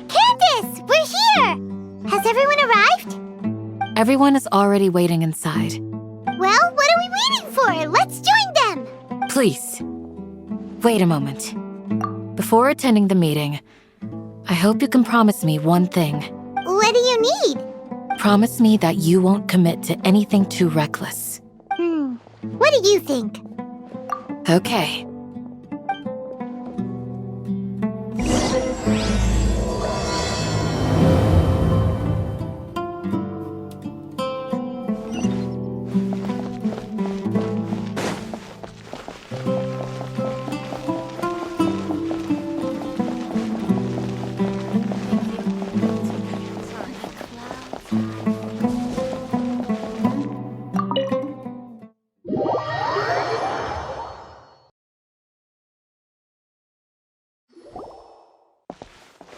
Candace, we're here! Has everyone arrived? Everyone is already waiting inside. Well, what are we waiting for? Let's join them! Please, wait a moment. Before attending the meeting, I hope you can promise me one thing. What do you need? Promise me that you won't commit to anything too reckless. What do you think? Okay.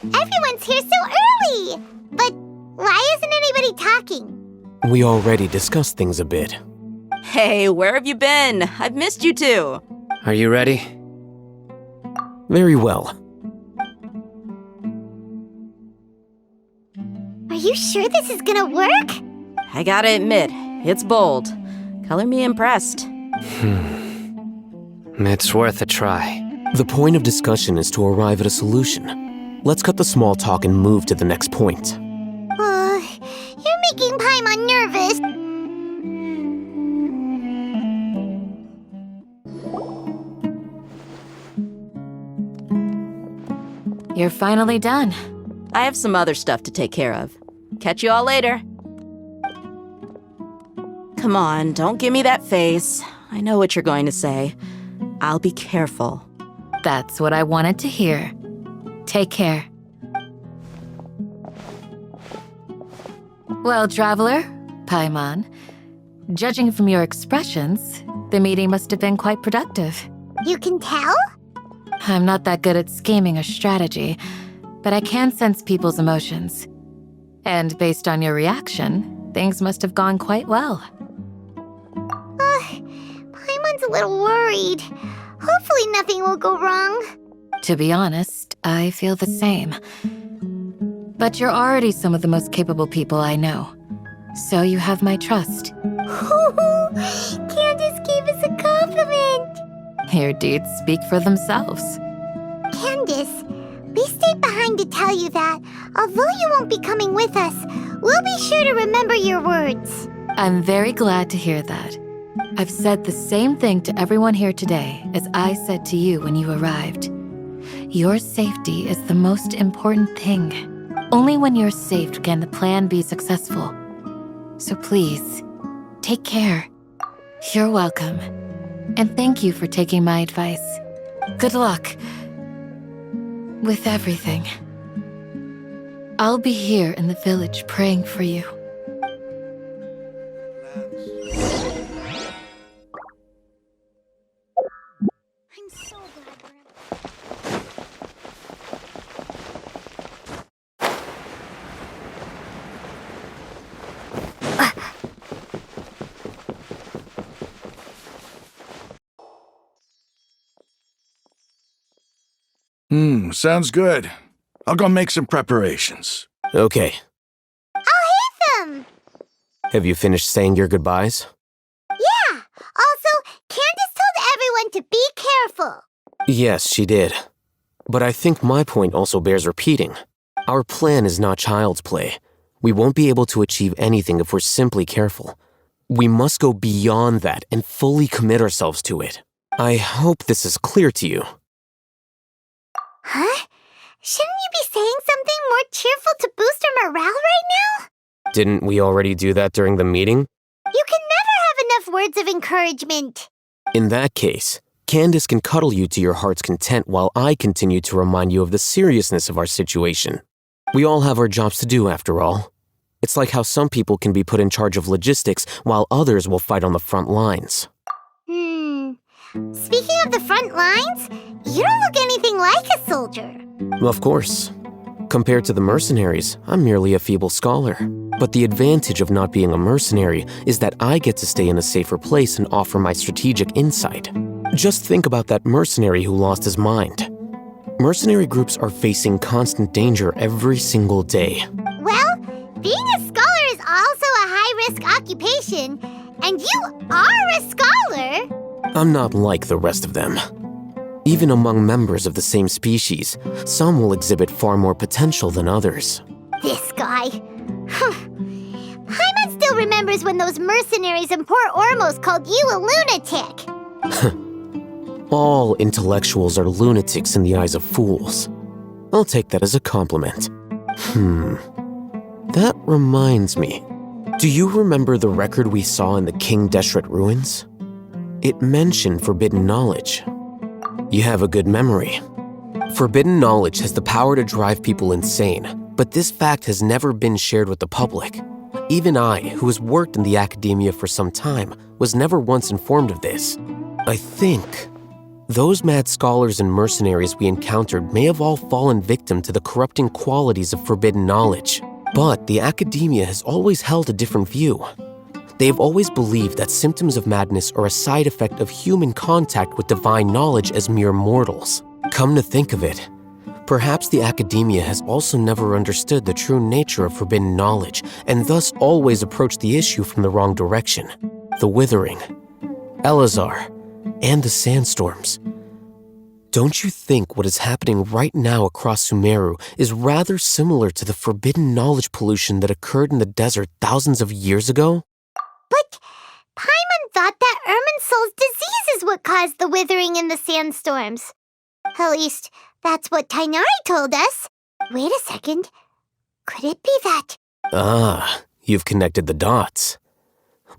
Everyone's here so early! But why isn't anybody talking? We already discussed things a bit. Hey, where have you been? I've missed you too. Are you ready? Very well. Are you sure this is gonna work? I gotta admit, it's bold. Color me impressed. It's worth a try. The point of discussion is to arrive at a solution. Let's cut the small talk and move to the next point. You're making Paimon nervous. You're finally done. I have some other stuff to take care of. Catch you all later. Come on, don't give me that face. I know what you're going to say. I'll be careful. That's what I wanted to hear. Take care. Well, traveler, Paimon, judging from your expressions, the meeting must have been quite productive. You can tell? I'm not that good at scheming or strategy, but I can sense people's emotions. And based on your reaction, things must have gone quite well. Paimon's a little worried. Hopefully nothing will go wrong. To be honest, I feel the same. But you're already some of the most capable people I know. So you have my trust. Candace gave us a compliment. Your deeds speak for themselves. Candace, we stayed behind to tell you that, although you won't be coming with us, we'll be sure to remember your words. I'm very glad to hear that. I've said the same thing to everyone here today as I said to you when you arrived. Your safety is the most important thing. Only when you're safe can the plan be successful. So please, take care. You're welcome. And thank you for taking my advice. Good luck with everything. I'll be here in the village praying for you. I'm so glad Sounds good. I'll go make some preparations. Okay. I'll hit them! Have you finished saying your goodbyes? Yeah! Also, Candace told everyone to be careful. Yes, she did. But I think my point also bears repeating. Our plan is not child's play. We won't be able to achieve anything if we're simply careful. We must go beyond that and fully commit ourselves to it. I hope this is clear to you. Huh? Shouldn't you be saying something more cheerful to boost our morale right now? Didn't we already do that during the meeting? You can never have enough words of encouragement. In that case, Candace can cuddle you to your heart's content while I continue to remind you of the seriousness of our situation. We all have our jobs to do after all. It's like how some people can be put in charge of logistics while others will fight on the front lines. Speaking of the front lines, you don't look anything like a soldier. Of course. Compared to the mercenaries, I'm merely a feeble scholar. But the advantage of not being a mercenary is that I get to stay in a safer place and offer my strategic insight. Just think about that mercenary who lost his mind. Mercenary groups are facing constant danger every single day. Well, being a scholar is also a high-risk occupation, and you are a scholar. I'm not like the rest of them. Even among members of the same species, some will exhibit far more potential than others. This guy. Paimon still remembers when those mercenaries in Port Ormos called you a lunatic. All intellectuals are lunatics in the eyes of fools. I'll take that as a compliment. That reminds me. Do you remember the record we saw in the King Deshret ruins? It mentioned forbidden knowledge. You have a good memory. Forbidden knowledge has the power to drive people insane, but this fact has never been shared with the public. Even I, who has worked in the academia for some time, was never once informed of this. I think those mad scholars and mercenaries we encountered may have all fallen victim to the corrupting qualities of forbidden knowledge. But the academia has always held a different view. They have always believed that symptoms of madness are a side effect of human contact with divine knowledge as mere mortals. Come to think of it, perhaps the academia has also never understood the true nature of forbidden knowledge and thus always approached the issue from the wrong direction. The Withering, Elazar, and the sandstorms. Don't you think what is happening right now across Sumeru is rather similar to the forbidden knowledge pollution that occurred in the desert thousands of years ago? But Paimon thought that Irminsul's disease is what caused the withering and the sandstorms. At least, that's what Tainari told us. Wait a second. Could it be that? Ah, you've connected the dots.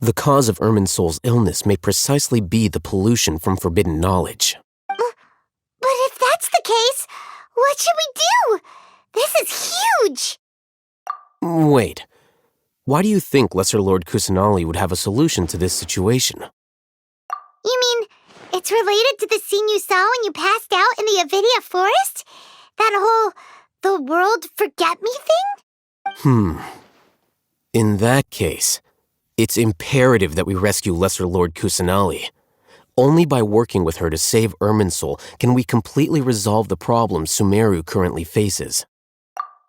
The cause of Irminsul's illness may precisely be the pollution from forbidden knowledge. But if that's the case, what should we do? This is huge! Wait. Why do you think Lesser Lord Kusanali would have a solution to this situation? You mean, it's related to the scene you saw when you passed out in the Avidia forest? That whole, the world forget me thing? In that case, it's imperative that we rescue Lesser Lord Kusanali. Only by working with her to save Irminsul can we completely resolve the problems Sumeru currently faces.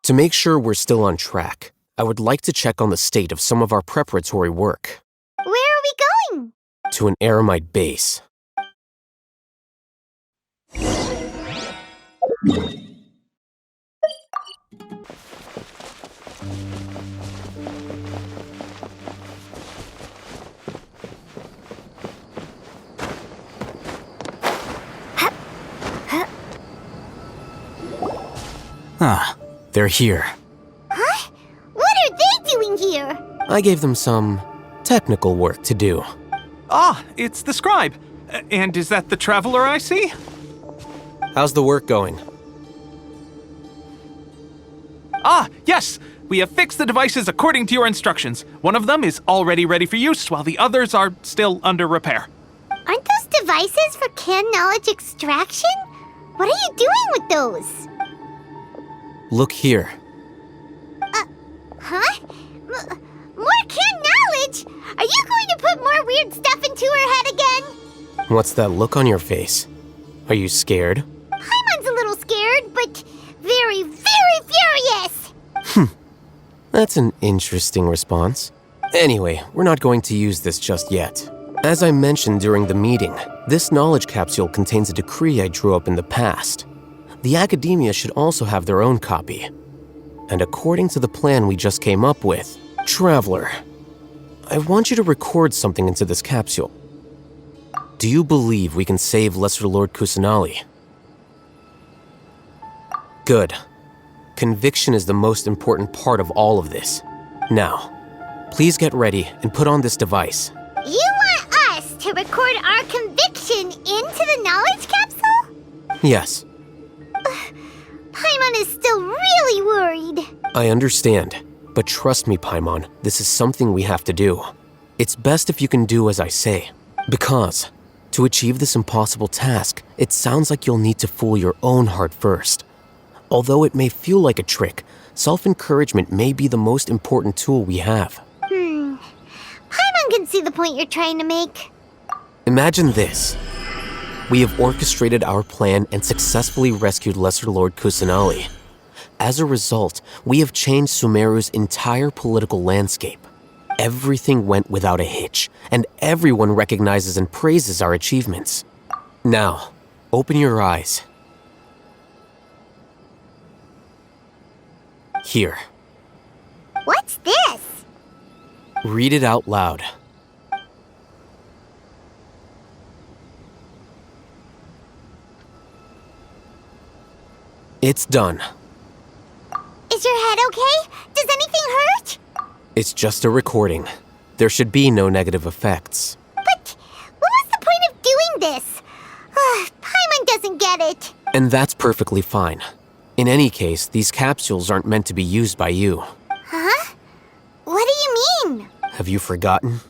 To make sure we're still on track, I would like to check on the state of some of our preparatory work. Where are we going? To an Eremite base. They're here. Huh? What are they doing here? I gave them some technical work to do. Ah, it's the scribe. And is that the traveler I see? How's the work going? Ah, yes! We have fixed the devices according to your instructions. One of them is already ready for use, while the others are still under repair. Aren't those devices for can knowledge extraction? What are you doing with those? Look here. Huh? More can knowledge? Are you going to put more weird stuff into her head again? What's that look on your face? Are you scared? Paimon's a little scared, but very, very furious! That's an interesting response. Anyway, we're not going to use this just yet. As I mentioned during the meeting, this knowledge capsule contains a decree I drew up in the past. The academia should also have their own copy. And according to the plan we just came up with, Traveler, I want you to record something into this capsule. Do you believe we can save Lesser Lord Kusanali? Good. Conviction is the most important part of all of this. Now, please get ready and put on this device. You want us to record our conviction into the knowledge capsule? Yes, Paimon is still really worried. I understand. But trust me, Paimon, this is something we have to do. It's best if you can do as I say. Because, to achieve this impossible task, it sounds like you'll need to fool your own heart first. Although it may feel like a trick, self-encouragement may be the most important tool we have. Paimon can see the point you're trying to make. Imagine this. We have orchestrated our plan and successfully rescued Lesser Lord Kusanali. As a result, we have changed Sumeru's entire political landscape. Everything went without a hitch, and everyone recognizes and praises our achievements. Now, open your eyes. Here. What's this? Read it out loud. It's done. Is your head okay? Does anything hurt? It's just a recording. There should be no negative effects. But what was the point of doing this? Paimon doesn't get it. And that's perfectly fine. In any case, these capsules aren't meant to be used by you. Huh? What do you mean? Have you forgotten?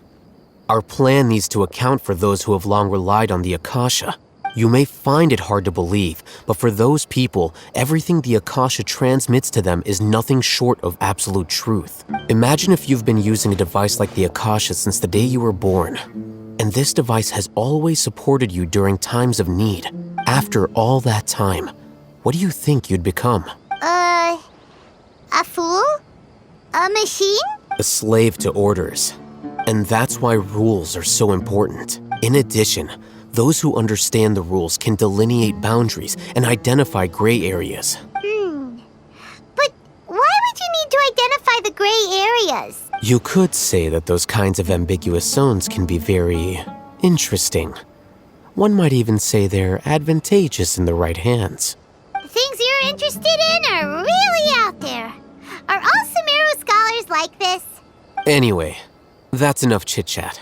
Our plan needs to account for those who have long relied on the Akasha. You may find it hard to believe, but for those people, everything the Akasha transmits to them is nothing short of absolute truth. Imagine if you've been using a device like the Akasha since the day you were born, and this device has always supported you during times of need. After all that time, what do you think you'd become? A fool? A machine? A slave to orders. And that's why rules are so important. In addition, those who understand the rules can delineate boundaries and identify gray areas. But why would you need to identify the gray areas? You could say that those kinds of ambiguous zones can be very interesting. One might even say they're advantageous in the right hands. The things you're interested in are really out there. Are all Sumeru scholars like this? Anyway, that's enough chit-chat.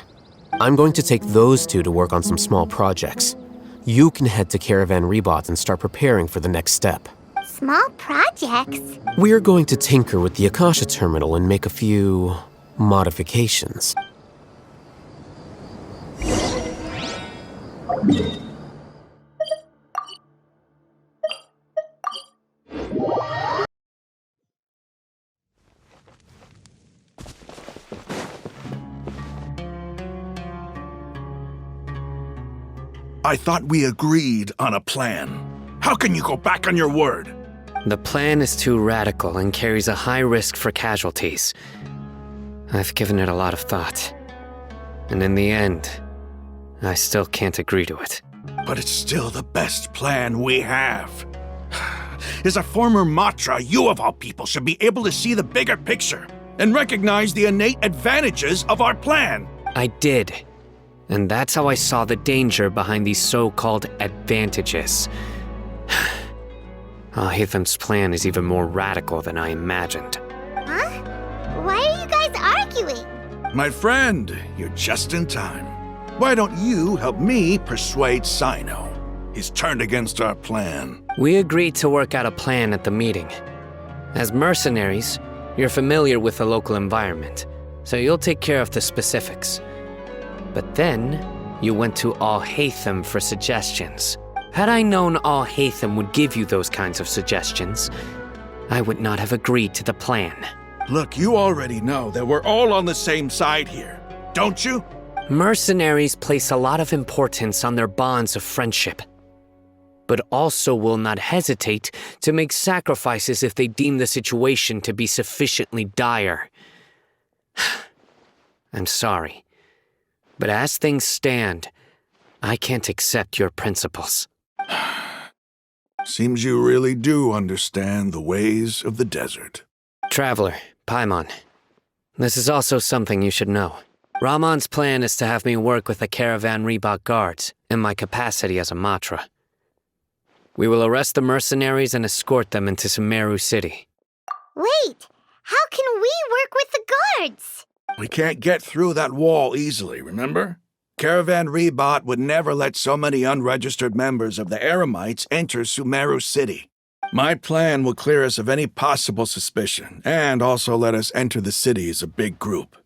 I'm going to take those two to work on some small projects. You can head to Caravan Rebot and start preparing for the next step. Small projects? We're going to tinker with the Akasha terminal and make a few modifications. I thought we agreed on a plan. How can you go back on your word? The plan is too radical and carries a high risk for casualties. I've given it a lot of thought. And in the end, I still can't agree to it. But it's still the best plan we have. As a former Matra, you of all people should be able to see the bigger picture and recognize the innate advantages of our plan. I did. And that's how I saw the danger behind these so-called advantages. Al-Hitham's plan is even more radical than I imagined. Huh? Why are you guys arguing? My friend, you're just in time. Why don't you help me persuade Sino? He's turned against our plan. We agreed to work out a plan at the meeting. As mercenaries, you're familiar with the local environment, so you'll take care of the specifics. But then, you went to Al-Haytham for suggestions. Had I known Al-Haytham would give you those kinds of suggestions, I would not have agreed to the plan. Look, you already know that we're all on the same side here, don't you? Mercenaries place a lot of importance on their bonds of friendship, but also will not hesitate to make sacrifices if they deem the situation to be sufficiently dire. I'm sorry, but as things stand, I can't accept your principles. Seems you really do understand the ways of the desert. Traveler, Paimon, this is also something you should know. Ramon's plan is to have me work with the Caravan Rebot guards in my capacity as a Matra. We will arrest the mercenaries and escort them into Sumeru City. Wait, how can we work with the guards? We can't get through that wall easily, remember? Caravan Rebot would never let so many unregistered members of the Eremites enter Sumeru City. My plan will clear us of any possible suspicion, and also let us enter the city as a big group.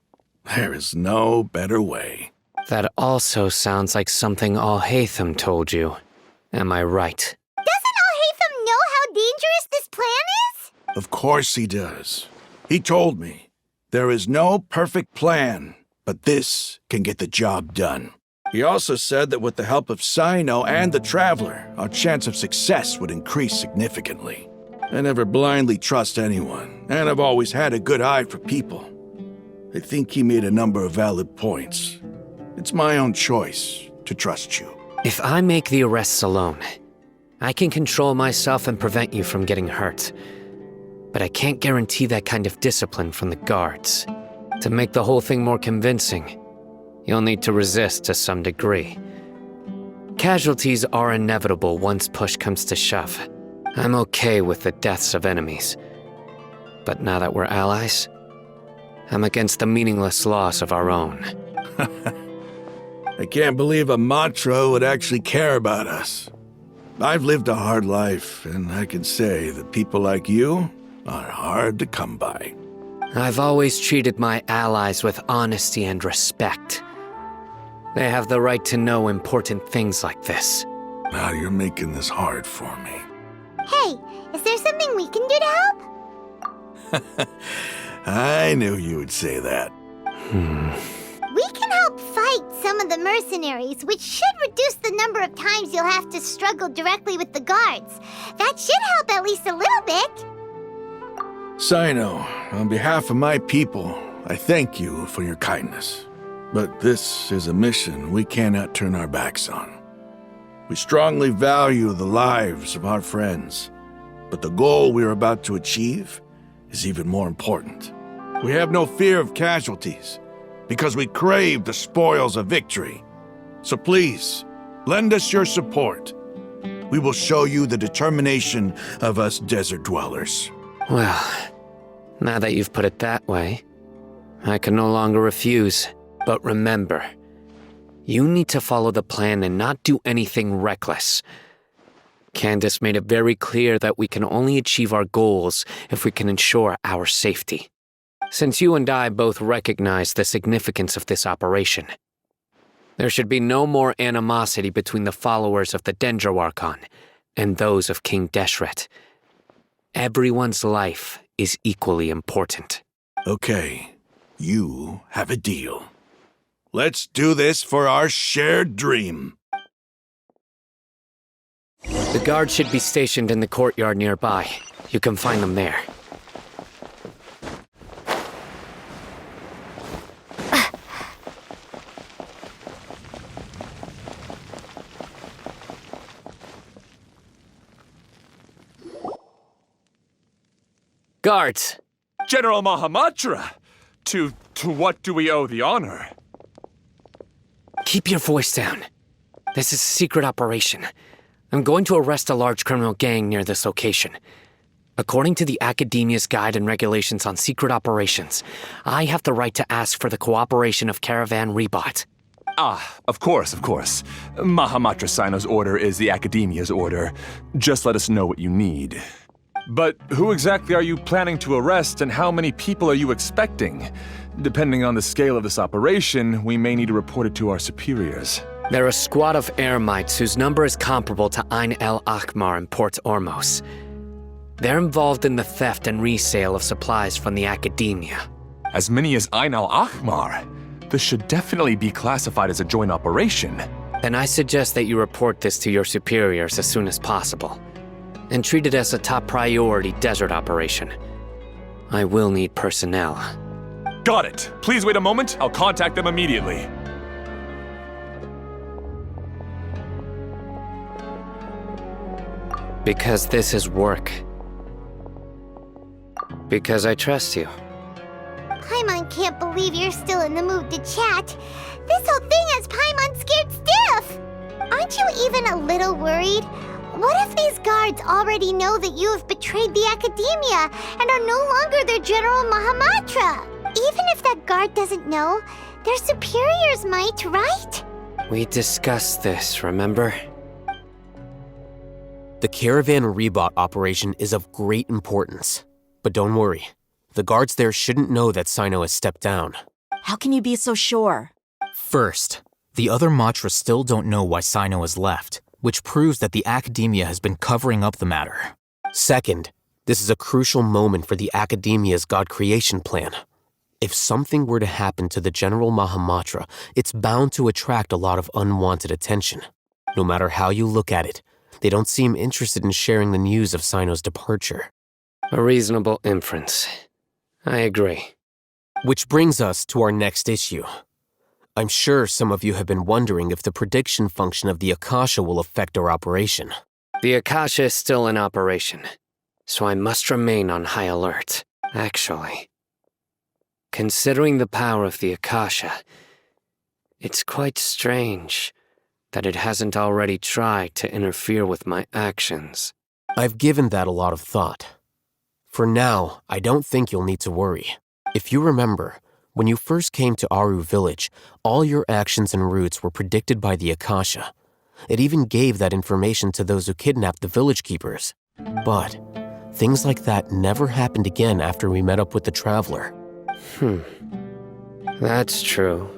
There is no better way. That also sounds like something Al-Haytham told you. Am I right? Doesn't Al-Haytham know how dangerous this plan is? Of course he does. He told me, there is no perfect plan, but this can get the job done. He also said that with the help of Sino and the Traveler, our chance of success would increase significantly. I never blindly trust anyone, and I've always had a good eye for people. I think he made a number of valid points. It's my own choice to trust you. If I make the arrests alone, I can control myself and prevent you from getting hurt. But I can't guarantee that kind of discipline from the guards. To make the whole thing more convincing, you'll need to resist to some degree. Casualties are inevitable once push comes to shove. I'm okay with the deaths of enemies. But now that we're allies, I'm against the meaningless loss of our own. I can't believe a Matra would actually care about us. I've lived a hard life, and I can say that people like you are hard to come by. I've always treated my allies with honesty and respect. They have the right to know important things like this. Now you're making this hard for me. Hey, is there something we can do to help? I knew you would say that. We can help fight some of the mercenaries, which should reduce the number of times you'll have to struggle directly with the guards. That should help at least a little bit. Sino, on behalf of my people, I thank you for your kindness. But this is a mission we cannot turn our backs on. We strongly value the lives of our friends, but the goal we are about to achieve is even more important. We have no fear of casualties, because we crave the spoils of victory. So please, lend us your support. We will show you the determination of us desert dwellers. Well, now that you've put it that way, I can no longer refuse. But remember, you need to follow the plan and not do anything reckless. Candace made it very clear that we can only achieve our goals if we can ensure our safety. Since you and I both recognize the significance of this operation, there should be no more animosity between the followers of the Dendroarchon and those of King Deshret. Everyone's life is equally important. Okay, you have a deal. Let's do this for our shared dream. The guards should be stationed in the courtyard nearby. You can find them there. Guards! General Mahamatra! To what do we owe the honor? Keep your voice down. This is a secret operation. I'm going to arrest a large criminal gang near this location. According to the Academia's Guide and Regulations on Secret Operations, I have the right to ask for the cooperation of Caravan Rebot. Ah, of course. Mahamatra Sino's order is the Academia's order. Just let us know what you need. But who exactly are you planning to arrest, and how many people are you expecting? Depending on the scale of this operation, we may need to report it to our superiors. They're a squad of Eremites whose number is comparable to Ain el Akhmar in Port Ormos. They're involved in the theft and resale of supplies from the Academia. As many as Ain al Akhmar? This should definitely be classified as a joint operation. Then I suggest that you report this to your superiors as soon as possible, and treat it as a top priority desert operation. I will need personnel. Got it. Please wait a moment. I'll contact them immediately. Because this is work. Because I trust you. Paimon can't believe you're still in the mood to chat. This whole thing has Paimon scared stiff. Aren't you even a little worried? What if these guards already know that you have betrayed the Academia and are no longer their General Mahamatra? Even if that guard doesn't know, their superiors might, right? We discussed this, remember? The Caravan Rebot operation is of great importance. But don't worry, the guards there shouldn't know that Sino has stepped down. How can you be so sure? First, the other Matra still don't know why Sino has left, which proves that the Academia has been covering up the matter. Second, this is a crucial moment for the Academia's God creation plan. If something were to happen to the General Mahamatra, it's bound to attract a lot of unwanted attention. No matter how you look at it, they don't seem interested in sharing the news of Sino's departure. A reasonable inference. I agree. Which brings us to our next issue. I'm sure some of you have been wondering if the prediction function of the Akasha will affect our operation. The Akasha is still in operation, so I must remain on high alert. Actually, considering the power of the Akasha, it's quite strange that it hasn't already tried to interfere with my actions. I've given that a lot of thought. For now, I don't think you'll need to worry. If you remember, when you first came to Aru village, all your actions and routes were predicted by the Akasha. It even gave that information to those who kidnapped the village keepers. But things like that never happened again after we met up with the Traveler. That's true.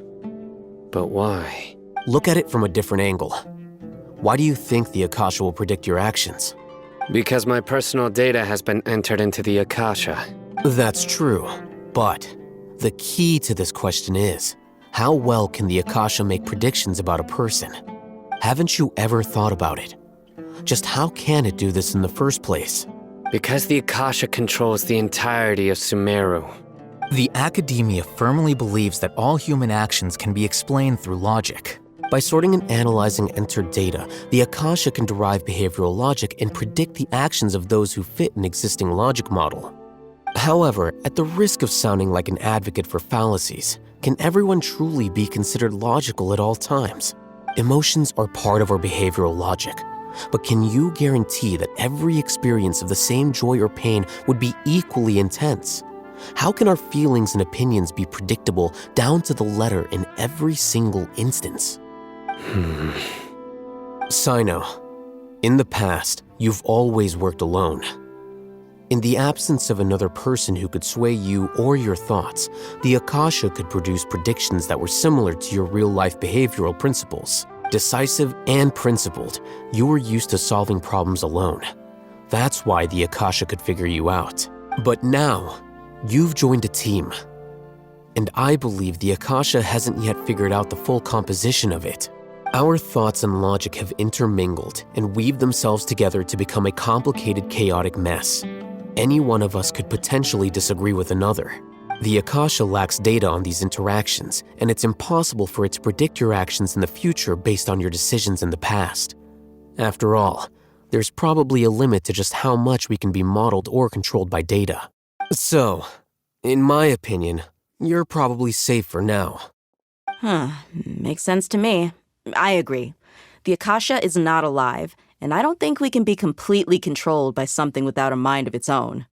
But why? Look at it from a different angle. Why do you think the Akasha will predict your actions? Because my personal data has been entered into the Akasha. That's true, but the key to this question is, how well can the Akasha make predictions about a person? Haven't you ever thought about it? Just how can it do this in the first place? Because the Akasha controls the entirety of SUMERU. The academia firmly believes that all human actions can be explained through logic. By sorting and analyzing entered data, the Akasha can derive behavioral logic and predict the actions of those who fit an existing logic model. However, at the risk of sounding like an advocate for fallacies, can everyone truly be considered logical at all times? Emotions are part of our behavioral logic, but can you guarantee that every experience of the same joy or pain would be equally intense? How can our feelings and opinions be predictable down to the letter in every single instance? Sino, in the past, you've always worked alone. In the absence of another person who could sway you or your thoughts, the Akasha could produce predictions that were similar to your real-life behavioral principles. Decisive and principled, you were used to solving problems alone. That's why the Akasha could figure you out. But now, you've joined a team. And I believe the Akasha hasn't yet figured out the full composition of it. Our thoughts and logic have intermingled and weaved themselves together to become a complicated, chaotic mess. Any one of us could potentially disagree with another. The Akasha lacks data on these interactions, and it's impossible for it to predict your actions in the future based on your decisions in the past. After all, there's probably a limit to just how much we can be modeled or controlled by data. So, in my opinion, you're probably safe for now. Makes sense to me. I agree. The Akasha is not alive, and I don't think we can be completely controlled by something without a mind of its own.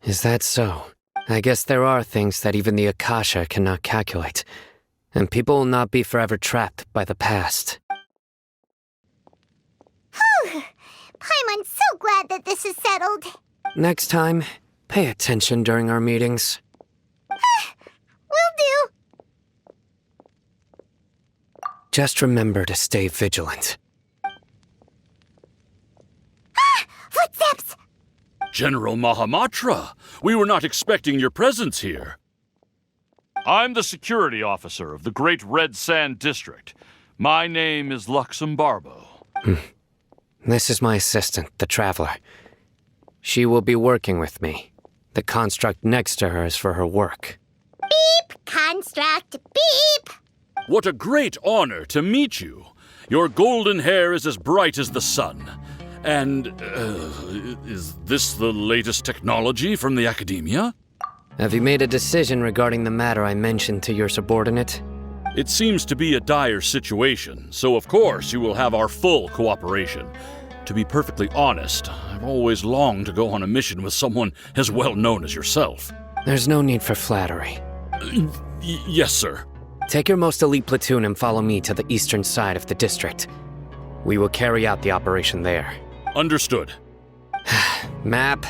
Is that so? I guess there are things that even the Akasha cannot calculate, and people will not be forever trapped by the past. Paimon's so glad that this is settled. Next time, pay attention during our meetings. Will do. Just remember to stay vigilant. Footsteps! General Mahamatra, we were not expecting your presence here. I'm the security officer of the Great Red Sand District. My name is Luxembarbo. This is my assistant, the Traveler. She will be working with me. The construct next to her is for her work. Beep! Construct, beep! What a great honor to meet you. Your golden hair is as bright as the sun. And, is this the latest technology from the academia? Have you made a decision regarding the matter I mentioned to your subordinate? It seems to be a dire situation, so of course you will have our full cooperation. To be perfectly honest, I've always longed to go on a mission with someone as well known as yourself. There's no need for flattery. Yes, sir. Take your most elite platoon and follow me to the eastern side of the district. We will carry out the operation there. Understood. Map.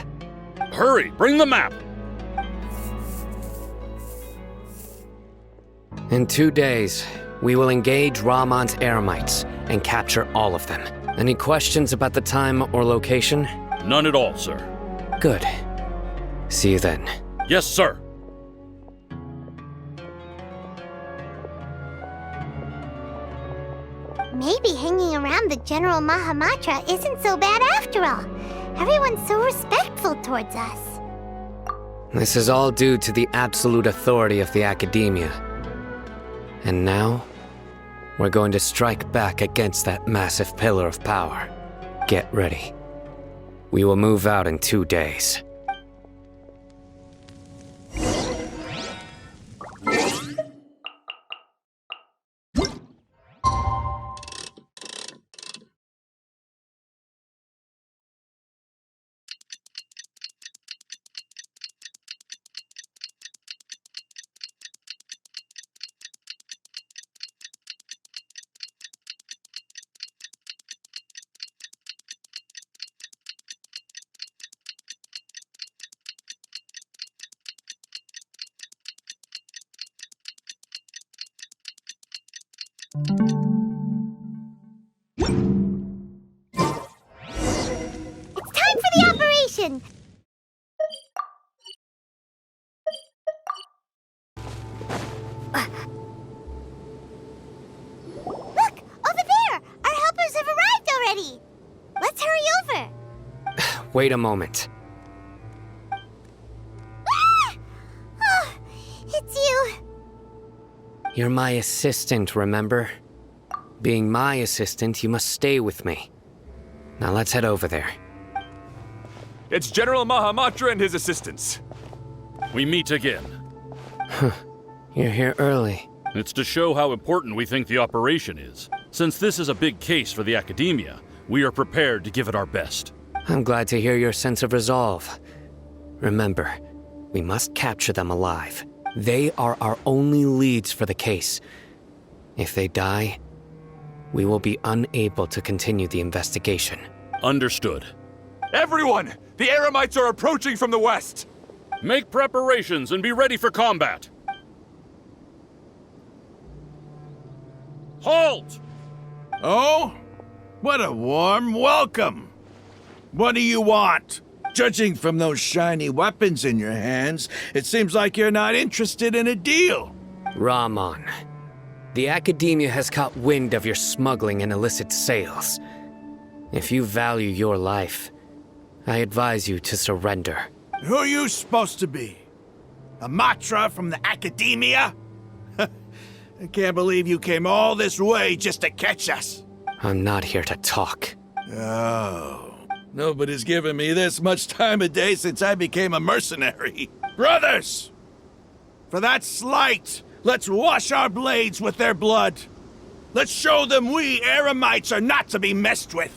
Hurry, bring the map! In 2 days, we will engage Rahman's Eremites and capture all of them. Any questions about the time or location? None at all, sir. Good. See you then. Yes, sir. Maybe hanging around the General Mahamatra isn't so bad after all. Everyone's so respectful towards us. This is all due to the absolute authority of the Academia. And now, we're going to strike back against that massive pillar of power. Get ready. We will move out in 2 days. It's time for the operation! Look! Over there! Our helpers have arrived already! Let's hurry over! Wait a moment. Ah! Oh, it's you! You're my assistant, remember? Being my assistant, you must stay with me. Now let's head over there. It's General Mahamatra and his assistants. We meet again. You're here early. It's to show how important we think the operation is. Since this is a big case for the Academia, we are prepared to give it our best. I'm glad to hear your sense of resolve. Remember, we must capture them alive. They are our only leads for the case. If they die, we will be unable to continue the investigation. Understood. Everyone! The Eremites are approaching from the west! Make preparations and be ready for combat. Halt! Oh? What a warm welcome! What do you want? Judging from those shiny weapons in your hands, it seems like you're not interested in a deal. Rahman, the Academia has caught wind of your smuggling and illicit sales. If you value your life, I advise you to surrender. Who are you supposed to be? A Matra from the Academia? I can't believe you came all this way just to catch us. I'm not here to talk. Oh. Nobody's given me this much time of day since I became a mercenary. Brothers! For that slight, let's wash our blades with their blood. Let's show them we Eremites are not to be messed with.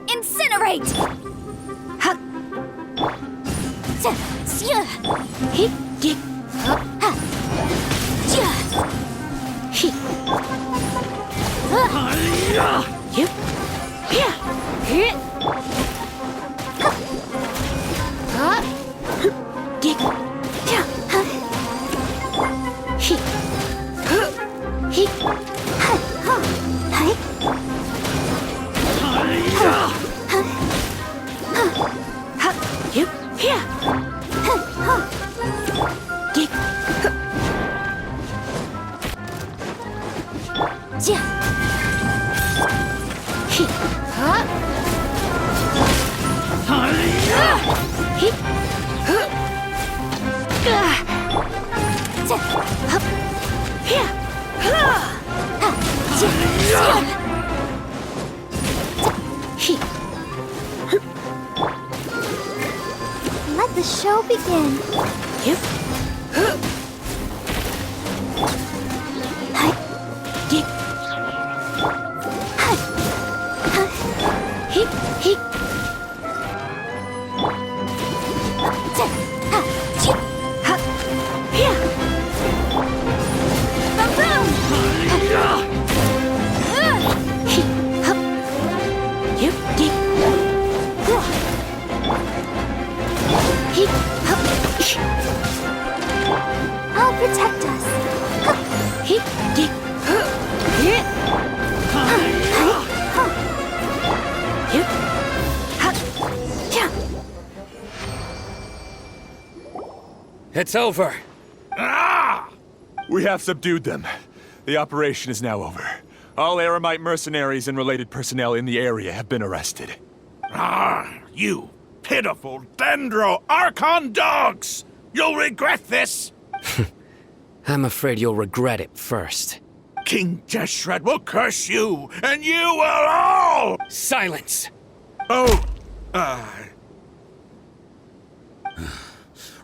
Incinerate! Ha! Hit! Get! Ha! Hit! Yep! Yeah! Hit! Get! Yeah! Hit! Hit! Hi! Yep. Here. Get. Ja. Hit. Ha. Hit. Hop. Here. Hit. Let the show begin. Yep. Hi. Get. Hi. Hit. Hit. Ha. Here. Boom. Hit. Hop. Yep. Get. Hit. Hop. It's over. We have subdued them. The operation is now over. All Eremite mercenaries and related personnel in the area have been arrested. You pitiful Dendro Archon dogs! You'll regret this! I'm afraid you'll regret it first. King Jeshred will curse you, and you will all! Silence! Oh,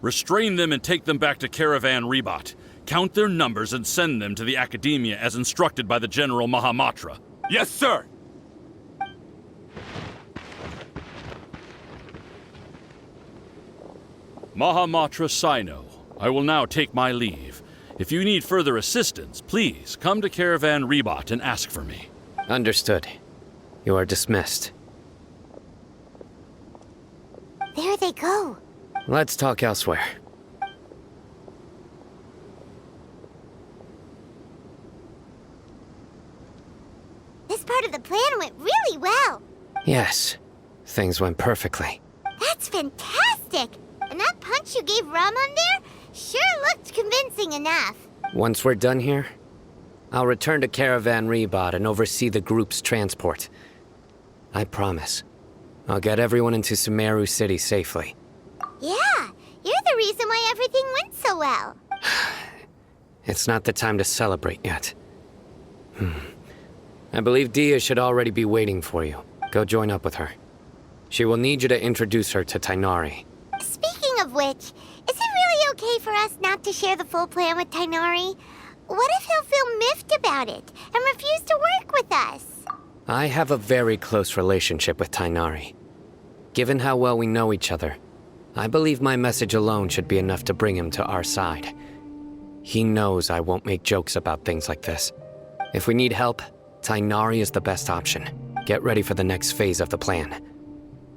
Restrain them and take them back to Caravan Rebot. Count their numbers and send them to the Academia as instructed by the General Mahamatra. Yes, sir! Mahamatra Sino, I will now take my leave. If you need further assistance, please come to Caravan Rebot and ask for me. Understood. You are dismissed. There they go. Let's talk elsewhere. This part of the plan went really well. Yes, things went perfectly. That's fantastic! And that punch you gave Ramon there sure looked convincing enough. Once we're done here, I'll return to Caravan Rebot and oversee the group's transport. I promise. I'll get everyone into Sumeru City safely. Yeah, you're the reason why everything went so well. It's not the time to celebrate yet. I believe Dia should already be waiting for you. Go join up with her. She will need you to introduce her to Tainari. Speaking of which, is it really okay for us not to share the full plan with Tainari? What if he'll feel miffed about it and refuse to work with us? I have a very close relationship with Tainari. Given how well we know each other, I believe my message alone should be enough to bring him to our side. He knows I won't make jokes about things like this. If we need help, Tainari is the best option. Get ready for the next phase of the plan.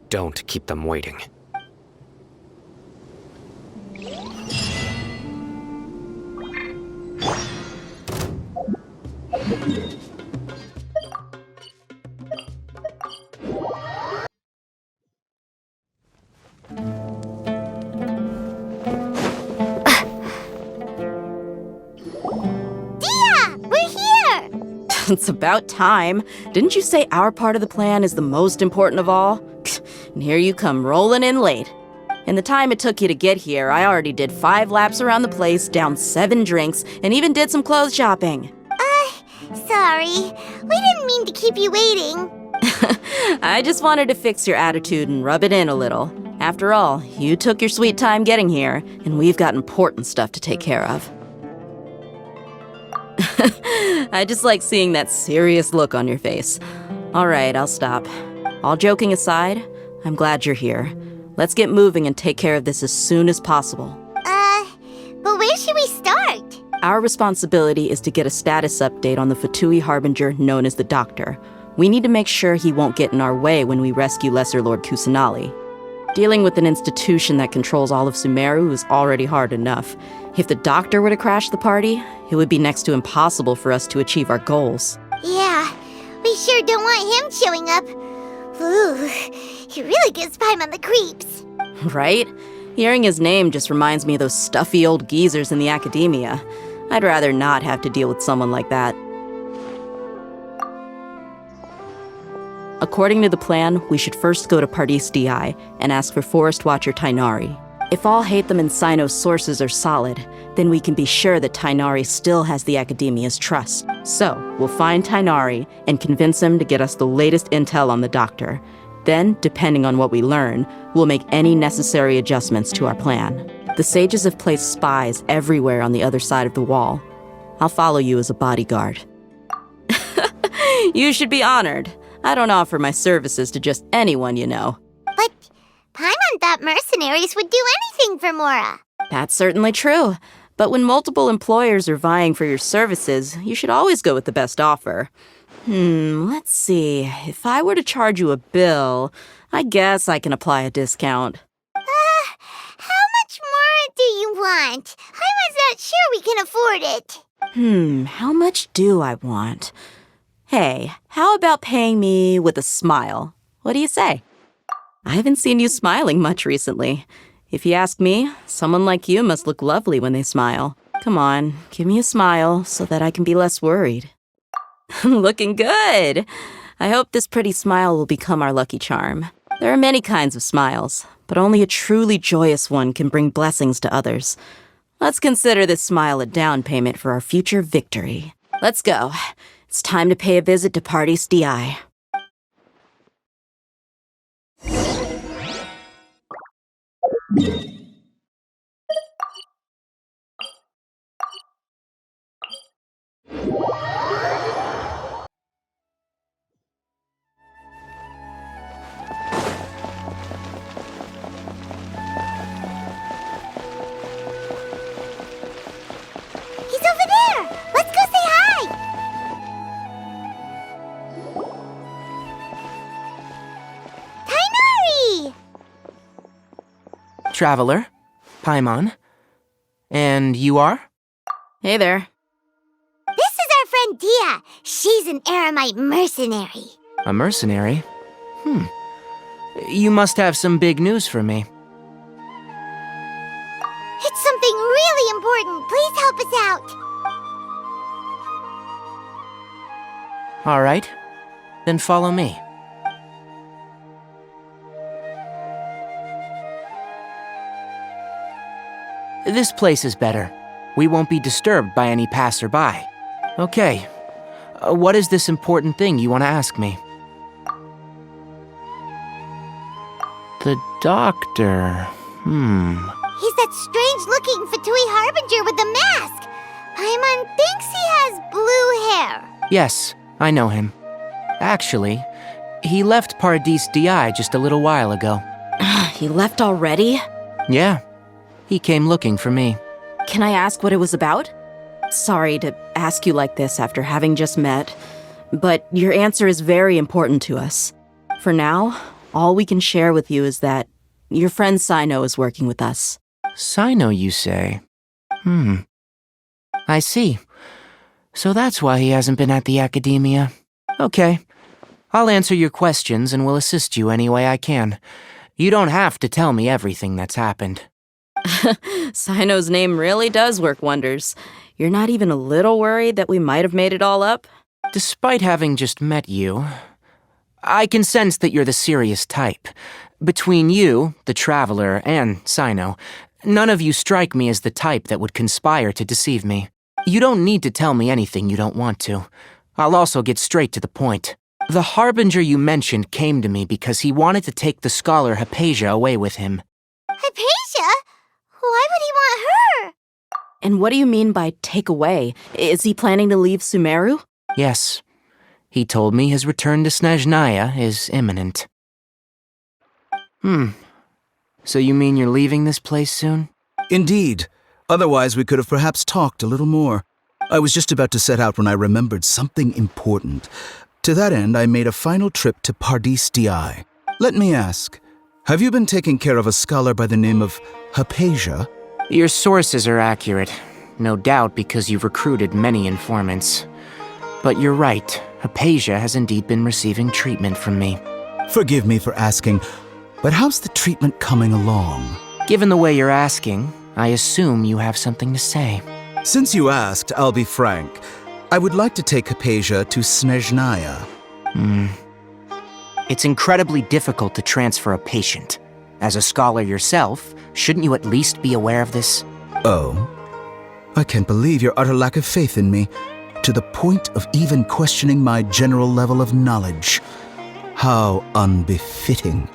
Don't keep them waiting. It's about time. Didn't you say our part of the plan is the most important of all? And here you come rolling in late. In the time it took you to get here, I already did 5 laps around the place, downed 7 drinks, and even did some clothes shopping. Sorry. We didn't mean to keep you waiting. I just wanted to fix your attitude and rub it in a little. After all, you took your sweet time getting here, and we've got important stuff to take care of. I just like seeing that serious look on your face. All right, I'll stop. All joking aside, I'm glad you're here. Let's get moving and take care of this as soon as possible. But where should we start? Our responsibility is to get a status update on the Fatui Harbinger known as the Doctor. We need to make sure he won't get in our way when we rescue Lesser Lord Kusanali. Dealing with an institution that controls all of Sumeru is already hard enough. If the Doctor were to crash the party, it would be next to impossible for us to achieve our goals. Yeah, we sure don't want him showing up. Ooh, he really gives Paimon the creeps. Right? Hearing his name just reminds me of those stuffy old geezers in the Academia. I'd rather not have to deal with someone like that. According to the plan, we should first go to Pardis Di and ask for Forest Watcher Tainari. If all Hatham and Sino's sources are solid, then we can be sure that Tainari still has the Academia's trust. So, we'll find Tainari and convince him to get us the latest intel on the Doctor. Then, depending on what we learn, we'll make any necessary adjustments to our plan. The sages have placed spies everywhere on the other side of the wall. I'll follow you as a bodyguard. You should be honored. I don't offer my services to just anyone you know. But Paimon thought mercenaries would do anything for Mora. That's certainly true. But when multiple employers are vying for your services, you should always go with the best offer. Let's see. If I were to charge you a bill, I guess I can apply a discount. How much more do you want? I was not sure we can afford it. How much do I want? Hey, how about paying me with a smile? What do you say? I haven't seen you smiling much recently. If you ask me, someone like you must look lovely when they smile. Come on, give me a smile so that I can be less worried. Looking good! I hope this pretty smile will become our lucky charm. There are many kinds of smiles, but only a truly joyous one can bring blessings to others. Let's consider this smile a down payment for our future victory. Let's go. It's time to pay a visit to Parties DI. He's over there! Let's go say hi! Tainari! Traveler, Paimon. And you are? Hey there. This is our friend Dia. She's an Eremite mercenary. A mercenary? You must have some big news for me. It's something really important. Please help us out. All right. Then follow me. This place is better. We won't be disturbed by any passerby. Okay. What is this important thing you want to ask me? The doctor. He's that strange-looking Fatui Harbinger with the mask. Paimon thinks he has blue hair. Yes, I know him. Actually, he left Paradis DI just a little while ago. He left already? Yeah, he came looking for me. Can I ask what it was about? Sorry to ask you like this after having just met, but your answer is very important to us. For now, all we can share with you is that your friend Sino is working with us. Sino, you say? I see. So that's why he hasn't been at the academia. Okay. I'll answer your questions and will assist you any way I can. You don't have to tell me everything that's happened. Sino's name really does work wonders. You're not even a little worried that we might have made it all up? Despite having just met you, I can sense that you're the serious type. Between you, the traveler, and Sino, none of you strike me as the type that would conspire to deceive me. You don't need to tell me anything you don't want to. I'll also get straight to the point. The Harbinger you mentioned came to me because he wanted to take the scholar Hypatia away with him. Hypatia? Why would he want her? And what do you mean by take away? Is he planning to leave Sumeru? Yes. He told me his return to Snezhnaya is imminent. So you mean you're leaving this place soon? Indeed. Otherwise, we could have perhaps talked a little more. I was just about to set out when I remembered something important. To that end, I made a final trip to Paradis DI. Let me ask, have you been taking care of a scholar by the name of Hypatia? Your sources are accurate. No doubt because you've recruited many informants. But you're right. Hypatia has indeed been receiving treatment from me. Forgive me for asking, but how's the treatment coming along? Given the way you're asking, I assume you have something to say. Since you asked, I'll be frank. I would like to take Hypatia to Snezhnaya. It's incredibly difficult to transfer a patient. As a scholar yourself, shouldn't you at least be aware of this? Oh? I can't believe your utter lack of faith in me, to the point of even questioning my general level of knowledge. How unbefitting.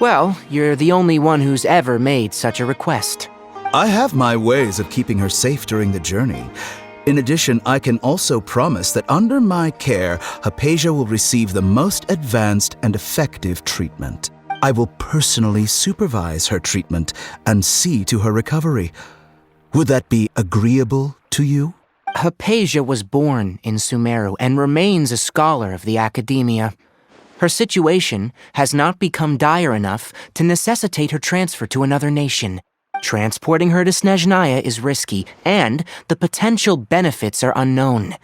Well, you're the only one who's ever made such a request. I have my ways of keeping her safe during the journey. In addition, I can also promise that under my care, Hypatia will receive the most advanced and effective treatment. I will personally supervise her treatment and see to her recovery. Would that be agreeable to you? Hypatia was born in Sumeru and remains a scholar of the academia. Her situation has not become dire enough to necessitate her transfer to another nation. Transporting her to Snezhnaya is risky, and the potential benefits are unknown.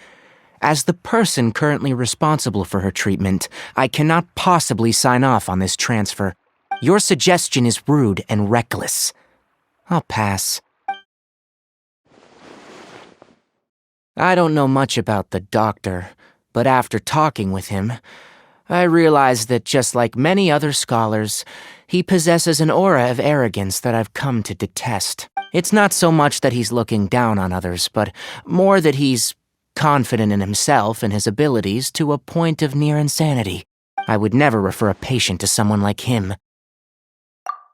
As the person currently responsible for her treatment, I cannot possibly sign off on this transfer. Your suggestion is rude and reckless. I'll pass. I don't know much about the doctor, but after talking with him, I realized that just like many other scholars, he possesses an aura of arrogance that I've come to detest. It's not so much that he's looking down on others, but more that he's confident in himself and his abilities to a point of near insanity. I would never refer a patient to someone like him.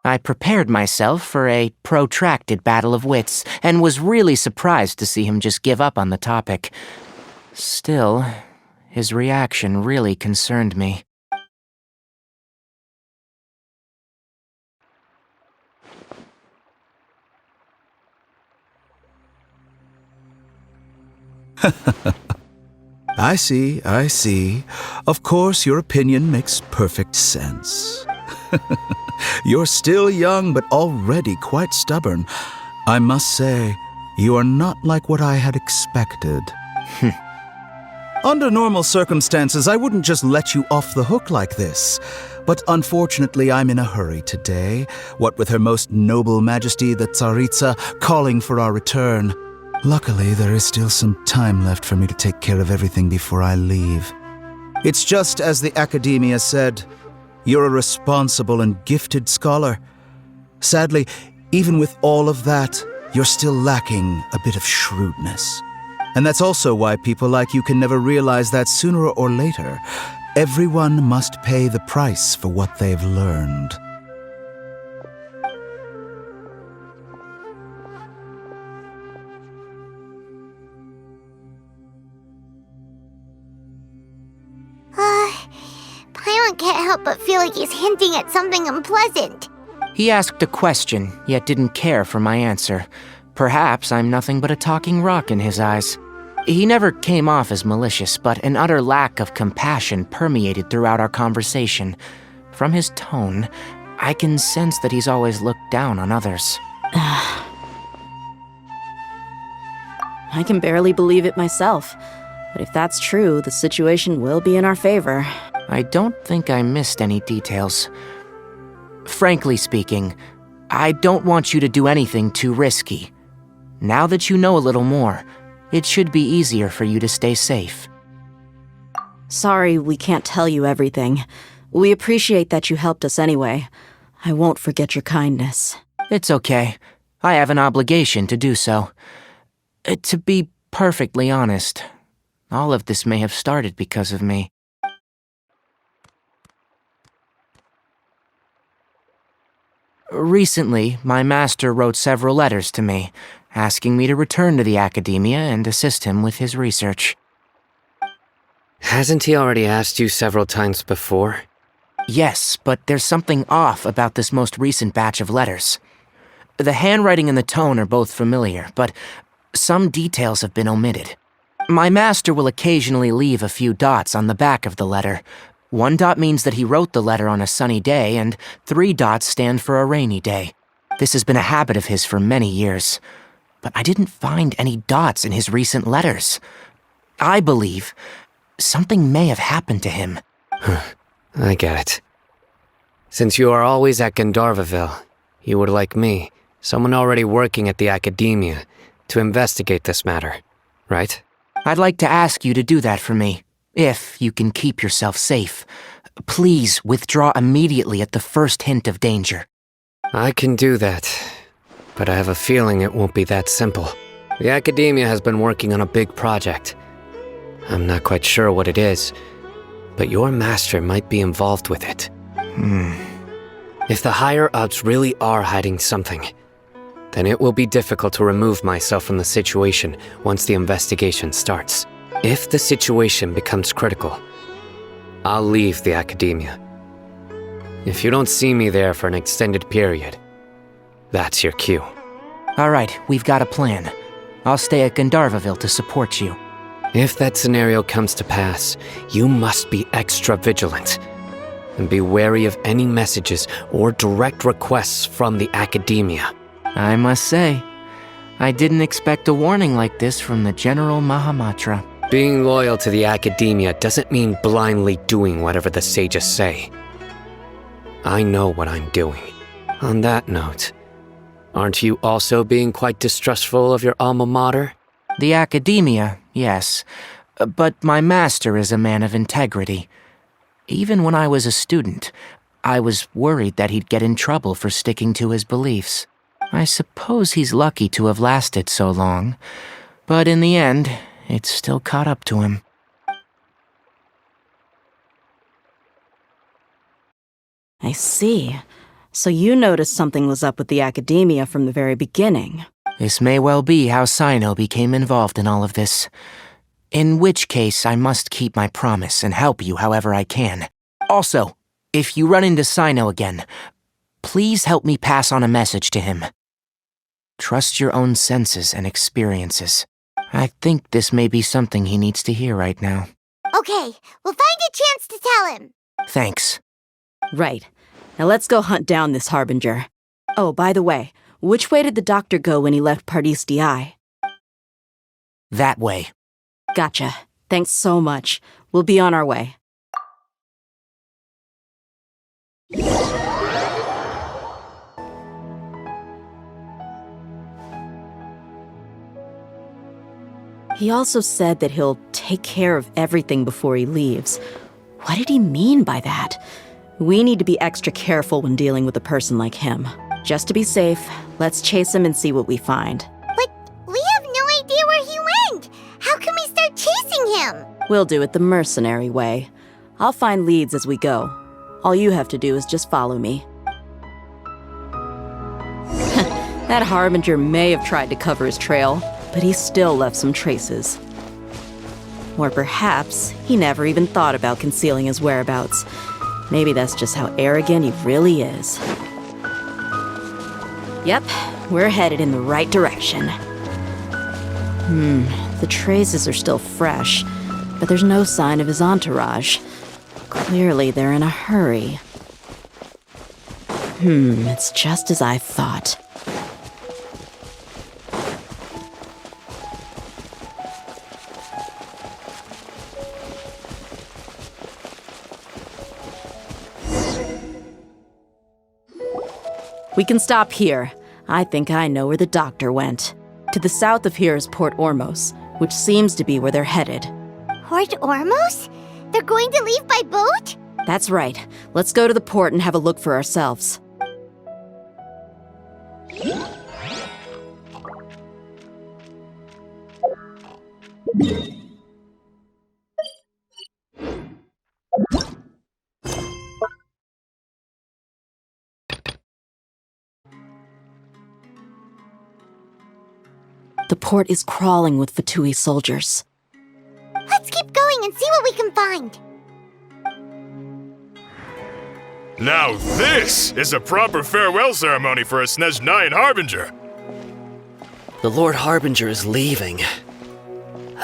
I prepared myself for a protracted battle of wits, and was really surprised to see him just give up on the topic. Still, his reaction really concerned me. I see. Of course, your opinion makes perfect sense. You're still young, but already quite stubborn. I must say, you are not like what I had expected. Under normal circumstances, I wouldn't just let you off the hook like this. But unfortunately, I'm in a hurry today, what with Her Most Noble Majesty the Tsaritsa calling for our return. Luckily, there is still some time left for me to take care of everything before I leave. It's just as the Academia said, you're a responsible and gifted scholar. Sadly, even with all of that, you're still lacking a bit of shrewdness. And that's also why people like you can never realize that sooner or later, everyone must pay the price for what they've learned. Paimon can't help but feel like he's hinting at something unpleasant. He asked a question, yet didn't care for my answer. Perhaps I'm nothing but a talking rock in his eyes. He never came off as malicious, but an utter lack of compassion permeated throughout our conversation. From his tone, I can sense that he's always looked down on others. I can barely believe it myself. But if that's true, the situation will be in our favor. I don't think I missed any details. Frankly speaking, I don't want you to do anything too risky. Now that you know a little more, it should be easier for you to stay safe. Sorry we can't tell you everything. We appreciate that you helped us anyway. I won't forget your kindness. It's okay. I have an obligation to do so. To be perfectly honest, all of this may have started because of me. Recently, my master wrote several letters to me, asking me to return to the Academia and assist him with his research. Hasn't he already asked you several times before? Yes, but there's something off about this most recent batch of letters. The handwriting and the tone are both familiar, but some details have been omitted. My master will occasionally leave a few dots on the back of the letter. 1 dot means that he wrote the letter on a sunny day, and 3 dots stand for a rainy day. This has been a habit of his for many years. But I didn't find any dots in his recent letters. I believe something may have happened to him. I get it. Since you are always at Jnagarbhaville, you would like me, someone already working at the Academia, to investigate this matter, right? I'd like to ask you to do that for me, if you can keep yourself safe. Please withdraw immediately at the first hint of danger. I can do that, but I have a feeling it won't be that simple. The Academia has been working on a big project. I'm not quite sure what it is, but your master might be involved with it. If the higher-ups really are hiding something, then it will be difficult to remove myself from the situation once the investigation starts. If the situation becomes critical, I'll leave the Academia. If you don't see me there for an extended period, that's your cue. All right, we've got a plan. I'll stay at Jnagarbhaville to support you. If that scenario comes to pass, you must be extra vigilant. And be wary of any messages or direct requests from the Academia. I must say, I didn't expect a warning like this from the General Mahamatra. Being loyal to the Academia doesn't mean blindly doing whatever the sages say. I know what I'm doing. On that note, Aren't you also being quite distrustful of your alma mater? The academia, yes. But my master is a man of integrity. Even when I was a student, I was worried that he'd get in trouble for sticking to his beliefs. I suppose he's lucky to have lasted so long, but in the end, it's still caught up to him. I see. So you noticed something was up with the academia from the very beginning. This may well be how Sino became involved in all of this. In which case, I must keep my promise and help you however I can. Also, if you run into Sino again, please help me pass on a message to him. Trust your own senses and experiences. I think this may be something he needs to hear right now. Okay, we'll find a chance to tell him. Thanks. Right. Now let's go hunt down this Harbinger. Oh, by the way, which way did the doctor go when he left Pardis DI? That way. Gotcha. Thanks so much. We'll be on our way. He also said that he'll take care of everything before he leaves. What did he mean by that? We need to be extra careful when dealing with a person like him. Just to be safe, let's chase him and see what we find. But we have no idea where he went. How can we start chasing him? We'll do it the mercenary way. I'll find leads as we go. All you have to do is just follow me. That Harbinger may have tried to cover his trail, but he still left some traces. Or perhaps he never even thought about concealing his whereabouts. Maybe that's just how arrogant he really is. Yep, we're headed in the right direction. The traces are still fresh, but there's no sign of his entourage. Clearly they're in a hurry. It's just as I thought. We can stop here. I think I know where the doctor went. To the south of here is Port Ormos, which seems to be where they're headed. Port Ormos? They're going to leave by boat? That's right. Let's go to the port and have a look for ourselves. The port is crawling with Fatui soldiers. Let's keep going and see what we can find. Now this is a proper farewell ceremony for a Snezhnayan Harbinger. The Lord Harbinger is leaving.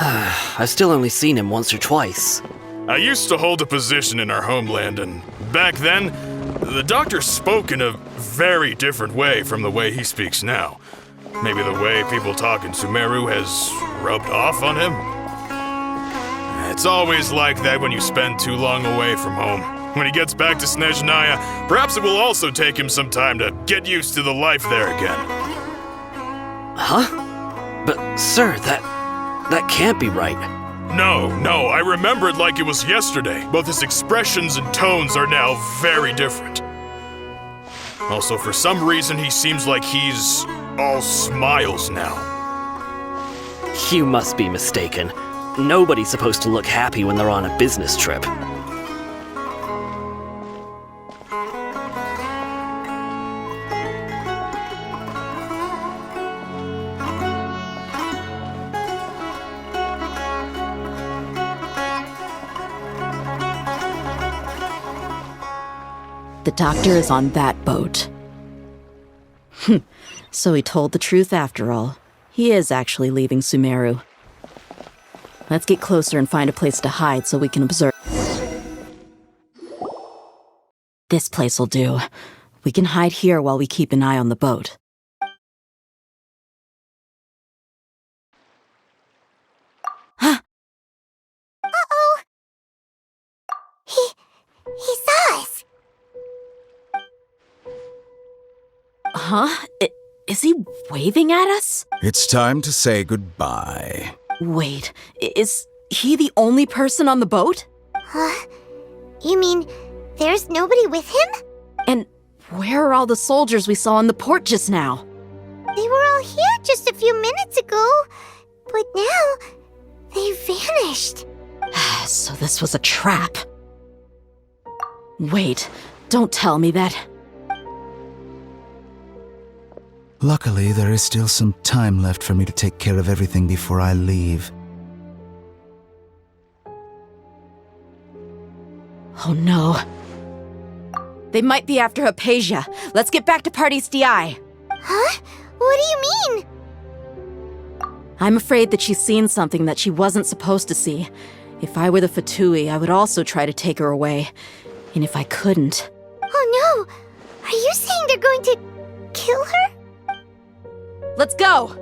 I've still only seen him once or twice. I used to hold a position in our homeland, and back then, the doctor spoke in a very different way from the way he speaks now. Maybe the way people talk in Sumeru has rubbed off on him? It's always like that when you spend too long away from home. When he gets back to Snezhnaya, perhaps it will also take him some time to get used to the life there again. Huh? But, sir, that can't be right. No, I remember it like it was yesterday. Both his expressions and tones are now very different. Also, for some reason, he seems like he's all smiles now. You must be mistaken. Nobody's supposed to look happy when they're on a business trip. The doctor is on that boat. So he told the truth after all. He is actually leaving Sumeru. Let's get closer and find a place to hide so we can observe. This place will do. We can hide here while we keep an eye on the boat. Uh-oh! He saw us! Huh? Is he waving at us? It's time to say goodbye. Wait, is he the only person on the boat? You mean there's nobody with him? And where are all the soldiers we saw in the port just now? They were all here just a few minutes ago, but now they vanished. So this was a trap. Wait, don't tell me that. Luckily, there is still some time left for me to take care of everything before I leave. Oh no. They might be after Hypatia. Let's get back to Party's DI. Huh? What do you mean? I'm afraid that she's seen something that she wasn't supposed to see. If I were the Fatui, I would also try to take her away. And if I couldn't... Oh no! Are you saying they're going to kill her? Let's go!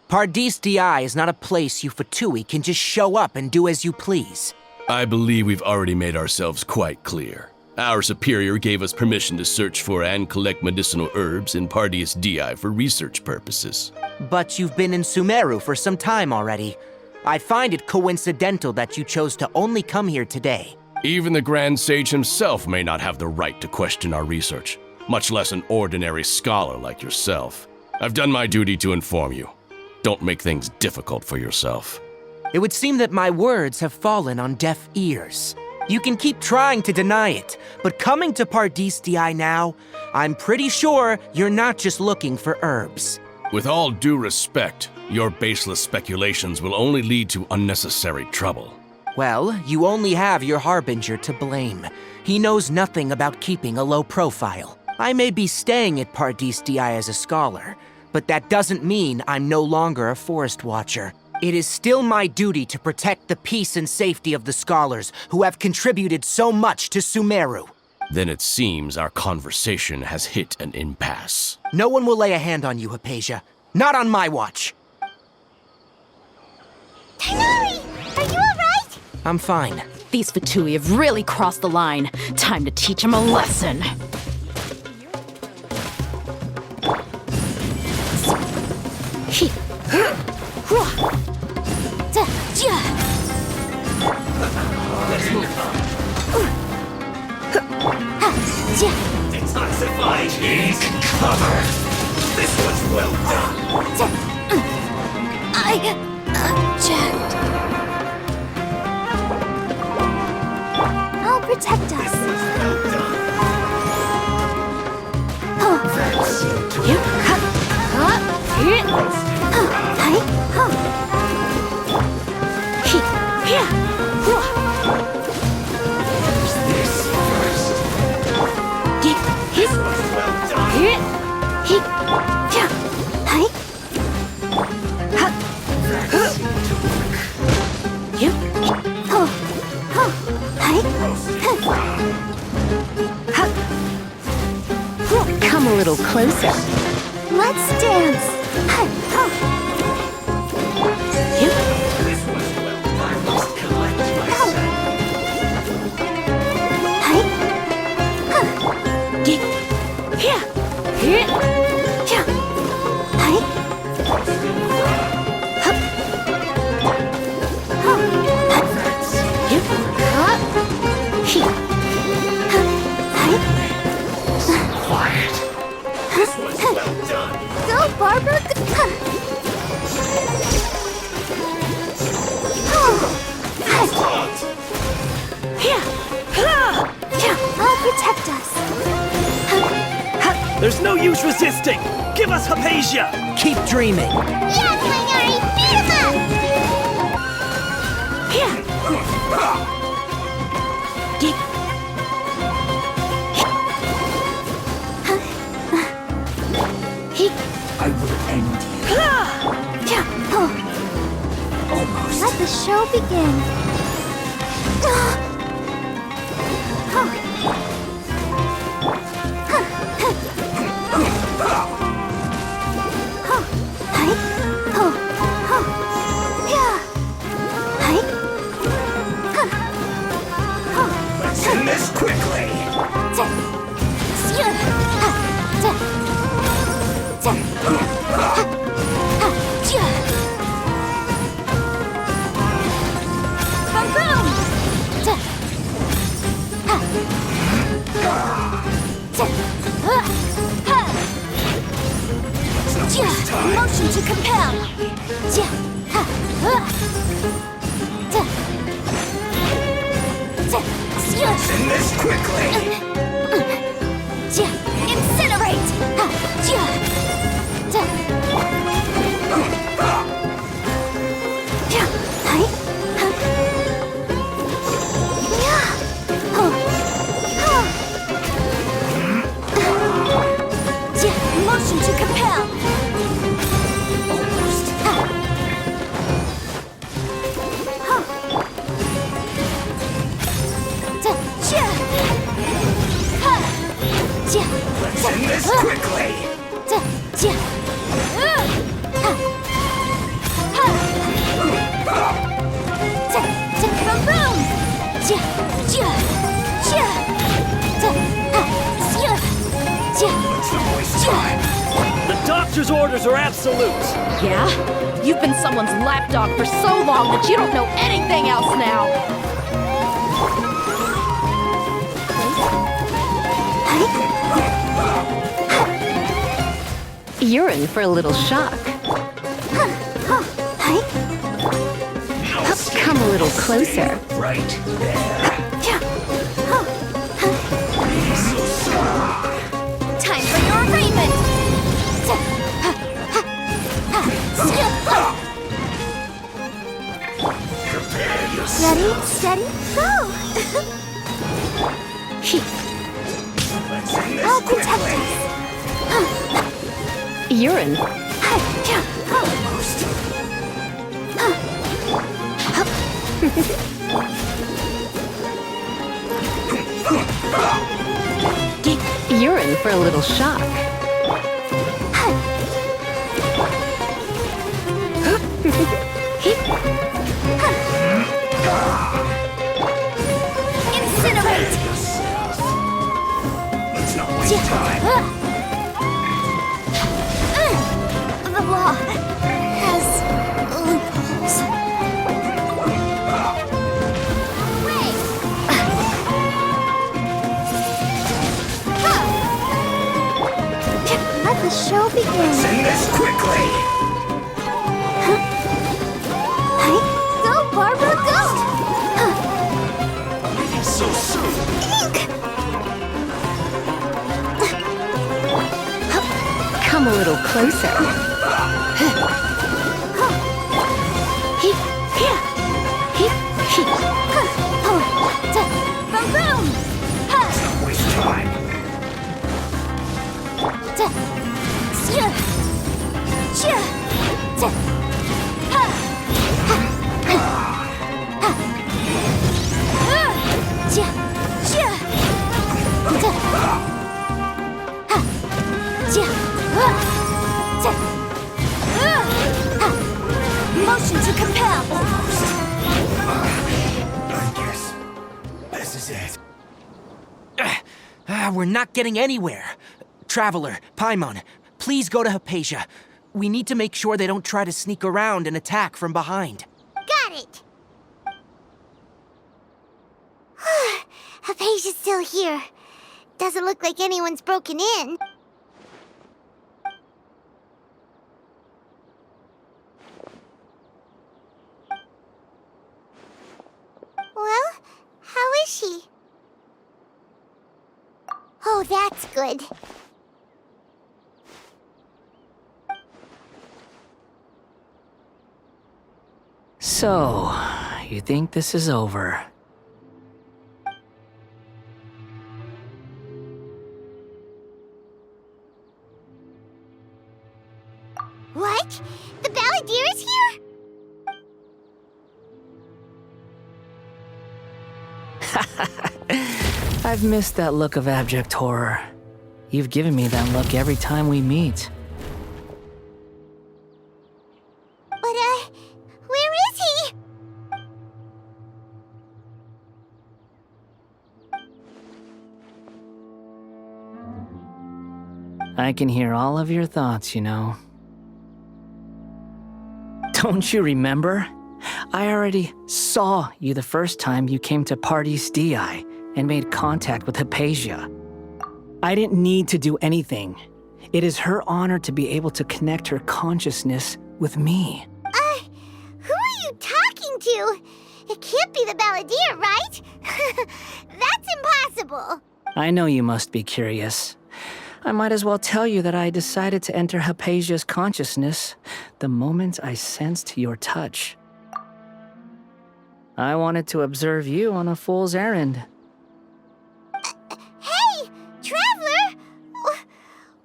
Pardis DI is not a place you Fatui can just show up and do as you please. I believe we've already made ourselves quite clear. Our superior gave us permission to search for and collect medicinal herbs in Pardis DI for research purposes. But you've been in Sumeru for some time already. I find it coincidental that you chose to only come here today. Even the Grand Sage himself may not have the right to question our research, much less an ordinary scholar like yourself. I've done my duty to inform you. Don't make things difficult for yourself. It would seem that my words have fallen on deaf ears. You can keep trying to deny it, but coming to Pardis DI now, I'm pretty sure you're not just looking for herbs. With all due respect, your baseless speculations will only lead to unnecessary trouble. Well, you only have your Harbinger to blame. He knows nothing about keeping a low profile. I may be staying at Pardis DI as a scholar, but that doesn't mean I'm no longer a forest watcher. It is still my duty to protect the peace and safety of the scholars who have contributed so much to Sumeru. Then it seems our conversation has hit an impasse. No one will lay a hand on you, Hypatia. Not on my watch. Tighnari! Are you alright? I'm fine. These Fatui have really crossed the line. Time to teach them a lesson. Detoxify, take cover. This was well done. I object. I'll protect us. Come a little closer. Let's dance. Go, Barbara! I'll protect us. There's no use resisting. Give us Hypatia. Keep dreaming. Yeah, Tighnari! Beat him I will end you. Almost. Let the show begin. quickly! Motion to compel. Send this quickly! Incinerate. Motion to compel. Send this quickly! The doctor's orders are absolute. Yeah? You've been someone's lapdog for so long that you don't know anything else now. You're in for a little shock. Come a little closer. Right there. Time for your arraignment. Prepare yourself. Ready, steady, go. Send this I'll protect quickly! us. You're in. You're in for a little shock. Incinerate. Let's not waste time. The law has loopholes. Let the show begin. Send this quickly! Go, Barbara, go! So soon! Ink! Come a little closer. Boom! Let's not waste time. Motion to compel. I guess this is it. We're not getting anywhere. Traveler, Paimon, please go to Hypatia. We need to make sure they don't try to sneak around and attack from behind. Got it. Hypatia's still here. Doesn't look like anyone's broken in. Well, how is she? Oh, that's good. So, you think this is over? What? The Balladeer is here? I've missed that look of abject horror. You've given me that look every time we meet. But, where is he? I can hear all of your thoughts, you know. Don't you remember? I already saw you the first time you came to Parties DI and made contact with Hypatia. I didn't need to do anything. It is her honor to be able to connect her consciousness with me. Who are you talking to? It can't be the balladeer, right? That's impossible. I know you must be curious. I might as well tell you that I decided to enter Hypatia's consciousness the moment I sensed your touch. I wanted to observe you on a fool's errand. Hey, Traveler!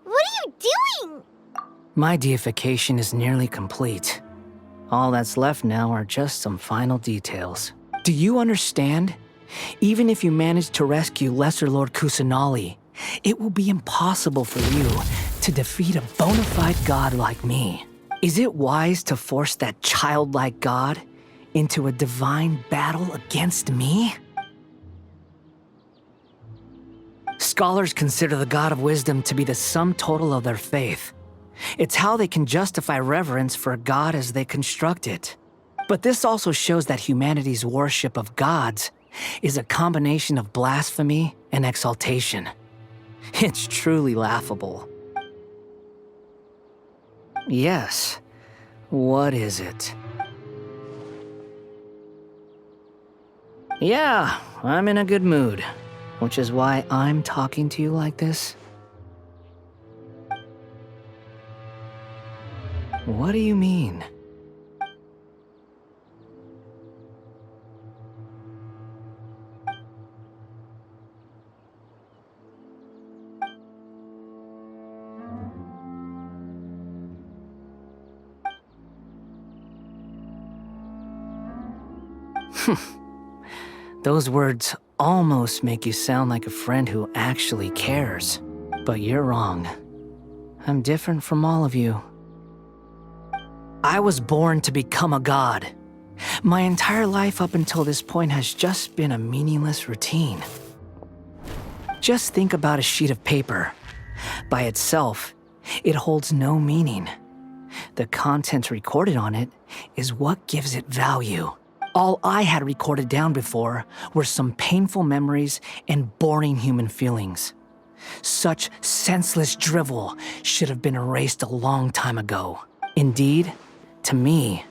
What are you doing? My deification is nearly complete. All that's left now are just some final details. Do you understand? Even if you manage to rescue Lesser Lord Kusanali, it will be impossible for you to defeat a bona fide god like me. Is it wise to force that childlike god into a divine battle against me? Scholars consider the god of wisdom to be the sum total of their faith. It's how they can justify reverence for a god as they construct it. But this also shows that humanity's worship of gods is a combination of blasphemy and exaltation. It's truly laughable. Yes. What is it? Yeah, I'm in a good mood, which is why I'm talking to you like this. What do you mean? Those words almost make you sound like a friend who actually cares. But you're wrong. I'm different from all of you. I was born to become a god. My entire life up until this point has just been a meaningless routine. Just think about a sheet of paper. By itself, it holds no meaning. The content recorded on it is what gives it value. All I had recorded down before were some painful memories and boring human feelings. Such senseless drivel should have been erased a long time ago. Indeed, to me,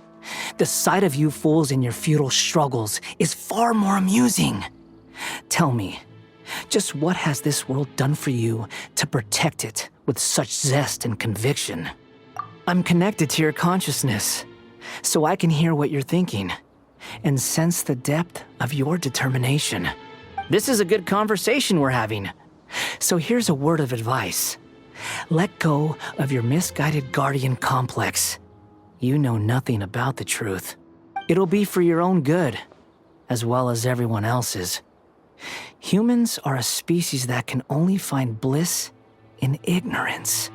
the sight of you fools in your futile struggles is far more amusing. Tell me, just what has this world done for you to protect it with such zest and conviction? I'm connected to your consciousness, so I can hear what you're thinking and sense the depth of your determination. This is a good conversation we're having. So here's a word of advice. Let go of your misguided guardian complex. You know nothing about the truth. It'll be for your own good, as well as everyone else's. Humans are a species that can only find bliss in ignorance.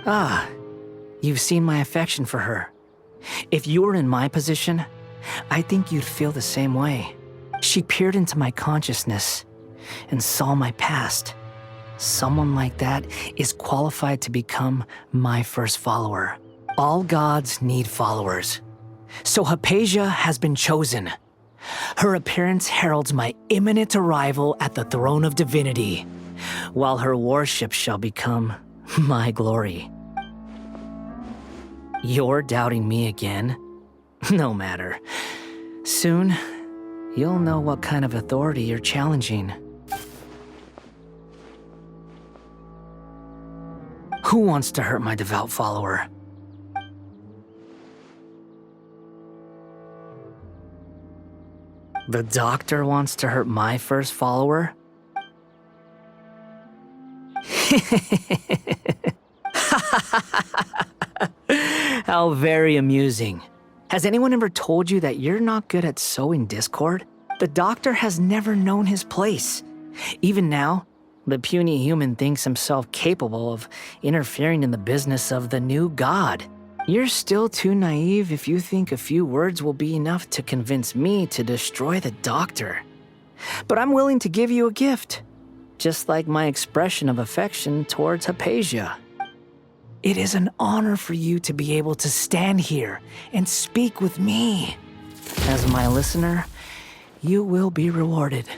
Ah, you've seen my affection for her. If you were in my position, I think you'd feel the same way. She peered into my consciousness and saw my past. Someone like that is qualified to become my first follower. All gods need followers. So Hypatia has been chosen. Her appearance heralds my imminent arrival at the throne of divinity, while her worship shall become my glory. You're doubting me again? No matter. Soon, you'll know what kind of authority you're challenging. Who wants to hurt my devout follower? The doctor wants to hurt my first follower? How very amusing. Has anyone ever told you that you're not good at sowing discord? The doctor has never known his place. Even now, the puny human thinks himself capable of interfering in the business of the new god. You're still too naive if you think a few words will be enough to convince me to destroy the doctor. but I'm willing to give you a gift, just like my expression of affection towards Hypatia. It is an honor for you to be able to stand here and speak with me. As my listener, you will be rewarded.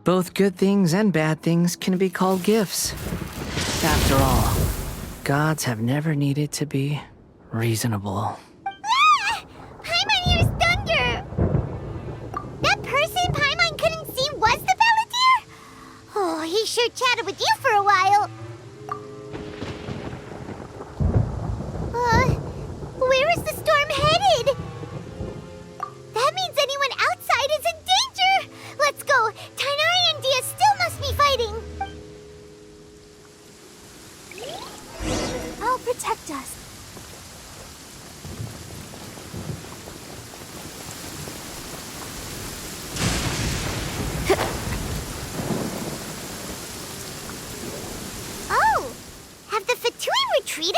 Both good things and bad things can be called gifts. After all, gods have never needed to be reasonable. Paimon hears thunder! That person Paimon couldn't see was the Balladeer? Oh, he sure chatted with you for a while. Where is the storm headed? That means anyone outside is in danger! Let's go! Tighnari and Dia still must be fighting! I'll protect us. Oh! Have the Fatui retreated?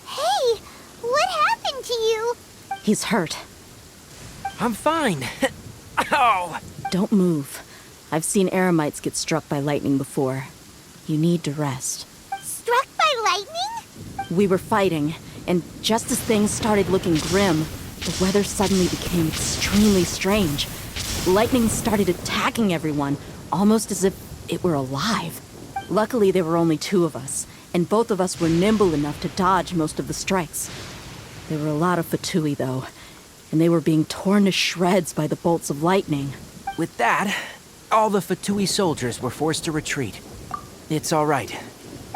Hey! What happened to you? He's hurt. I'm fine. Ow! Don't move. I've seen eremites get struck by lightning before. You need to rest. Struck by lightning? We were fighting, and just as things started looking grim, the weather suddenly became extremely strange. Lightning started attacking everyone, almost as if it were alive. Luckily, there were only two of us, and both of us were nimble enough to dodge most of the strikes. There were a lot of Fatui, though, and they were being torn to shreds by the bolts of lightning. With that, all the Fatui soldiers were forced to retreat. It's all right.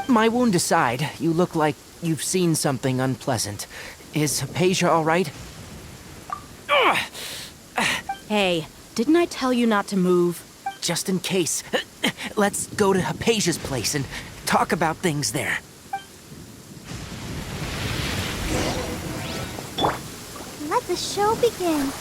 My wound aside, you look like you've seen something unpleasant. Is Hypatia all right? Hey, didn't I tell you not to move? Just in case. Let's go to Hypatia's place and talk about things there. Let the show begin.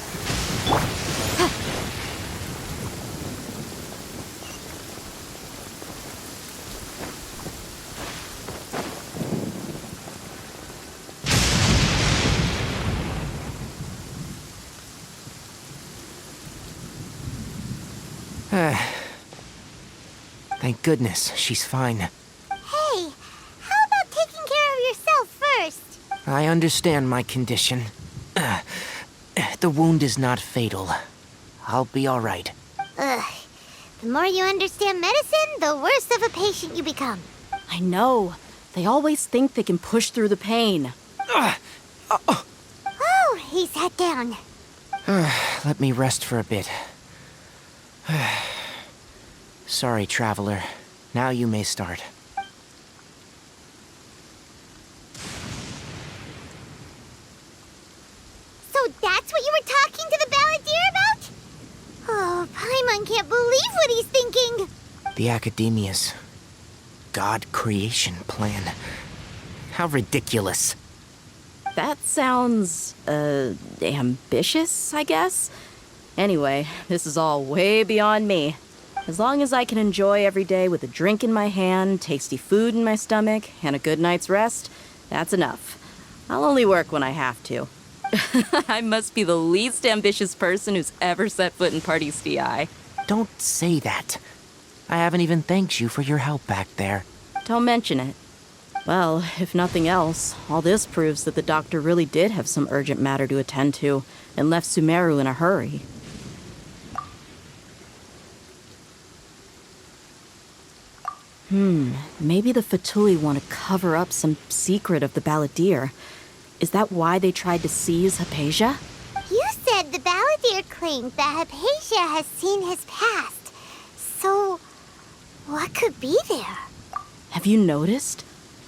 Thank goodness she's fine. Hey, how about taking care of yourself first? I understand my condition. The wound is not fatal. I'll be all right. Ugh. The more you understand medicine, the worse of a patient you become. I know. They always think they can push through the pain. Oh, he sat down. Let me rest for a bit. Sorry, traveler. Now you may start. So that's what you were talking to the Balladeer about? Oh, Paimon can't believe what he's thinking. The Academia's God creation plan. How ridiculous. That sounds, ambitious, I guess? Anyway, this is all way beyond me. As long as I can enjoy every day with a drink in my hand, tasty food in my stomach, and a good night's rest, that's enough. I'll only work when I have to. I must be the least ambitious person who's ever set foot in Party's DI. Don't say that. I haven't even thanked you for your help back there. Don't mention it. Well, if nothing else, all this proves that the doctor really did have some urgent matter to attend to and left SUMERU in a hurry. Maybe the Fatui want to cover up some secret of the Balladeer. Is that why they tried to seize Hypatia? You said the Balladeer claimed that Hypatia has seen his past. So, what could be there? Have you noticed?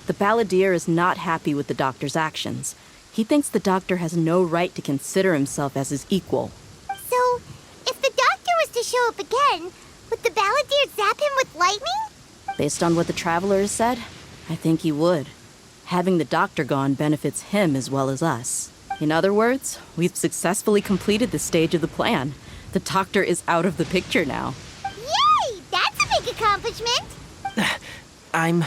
The Balladeer is not happy with the doctor's actions. He thinks the doctor has no right to consider himself as his equal. So, if the doctor was to show up again, would the Balladeer zap him with lightning? Based on what the Traveler has said, I think he would. Having the doctor gone benefits him as well as us. In other words, we've successfully completed this stage of the plan. The doctor is out of the picture now. Yay! That's a big accomplishment! I'm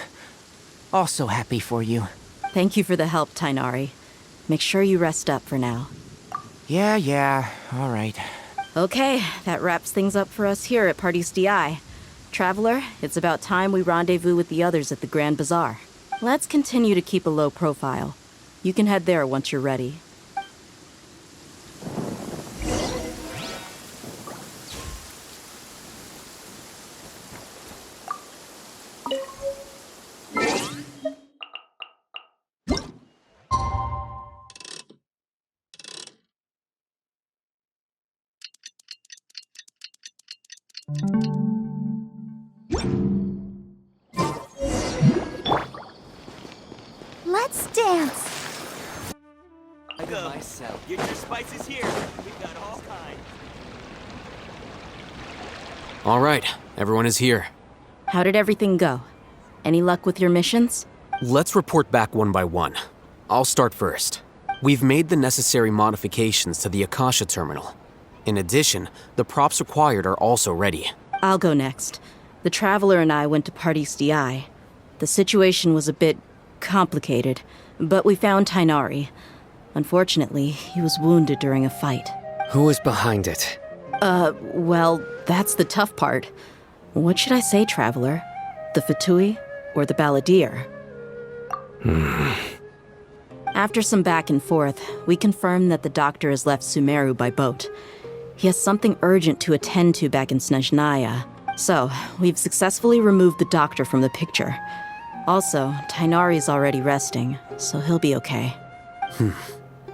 also happy for you. Thank you for the help, Tighnari. Make sure you rest up for now. Yeah, all right. Okay, that wraps things up for us here at Parties DI. Traveler, it's about time we rendezvous with the others at the Grand Bazaar. Let's continue to keep a low profile. You can head there once you're ready. Let's dance. Go. Myself. Get your spices here. We've got all kinds. All right, everyone is here. How did everything go? Any luck with your missions? Let's report back one by one. I'll start first. We've made the necessary modifications to the Akasha terminal. In addition, the props required are also ready. I'll go next. The Traveler and I went to Parties DI. The situation was a bit complicated, but we found Tighnari. Unfortunately, he was wounded during a fight. Who was behind it? Well, that's the tough part. What should I say, Traveler? The Fatui or the Balladeer? After some back and forth, we confirmed that the doctor has left SUMERU by boat. He has something urgent to attend to back in Snezhnaya. So, we've successfully removed the doctor from the picture. Also, Tighnari's already resting, so he'll be okay.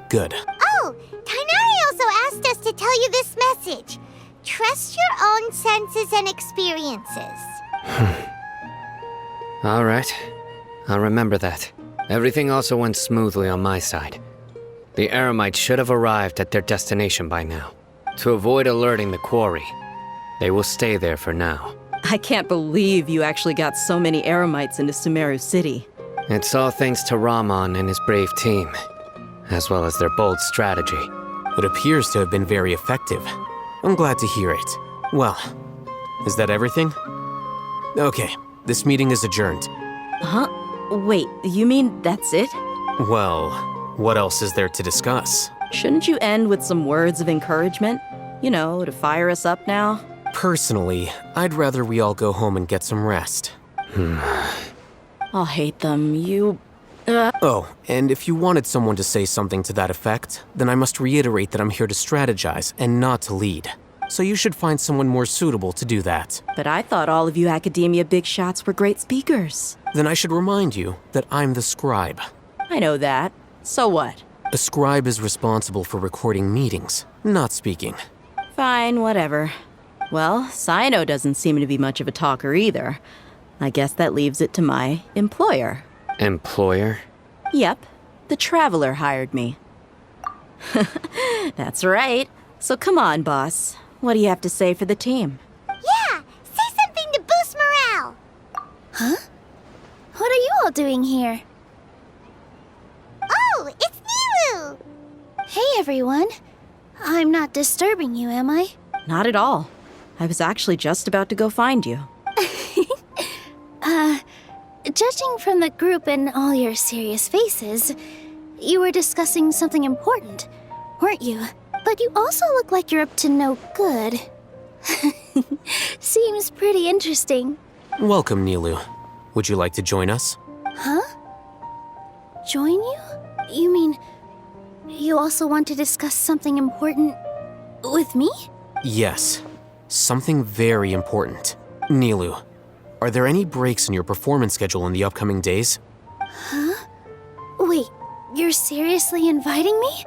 Good. Oh, Tighnari also asked us to tell you this message. Trust your own senses and experiences. All right. I'll remember that. Everything also went smoothly on my side. The Eremites should have arrived at their destination by now. To avoid alerting the quarry, they will stay there for now. I can't believe you actually got so many Eremites into SUMERU City. It's all thanks to Rahman and his brave team, as well as their bold strategy. It appears to have been very effective. I'm glad to hear it. Well, is that everything? Okay, this meeting is adjourned. Huh? Wait, you mean that's it? Well, what else is there to discuss? Shouldn't you end with some words of encouragement? You know, to fire us up now? Personally, I'd rather we all go home and get some rest. I'll hate them. Oh, and if you wanted someone to say something to that effect, then I must reiterate that I'm here to strategize and not to lead. So you should find someone more suitable to do that. But I thought all of you academia big shots were great speakers. Then I should remind you that I'm the scribe. I know that. So what? A scribe is responsible for recording meetings, not speaking. Fine, whatever. Well, Cyno doesn't seem to be much of a talker either. I guess that leaves it to my employer. Employer? Yep, the Traveler hired me. That's right. So come on, boss. What do you have to say for the team? Yeah, say something to boost morale. Huh? What are you all doing here? Oh, it's Nilu! Hey, everyone. I'm not disturbing you, am I? Not at all. I was actually just about to go find you. Judging from the group and all your serious faces, you were discussing something important, weren't you? But you also look like you're up to no good. Seems pretty interesting. Welcome, Nilu. Would you like to join us? Huh? Join you? You mean you also want to discuss something important with me? Yes. Something very important. Nilu, are there any breaks in your performance schedule in the upcoming days? Huh? Wait, you're seriously inviting me?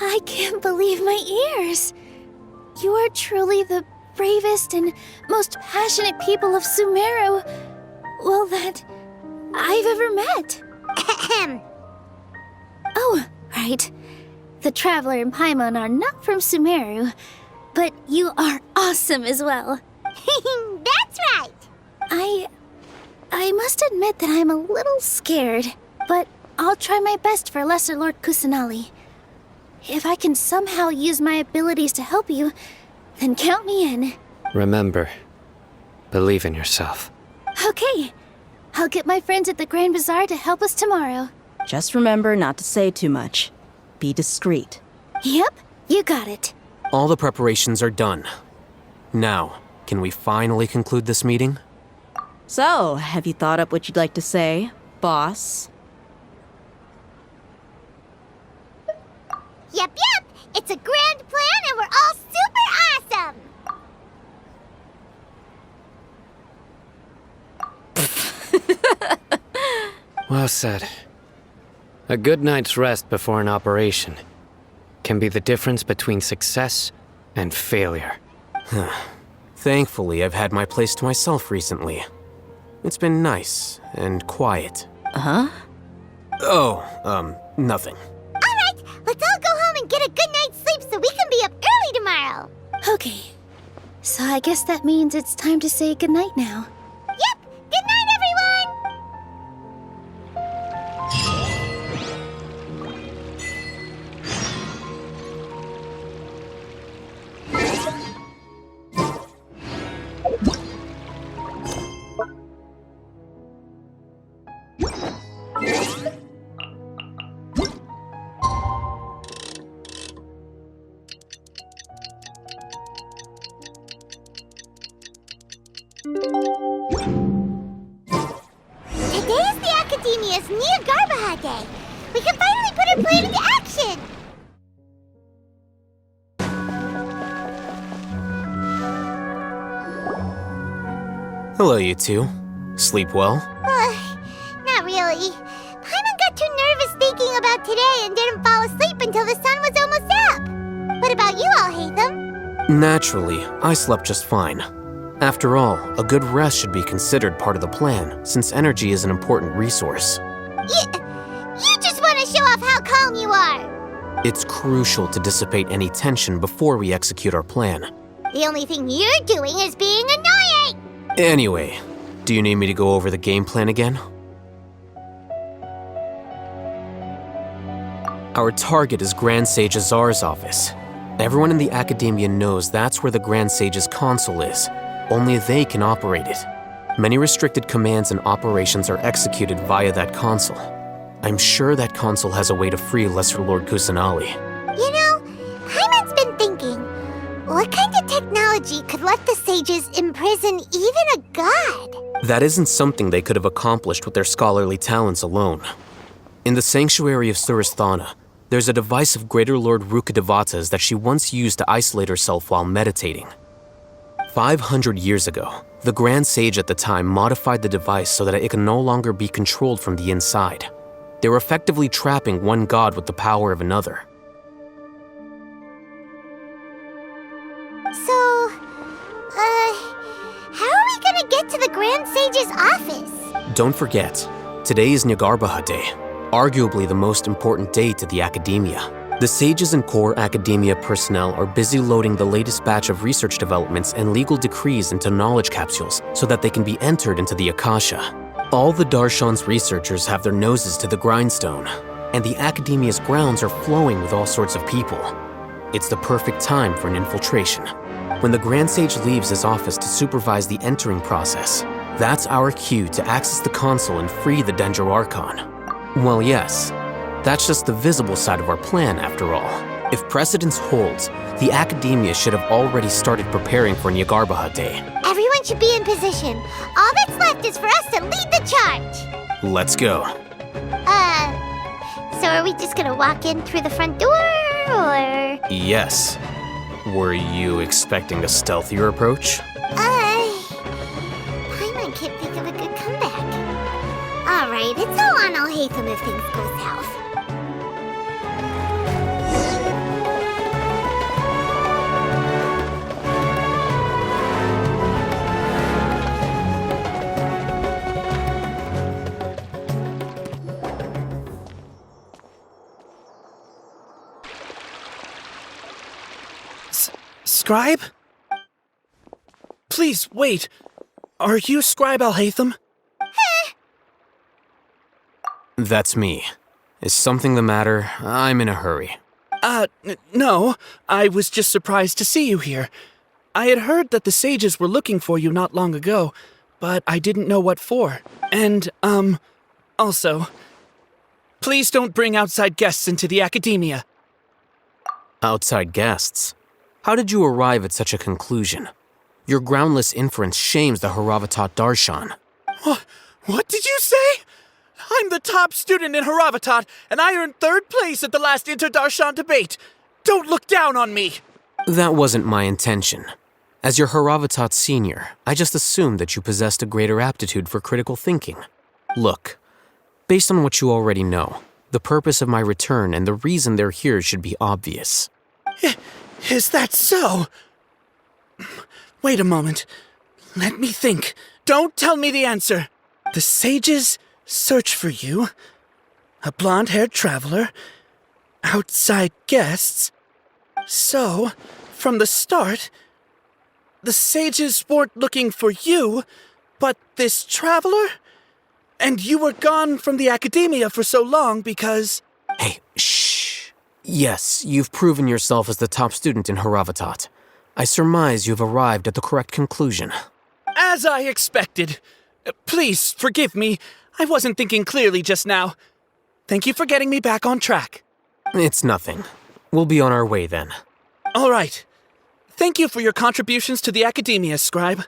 I can't believe my ears. You are truly the bravest and most passionate people of SUMERU, well, that I've ever met. Ahem. Oh, right. The Traveler and Paimon are not from SUMERU, but you are awesome as well. That's right. I must admit that I'm a little scared, but I'll try my best for Lesser Lord Kusanali. If I can somehow use my abilities to help you, then count me in. Remember, believe in yourself. Okay. I'll get my friends at the Grand Bazaar to help us tomorrow. Just remember not to say too much. Be discreet. Yep, you got it. All the preparations are done. Now, can we finally conclude this meeting? So, have you thought up what you'd like to say, boss? Yep. It's a grand plan and we're all super awesome! Well said. A good night's rest before an operation can be the difference between success and failure. Thankfully, I've had my place to myself recently. It's been nice and quiet. Huh? Oh, nothing. Alright, let's all go home and get a good night's sleep so we can be up early tomorrow. Okay. So I guess that means it's time to say goodnight now. Yep, good night everyone! Today's the Academia's Jnagarbha Day. We can finally put our plan into action. Hello, you two. Sleep well? Not really. Paimon got too nervous thinking about today and didn't fall asleep until the sun was almost up. What about you all, Hatham? Naturally, I slept just fine. After all, a good rest should be considered part of the plan, since energy is an important resource. You just want to show off how calm you are. It's crucial to dissipate any tension before we execute our plan. The only thing you're doing is being annoying. Anyway, do you need me to go over the game plan again? Our target is Grand Sage Azar's office. Everyone in the Academia knows that's where the Grand Sage's console is. Only they can operate it. Many restricted commands and operations are executed via that console. I'm sure that console has a way to free Lesser Lord Kusanali. You know, Paimon's been thinking, what kind of technology could let the sages imprison even a god? That isn't something they could have accomplished with their scholarly talents alone. In the Sanctuary of Suristhana, there's a device of Greater Lord Rukkhadevata's that she once used to isolate herself while meditating. 500 years ago, the Grand Sage at the time modified the device so that it could no longer be controlled from the inside. They were effectively trapping one god with the power of another. So, how are we gonna get to the Grand Sage's office? Don't forget, today is Jnagarbha Day, arguably the most important day to the Academia. The sages and core Academia personnel are busy loading the latest batch of research developments and legal decrees into knowledge capsules so that they can be entered into the Akasha. All the Darshan's researchers have their noses to the grindstone, and the Academia's grounds are flowing with all sorts of people. It's the perfect time for an infiltration. When the Grand Sage leaves his office to supervise the entering process, that's our cue to access the console and free the Dendro Archon. Well, yes, that's just the visible side of our plan, after all. If precedence holds, the Academia should have already started preparing for Jnagarbha Day. Everyone should be in position. All that's left is for us to lead the charge. Let's go. So are we just gonna walk in through the front door, or? Yes. Were you expecting a stealthier approach? Paimon can't think of a good comeback. Alright, it's all on Alhaitham if things go south. Scribe? Please, wait. Are you Scribe Alhaitham? That's me. Is something the matter? I'm in a hurry. No. I was just surprised to see you here. I had heard that the sages were looking for you not long ago, but I didn't know what for. And, also, please don't bring outside guests into the academia. Outside guests? How did you arrive at such a conclusion? Your groundless inference shames the Haravatat Darshan. What did you say? I'm the top student in Haravatat, and I earned 3rd place at the last Inter-Darshan debate. Don't look down on me! That wasn't my intention. As your Haravatat senior, I just assumed that you possessed a greater aptitude for critical thinking. Look, based on what you already know, the purpose of my return and the reason they're here should be obvious. Is that so? Wait a moment. Let me think. Don't tell me the answer. The sages search for you. A blonde-haired traveler. Outside guests. So, from the start, the sages weren't looking for you, but this traveler? And you were gone from the academia for so long because... Hey, shh. Yes, you've proven yourself as the top student in Haravatat. I surmise you've arrived at the correct conclusion. As I expected. Please, forgive me. I wasn't thinking clearly just now. Thank you for getting me back on track. It's nothing. We'll be on our way then. All right. Thank you for your contributions to the academia, Scribe.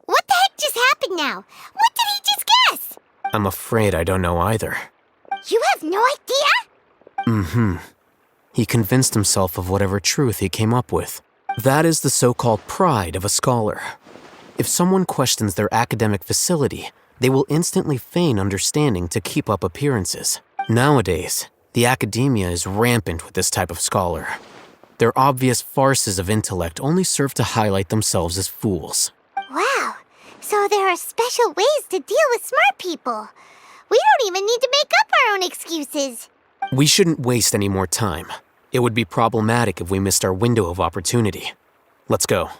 What the heck just happened now? What did he just guess? I'm afraid I don't know either. You have no idea? He convinced himself of whatever truth he came up with. That is the so-called pride of a scholar. If someone questions their academic facility, they will instantly feign understanding to keep up appearances. Nowadays, the academia is rampant with this type of scholar. Their obvious farces of intellect only serve to highlight themselves as fools. Wow, so there are special ways to deal with smart people. We don't even need to make up our own excuses. We shouldn't waste any more time. It would be problematic if we missed our window of opportunity. Let's go.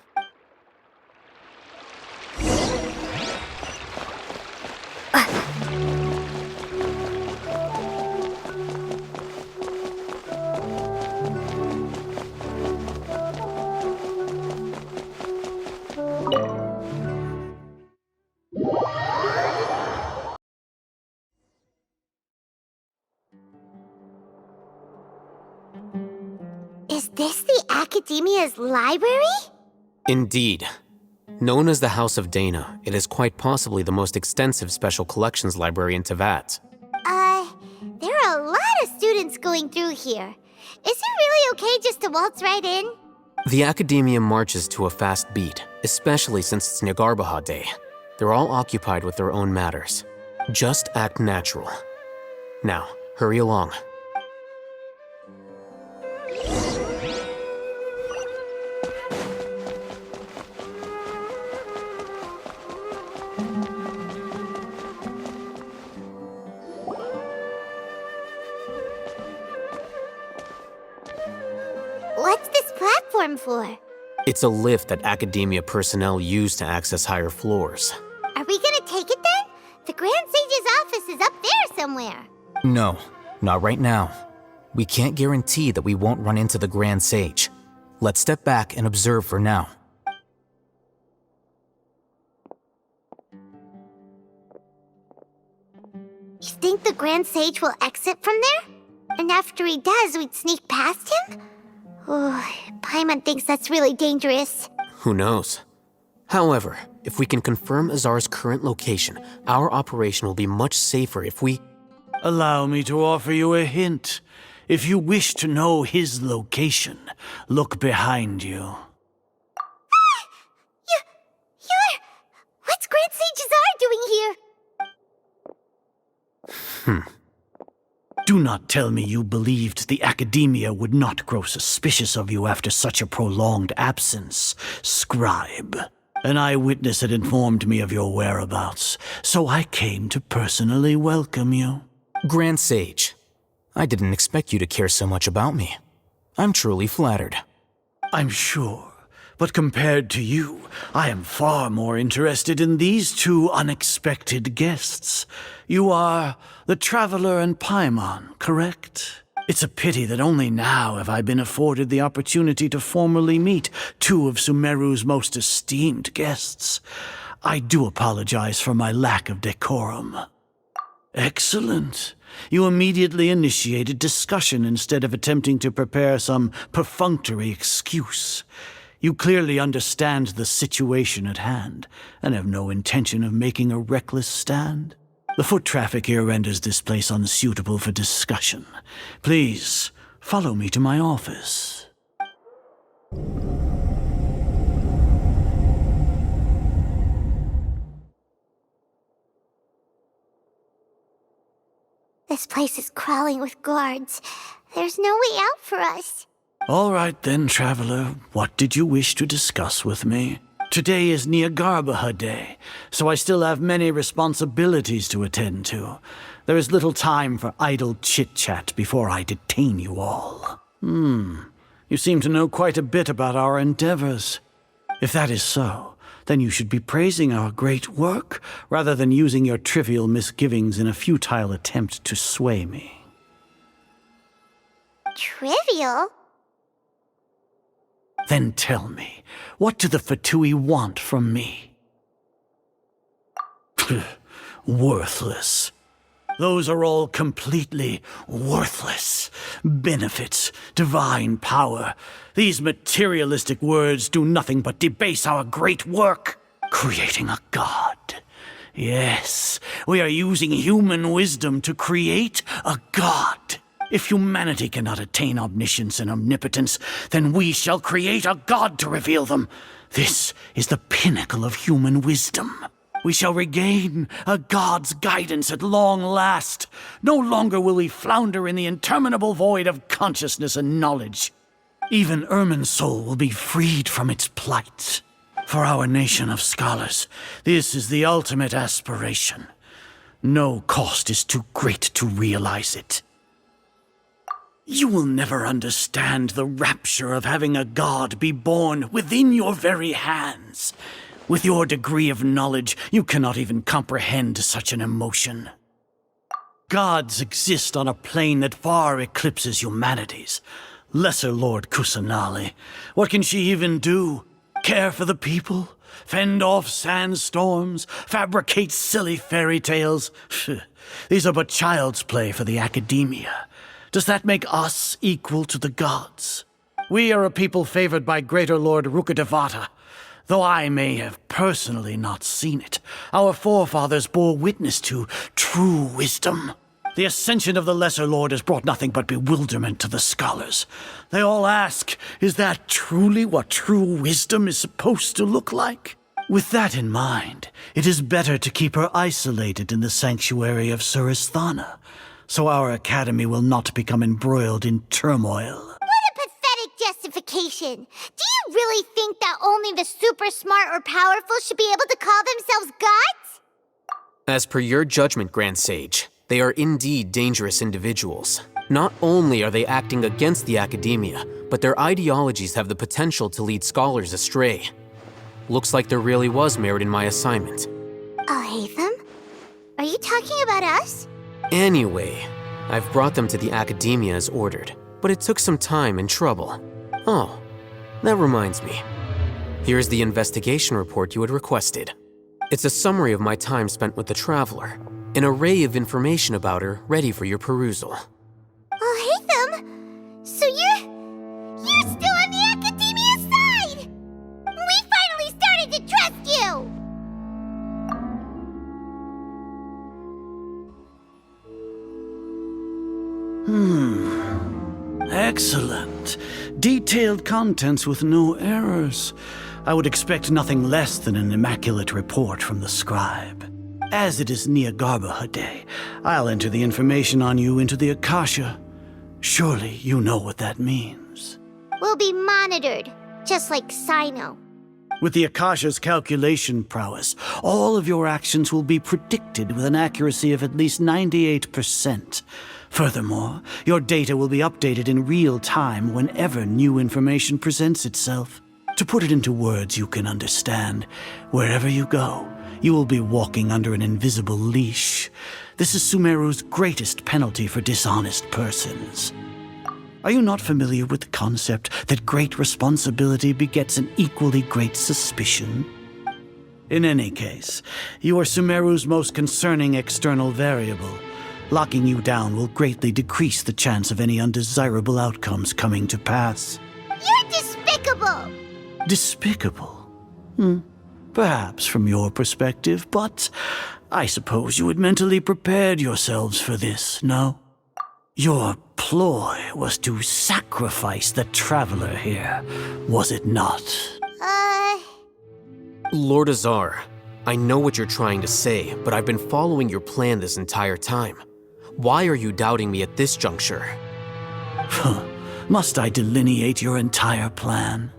Is this the Academia's library? Indeed. Known as the House of Dana, it is quite possibly the most extensive special collections library in Teyvat. There are a lot of students going through here. Is it really okay just to waltz right in? The Academia marches to a fast beat, especially since it's Jnagarbha Day. They're all occupied with their own matters. Just act natural. Now, hurry along. What's this platform for? It's a lift that Academia personnel use to access higher floors. Are we gonna take it then? The Grand Sage's office is up there somewhere. No, not right now. We can't guarantee that we won't run into the Grand Sage. Let's step back and observe for now. You think the Grand Sage will exit from there? And after he does, we'd sneak past him? Oh, Paimon thinks that's really dangerous. Who knows? However, if we can confirm Azar's current location, our operation will be much safer if we... Allow me to offer you a hint. If you wish to know his location, look behind you. What's Grand Sage Azar doing here? Do not tell me you believed the Academia would not grow suspicious of you after such a prolonged absence, Scribe. An eyewitness had informed me of your whereabouts, so I came to personally welcome you. Grand Sage, I didn't expect you to care so much about me. I'm truly flattered. I'm sure, But compared to you, I am far more interested in these two unexpected guests. You are the Traveler and Paimon, correct? It's a pity that only now have I been afforded the opportunity to formally meet two of Sumeru's most esteemed guests. I do apologize for my lack of decorum. Excellent. You immediately initiated discussion instead of attempting to prepare some perfunctory excuse. You clearly understand the situation at hand, and have no intention of making a reckless stand. The foot traffic here renders this place unsuitable for discussion. Please, follow me to my office. This place is crawling with guards. There's no way out for us. All right then, Traveler. What did you wish to discuss with me? Today is Jnagarbha Day, so I still have many responsibilities to attend to. There is little time for idle chit-chat before I detain you all. You seem to know quite a bit about our endeavors. If that is so, then you should be praising our great work, rather than using your trivial misgivings in a futile attempt to sway me. Trivial? Then tell me, what do the Fatui want from me? Worthless. Those are all completely worthless. Benefits, divine power. These materialistic words do nothing but debase our great work. Creating a god. Yes, we are using human wisdom to create a god. If humanity cannot attain omniscience and omnipotence, then we shall create a god to reveal them. This is the pinnacle of human wisdom. We shall regain a god's guidance at long last. No longer will we flounder in the interminable void of consciousness and knowledge. Even Ermin's soul will be freed from its plight. For our nation of scholars, this is the ultimate aspiration. No cost is too great to realize it. You will never understand the rapture of having a god be born within your very hands. With your degree of knowledge, you cannot even comprehend such an emotion. Gods exist on a plane that far eclipses humanity's. Lesser Lord Kusanali, what can she even do? Care for the people? Fend off sandstorms? Fabricate silly fairy tales? These are but child's play for the academia. Does that make us equal to the gods? We are a people favored by Greater Lord Rukadevata. Though I may have personally not seen it, our forefathers bore witness to true wisdom. The ascension of the Lesser Lord has brought nothing but bewilderment to the scholars. They all ask, is that truly what true wisdom is supposed to look like? With that in mind, it is better to keep her isolated in the sanctuary of Surasthana, so our academy will not become embroiled in turmoil. What a pathetic justification! Do you really think that only the super smart or powerful should be able to call themselves gods? As per your judgment, Grand Sage, they are indeed dangerous individuals. Not only are they acting against the academia, but their ideologies have the potential to lead scholars astray. Looks like there really was merit in my assignment. Oh, Hatham? Are you talking about us? Anyway, I've brought them to the academia as ordered, but it took some time and trouble. Oh, that reminds me. Here's the investigation report you had requested. It's a summary of my time spent with the Traveler, an array of information about her ready for your perusal. Oh, Hatham! So you're still on the academia side! We finally started to trust you! Excellent. Detailed contents with no errors. I would expect nothing less than an immaculate report from the scribe. As it is Jnagarbha Day, I'll enter the information on you into the Akasha. Surely you know what that means. We'll be monitored, just like Sino. With the Akasha's calculation prowess, all of your actions will be predicted with an accuracy of at least 98%. Furthermore, your data will be updated in real time whenever new information presents itself. To put it into words you can understand, wherever you go, you will be walking under an invisible leash. This is Sumeru's greatest penalty for dishonest persons. Are you not familiar with the concept that great responsibility begets an equally great suspicion? In any case, you are Sumeru's most concerning external variable. Locking you down will greatly decrease the chance of any undesirable outcomes coming to pass. You're despicable! Despicable? Perhaps from your perspective, but I suppose you had mentally prepared yourselves for this, no? Your ploy was to sacrifice the traveler here, was it not? Lord Azar, I know what you're trying to say, but I've been following your plan this entire time. Why are you doubting me at this juncture? Must I delineate your entire plan?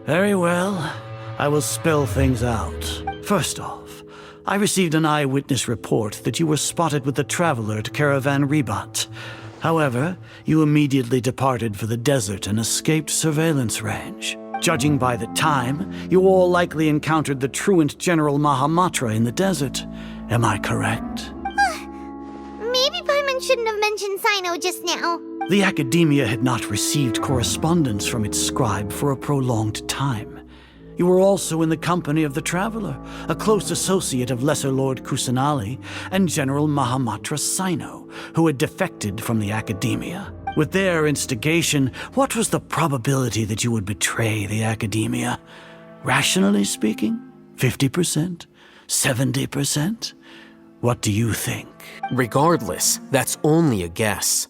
Very well. I will spell things out. First off, I received an eyewitness report that you were spotted with the traveler at Caravan Ribat. However, you immediately departed for the desert and escaped surveillance range. Judging by the time, you all likely encountered the truant General Mahamatra in the desert. Am I correct? Maybe Paimon shouldn't have mentioned Sino just now. The Academia had not received correspondence from its scribe for a prolonged time. You were also in the company of the Traveler, a close associate of Lesser Lord Kusanali and General Mahamatra Sino, who had defected from the Academia. With their instigation, what was the probability that you would betray the Academia? Rationally speaking, 50%? 70%? What do you think? Regardless, that's only a guess.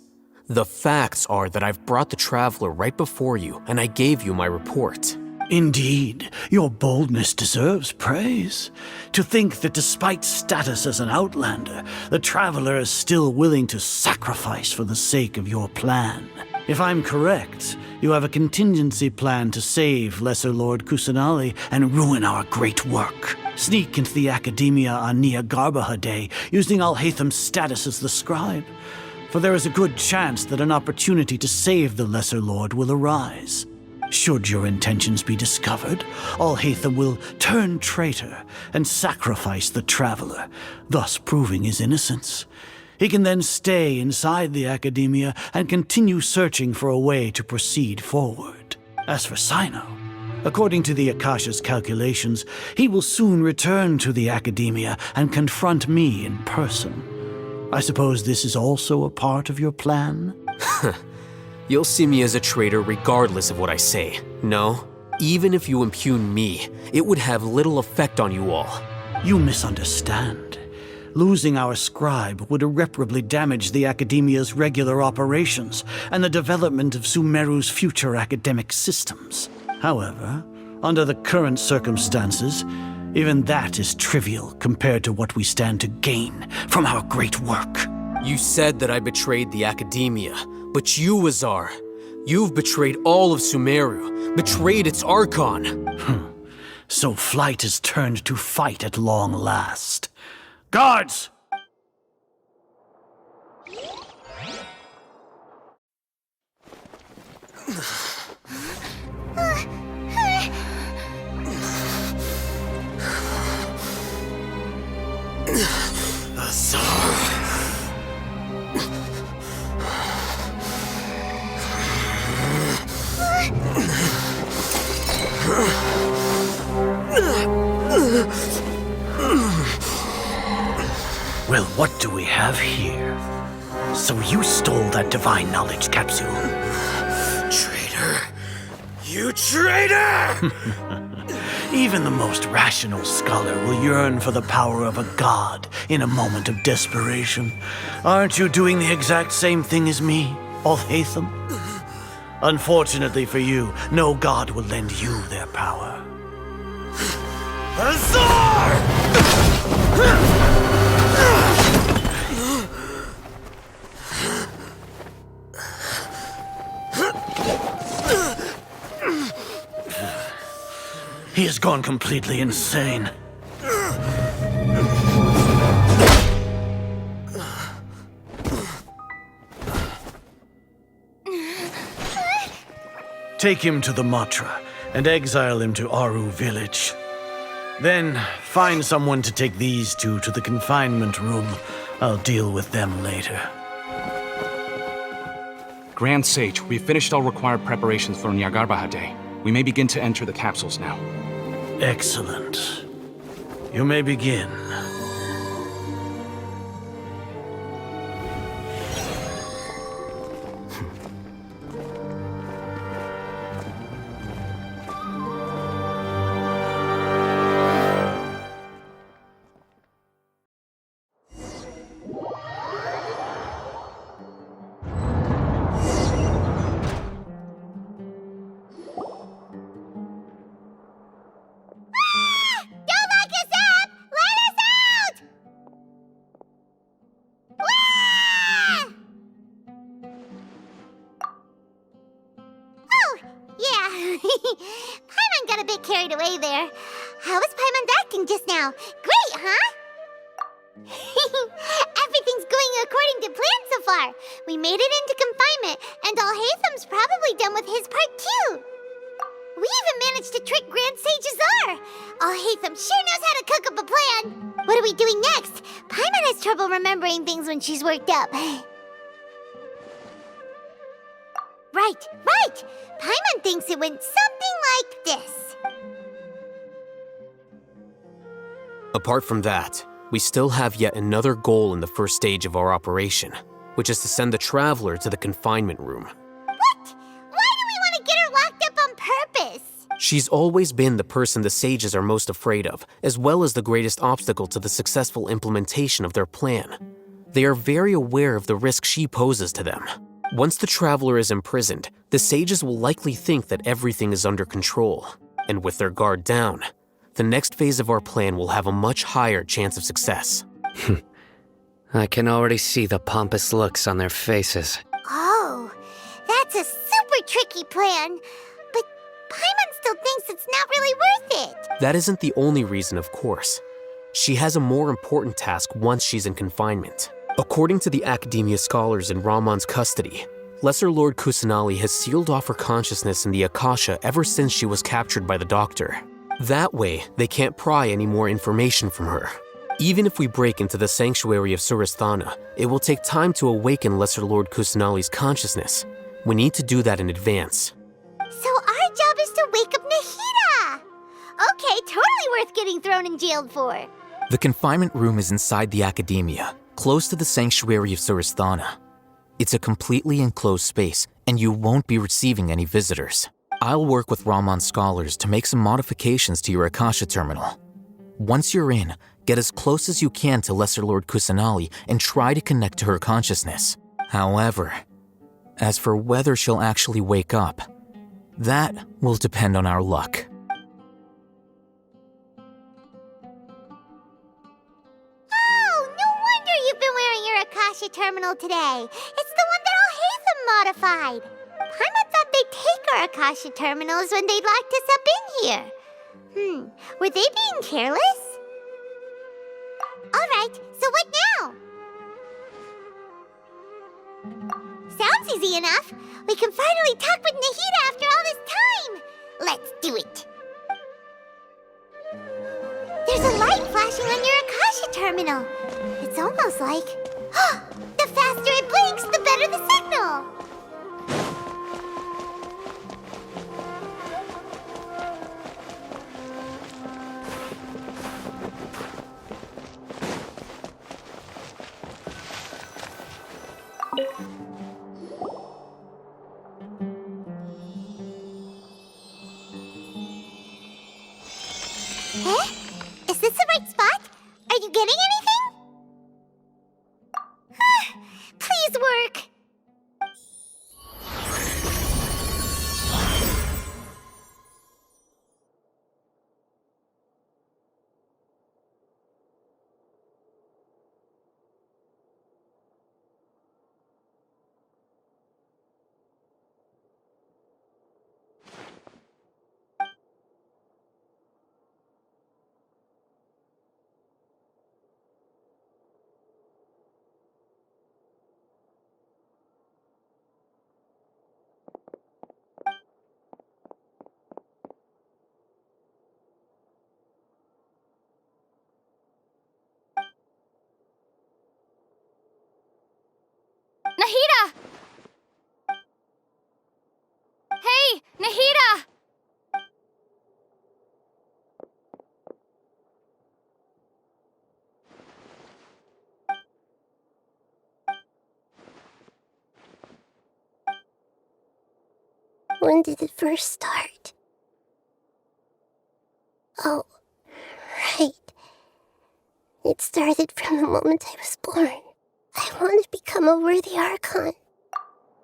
The facts are that I've brought the Traveler right before you, and I gave you my report. Indeed, your boldness deserves praise. To think that despite status as an outlander, the Traveler is still willing to sacrifice for the sake of your plan. If I'm correct, you have a contingency plan to save Lesser Lord Kusanali and ruin our great work. Sneak into the Academia on Jnagarbha Day, using Alhaitham's status as the scribe. For there is a good chance that an opportunity to save the Lesser Lord will arise. Should your intentions be discovered, Alhaitham will turn traitor and sacrifice the Traveler, thus proving his innocence. He can then stay inside the Academia and continue searching for a way to proceed forward. As for Sino, according to the Akasha's calculations, he will soon return to the Academia and confront me in person. I suppose this is also a part of your plan? You'll see me as a traitor regardless of what I say. No, even if you impugn me, it would have little effect on you all. You misunderstand. Losing our scribe would irreparably damage the Academia's regular operations and the development of Sumeru's future academic systems. However, under the current circumstances, even that is trivial compared to what we stand to gain from our great work. You said that I betrayed the Academia, but you, Azar, you've betrayed all of Sumeru, betrayed its Archon. So flight has turned to fight at long last. Guards! Well, what do we have here? So you stole that divine knowledge capsule? Traitor! You traitor! Even the most rational scholar will yearn for the power of a god in a moment of desperation. Aren't you doing the exact same thing as me, Alhaitham? Unfortunately for you, no god will lend you their power. Azar! He has gone completely insane. Take him to the Matra and exile him to Aru village. Then find someone to take these two to the confinement room. I'll deal with them later. Grand Sage, we've finished all required preparations for Jnagarbha Day. We may begin to enter the capsules now. Excellent. You may begin. Paimon got a bit carried away there. How was Paimon acting just now? Great, huh? Everything's going according to plan so far. We made it into confinement, and Alhaitham's probably done with his part too. We even managed to trick Grand Sage Azar. Alhaitham sure knows how to cook up a plan. What are we doing next? Paimon has trouble remembering things when she's worked up. Right! Paimon thinks it went something like this. Apart from that, we still have yet another goal in the first stage of our operation, which is to send the Traveler to the confinement room. What? Why do we want to get her locked up on purpose? She's always been the person the sages are most afraid of, as well as the greatest obstacle to the successful implementation of their plan. They are very aware of the risk she poses to them. Once the Traveler is imprisoned, the sages will likely think that everything is under control. And with their guard down, the next phase of our plan will have a much higher chance of success. I can already see the pompous looks on their faces. Oh, that's a super tricky plan. But Paimon still thinks it's not really worth it. That isn't the only reason, of course. She has a more important task once she's in confinement. According to the Academia scholars in Ramon's custody, Lesser Lord Kusanali has sealed off her consciousness in the Akasha ever since she was captured by the Doctor. That way, they can't pry any more information from her. Even if we break into the sanctuary of Surasthana, it will take time to awaken Lesser Lord Kusanali's consciousness. We need to do that in advance. So our job is to wake up Nahida! Okay, totally worth getting thrown and jailed for. The confinement room is inside the Academia, close to the sanctuary of Surasthana. It's a completely enclosed space, and you won't be receiving any visitors. I'll work with Ramon's scholars to make some modifications to your Akasha terminal. Once you're in, get as close as you can to Lesser Lord Kusanali and try to connect to her consciousness. However, as for whether she'll actually wake up, that will depend on our luck. Oh, no wonder you've been wearing your Akasha terminal today. It's the one that Alhaitham modified. Paimon thought they'd take our Akasha terminals when they locked us up in here. Were they being careless? Alright, so what now? Sounds easy enough. We can finally talk with Nahida after all this time. Let's do it. There's a light flashing on your Akasha terminal. It's almost like... the faster it blinks, the better the signal. Is this the right spot? Are you getting anything? Please work. Nahida! Hey, Nahida! When did it first start? Oh, right. It started from the moment I was born. I want to become a worthy Archon.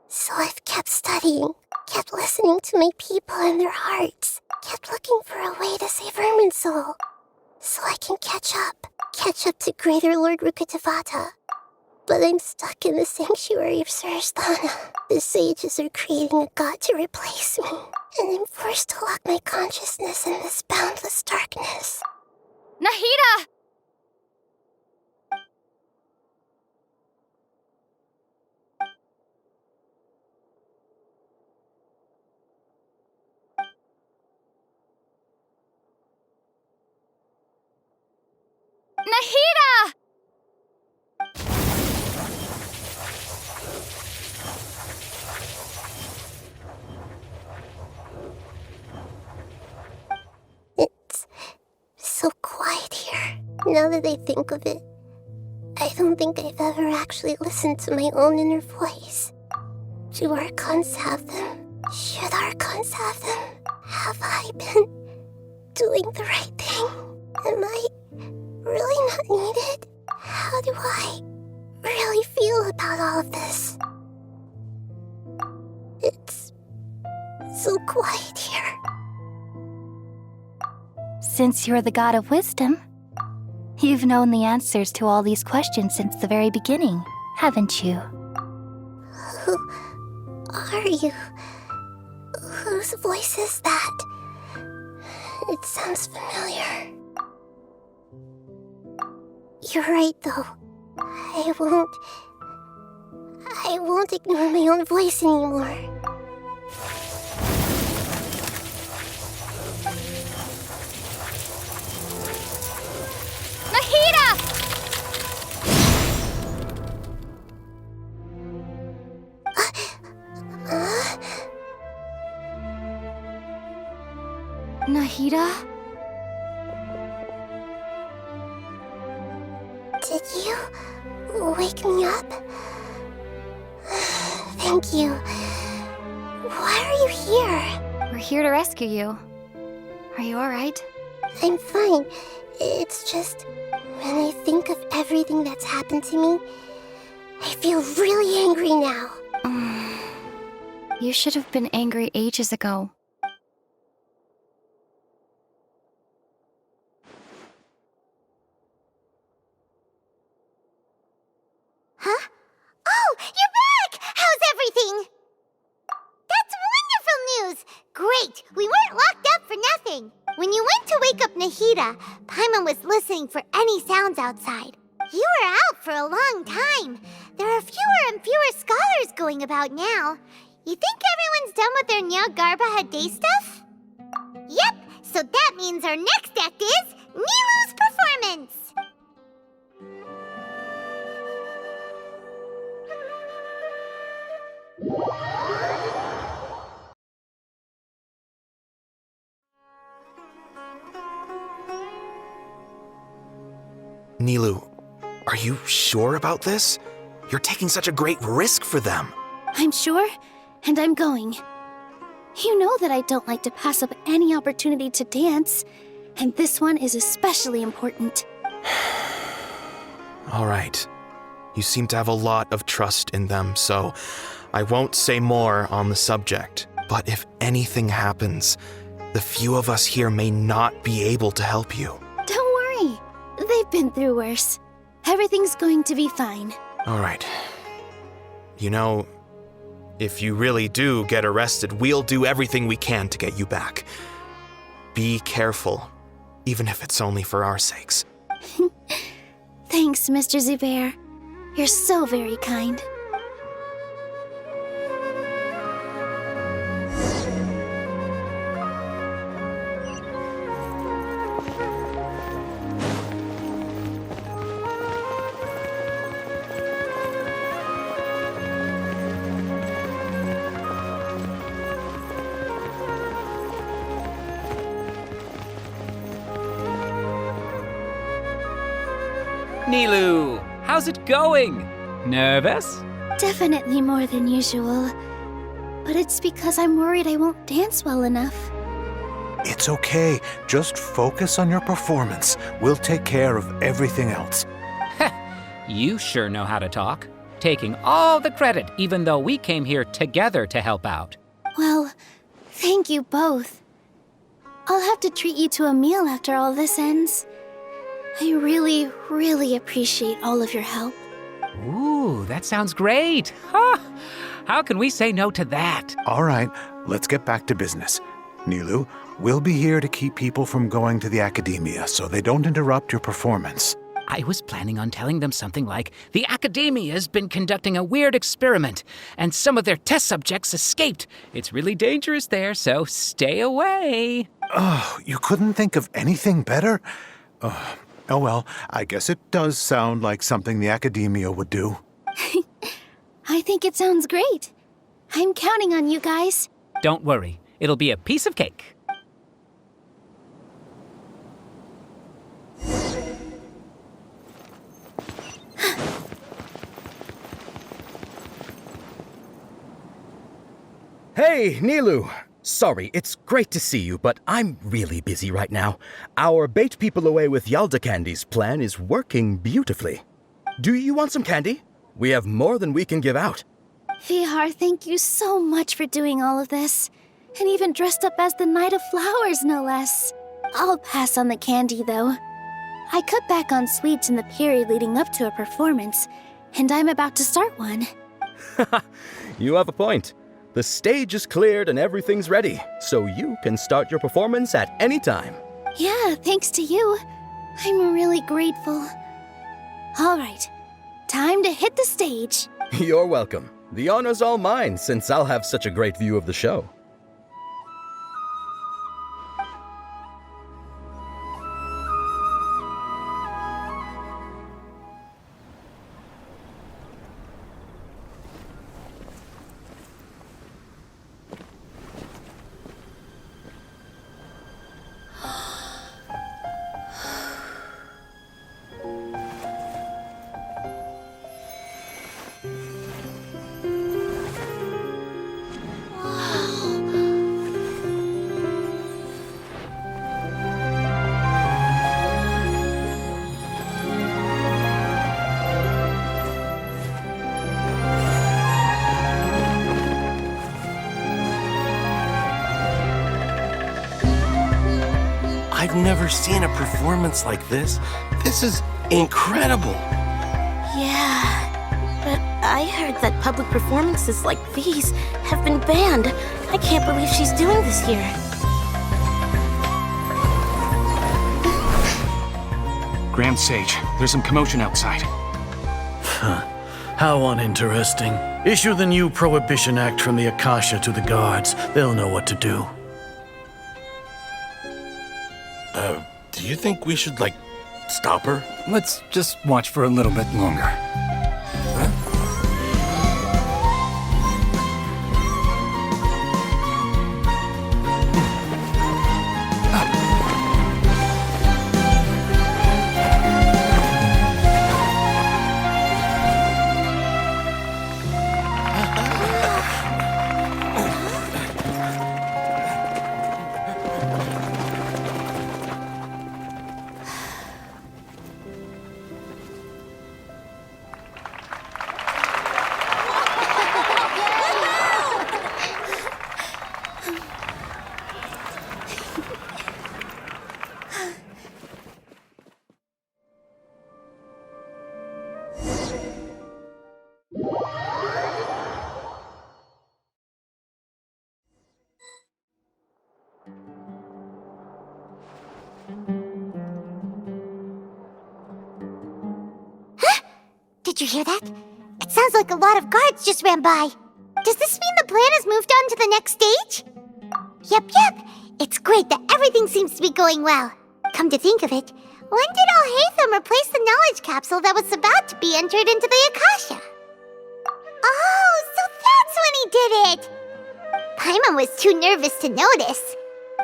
So I've kept studying, kept listening to my people and their hearts, kept looking for a way to save Irminsul, so I can catch up to Greater Lord Rukkhadevata. But I'm stuck in the sanctuary of Surasthana. The sages are creating a god to replace me, and I'm forced to lock my consciousness in this boundless darkness. Nahida! Nahida! It's so quiet here. Now that I think of it, I don't think I've ever actually listened to my own inner voice. Do Archons have them? Should Archons have them? Have I been doing the right thing? Am I really not needed? How do I really feel about all of this? It's so quiet here. Since you're the god of wisdom, you've known the answers to all these questions since the very beginning, haven't you? Who are you? Whose voice is that? It sounds familiar. You're right, though. I won't ignore my own voice anymore. Nahida! Nahida? Did you wake me up? Thank you. Why are you here? We're here to rescue you. Are you alright? I'm fine. It's just, when I think of everything that's happened to me, I feel really angry now. You should have been angry ages ago. Huh? Oh, you're back! How's everything? That's wonderful news! Great! We weren't locked up for nothing. When you went to wake up Nahida, Paimon was listening for any sounds outside. You were out for a long time. There are fewer and fewer scholars going about now. You think everyone's done with their Jnagarbha day stuff? Yep, so that means our next act is Nilu's performance! Nilu, are you sure about this? You're taking such a great risk for them. I'm sure, and I'm going. You know that I don't like to pass up any opportunity to dance, and this one is especially important. All right. You seem to have a lot of trust in them, so I won't say more on the subject. But if anything happens, the few of us here may not be able to help you. Don't worry. They've been through worse. Everything's going to be fine. All right. You know, if you really do get arrested, we'll do everything we can to get you back. Be careful, even if it's only for our sakes. Thanks, Mr. Zubair. You're so very kind. Nilu, how's it going? Nervous? Definitely more than usual. But it's because I'm worried I won't dance well enough. It's okay. Just focus on your performance. We'll take care of everything else. You sure know how to talk. Taking all the credit, even though we came here together to help out. Well, thank you both. I'll have to treat you to a meal after all this ends. I really, really appreciate all of your help. Ooh, that sounds great. Huh. How can we say no to that? All right, let's get back to business. Nilu, we'll be here to keep people from going to the academia so they don't interrupt your performance. I was planning on telling them something like, the Academia's been conducting a weird experiment, and some of their test subjects escaped. It's really dangerous there, so stay away. Oh, you couldn't think of anything better? Oh well, I guess it does sound like something the Academia would do. I think it sounds great. I'm counting on you guys. Don't worry, it'll be a piece of cake. Hey, Nilu! Sorry, it's great to see you, but I'm really busy right now. Our Bait People Away with Yalda Candies plan is working beautifully. Do you want some candy? We have more than we can give out. Vihar, thank you so much for doing all of this. And even dressed up as the Knight of Flowers, no less. I'll pass on the candy, though. I cut back on sweets in the period leading up to a performance, and I'm about to start one. You have a point. The stage is cleared and everything's ready, so you can start your performance at any time. Yeah, thanks to you. I'm really grateful. All right, time to hit the stage. You're welcome. The honor's all mine, since I'll have such a great view of the show. I've never seen a performance like this. This is incredible. Yeah, but I heard that public performances like these have been banned. I can't believe she's doing this here. Grand Sage, there's some commotion outside. How uninteresting. Issue the new Prohibition Act from the Akasha to the guards. They'll know what to do. Do you think we should, stop her? Let's just watch for a little bit longer. Did you hear that? It sounds like a lot of guards just ran by. Does this mean the plan has moved on to the next stage? Yep. It's great that everything seems to be going well. Come to think of it, when did Alhaitham replace the knowledge capsule that was about to be entered into the Akasha? Oh, so that's when he did it! Paimon was too nervous to notice.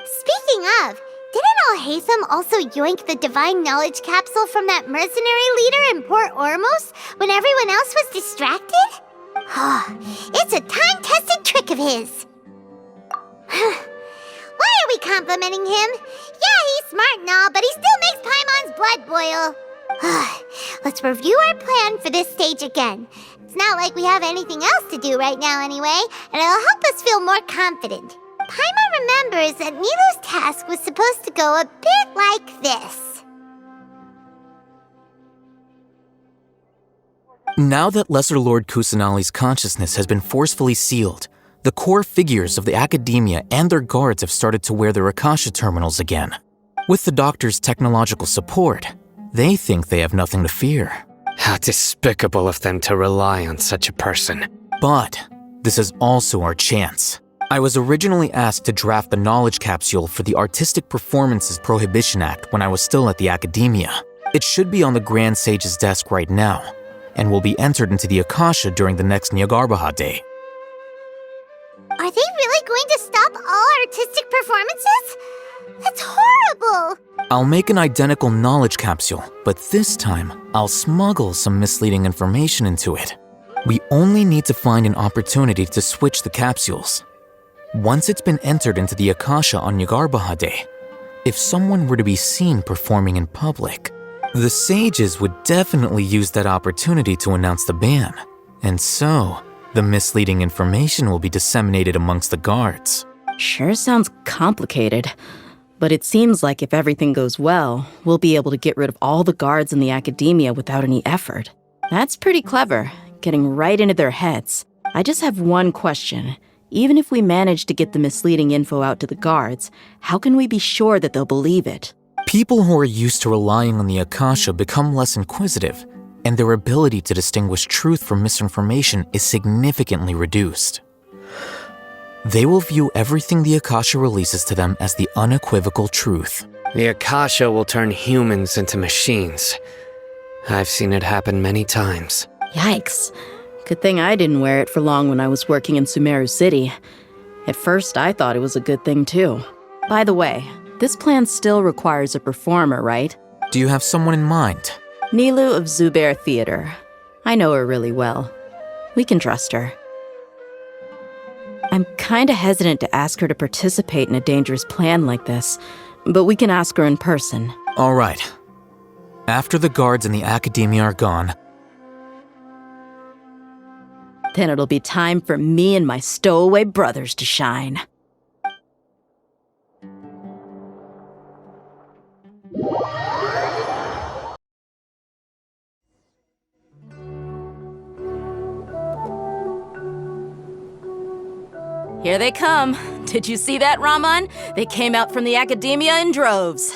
Speaking of, Didn't Alhaitham also yoink the divine knowledge capsule from that mercenary leader in Port Ormos when everyone else was distracted? It's a time-tested trick of his. Why are we complimenting him? Yeah, he's smart and all, but he still makes Paimon's blood boil. Let's review our plan for this stage again. It's not like we have anything else to do right now anyway, and it'll help us feel more confident. Paimon remembers that Nilou's task was supposed to go a bit like this. Now that Lesser Lord Kusanali's consciousness has been forcefully sealed, the core figures of the academia and their guards have started to wear their Akasha terminals again. With the doctor's technological support, they think they have nothing to fear. How despicable of them to rely on such a person. But this is also our chance. I was originally asked to draft the knowledge capsule for the Artistic Performances Prohibition Act when I was still at the academia. It should be on the Grand Sage's desk right now, and will be entered into the Akasha during the next Jnagarbha day. Are they really going to stop all artistic performances? That's horrible! I'll make an identical knowledge capsule, but this time, I'll smuggle some misleading information into it. We only need to find an opportunity to switch the capsules. Once it's been entered into the Akasha on Jnagarbha day, if someone were to be seen performing in public, the sages would definitely use that opportunity to announce the ban, and so the misleading information will be disseminated amongst the guards. Sure sounds complicated, but it seems like if everything goes well, we'll be able to get rid of all the guards in the academia without any effort. That's pretty clever, getting right into their heads. I just have one question. Even if we manage to get the misleading info out to the guards, how can we be sure that they'll believe it? People who are used to relying on the Akasha become less inquisitive, and their ability to distinguish truth from misinformation is significantly reduced. They will view everything the Akasha releases to them as the unequivocal truth. The Akasha will turn humans into machines. I've seen it happen many times. Yikes. Good thing I didn't wear it for long when I was working in SUMERU City. At first, I thought it was a good thing too. By the way, this plan still requires a performer, right? Do you have someone in mind? Nilou of Zubair Theater. I know her really well. We can trust her. I'm kinda hesitant to ask her to participate in a dangerous plan like this, but we can ask her in person. All right. After the guards and the academia are gone, then it'll be time for me and my stowaway brothers to shine. Here they come. Did you see that, Raman? They came out from the academia in droves.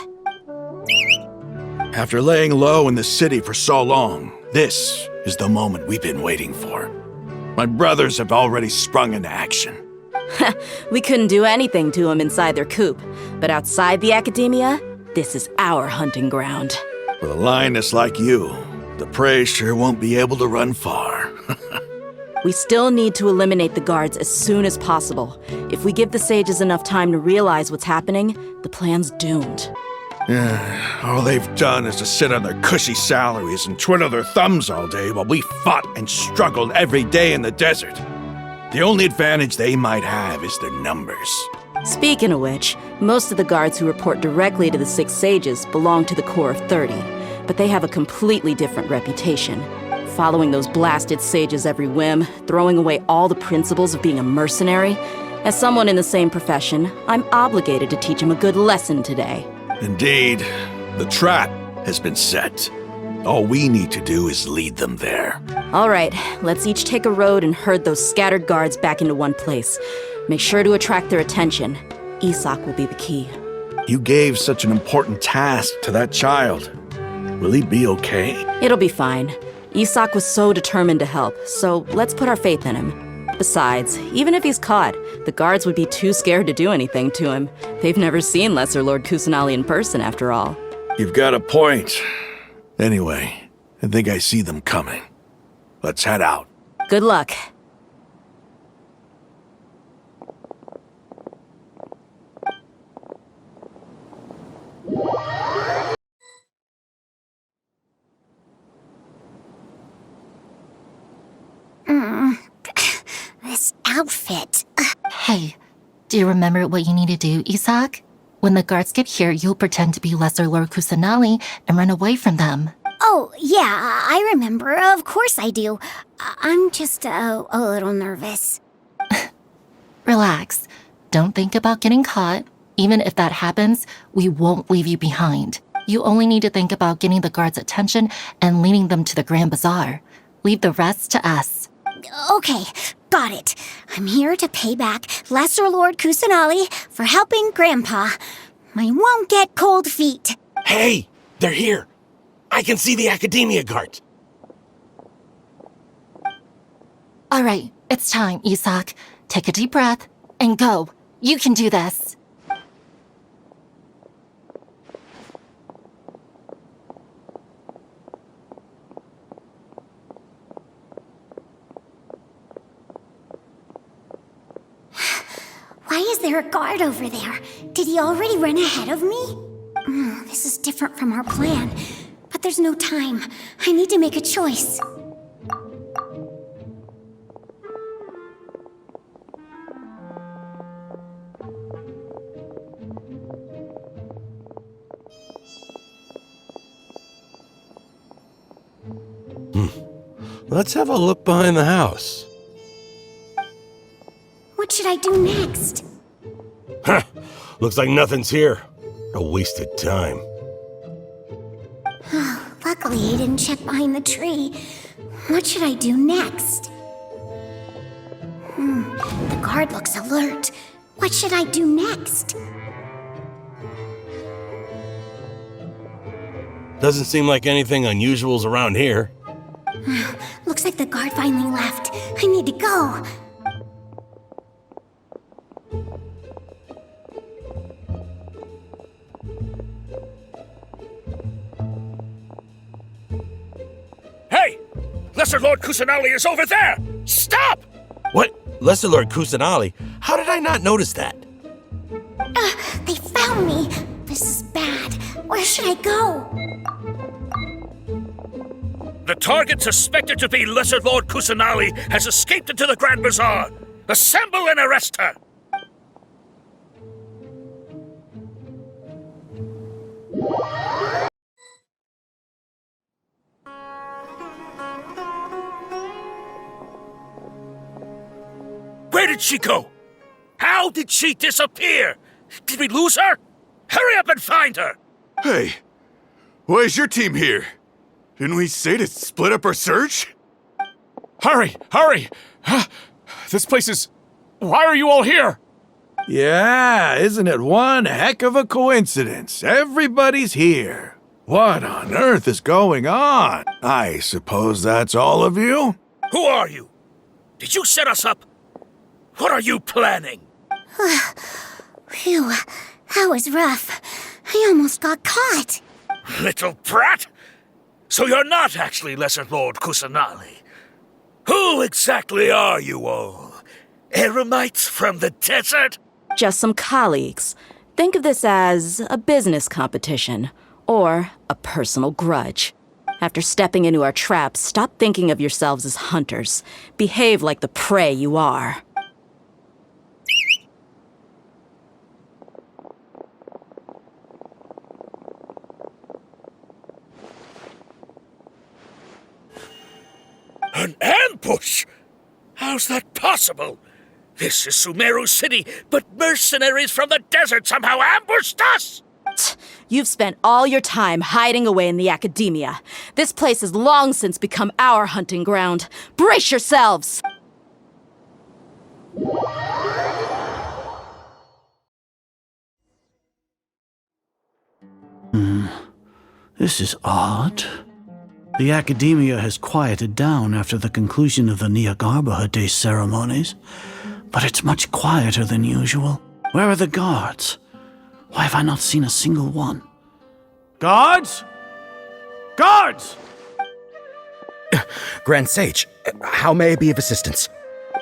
After laying low in the city for so long, this is the moment we've been waiting for. My brothers have already sprung into action. We couldn't do anything to them inside their coop, but outside the academia, this is our hunting ground. With a lioness like you, the prey sure won't be able to run far. We still need to eliminate the guards as soon as possible. If we give the sages enough time to realize what's happening, the plan's doomed. All they've done is to sit on their cushy salaries and twiddle their thumbs all day while we fought and struggled every day in the desert. The only advantage they might have is their numbers. Speaking of which, most of the guards who report directly to the 6 sages belong to the Corps of 30, but they have a completely different reputation. Following those blasted sages every whim, throwing away all the principles of being a mercenary. As someone in the same profession, I'm obligated to teach them a good lesson today. Indeed, the trap has been set. All we need to do is lead them there. All right, let's each take a road and herd those scattered guards back into one place. Make sure to attract their attention. Isak will be the key. You gave such an important task to that child. Will he be okay? It'll be fine. Isak was so determined to help, so let's put our faith in him. Besides, even if he's caught, the guards would be too scared to do anything to him. They've never seen Lesser Lord Kusanali in person, after all. You've got a point. Anyway, I think I see them coming. Let's head out. Good luck. outfit. Hey, do you remember what you need to do, Isak? When the guards get here, you'll pretend to be Lesser Lord Kusanali and run away from them. Oh, yeah, I remember. Of course I do. I'm just a little nervous. Relax. Don't think about getting caught. Even if that happens, we won't leave you behind. You only need to think about getting the guards' attention and leading them to the Grand Bazaar. Leave the rest to us. Okay, got it. I'm here to pay back Lesser Lord Kusanali for helping Grandpa. I won't get cold feet. Hey, they're here. I can see the Academia guards. All right, it's time, Isak. Take a deep breath and go. You can do this. Why is there a guard over there? Did he already run ahead of me? This is different from our plan. But there's no time. I need to make a choice. Let's have a look behind the house. What should I do next? Huh. Looks like nothing's here. A wasted time. Luckily, he didn't check behind the tree. What should I do next? The guard looks alert. What should I do next? Doesn't seem like anything unusual's around here. Looks like the guard finally left. I need to go. Hey! Lesser Lord Kusanali is over there! Stop! What? Lesser Lord Kusanali? How did I not notice that? They found me. This is bad. Where should I go? The target suspected to be Lesser Lord Kusanali has escaped into the Grand Bazaar. Assemble and arrest her! Where did she go? How did she disappear? Did we lose her? Hurry up and find her! Hey, why is your team here? Didn't we say to split up our search? Hurry! Hurry! This place is... Why are you all here? Yeah, isn't it one heck of a coincidence? Everybody's here. What on earth is going on? I suppose that's all of you? Who are you? Did you set us up? What are you planning? Phew, that was rough. I almost got caught. Little brat! So you're not actually Lesser Lord Kusanali. Who exactly are you all? Eremites from the desert? Just some colleagues. Think of this as a business competition, or a personal grudge. After stepping into our traps, stop thinking of yourselves as hunters. Behave like the prey you are. An ambush? How's that possible? This is Sumeru City, but mercenaries from the desert somehow ambushed us! You've spent all your time hiding away in the Academia. This place has long since become our hunting ground. Brace yourselves! This is odd. The Academia has quieted down after the conclusion of the Jnagarbha Day ceremonies, but it's much quieter than usual. Where are the guards? Why have I not seen a single one? Guards? Guards! Grand Sage, how may I be of assistance?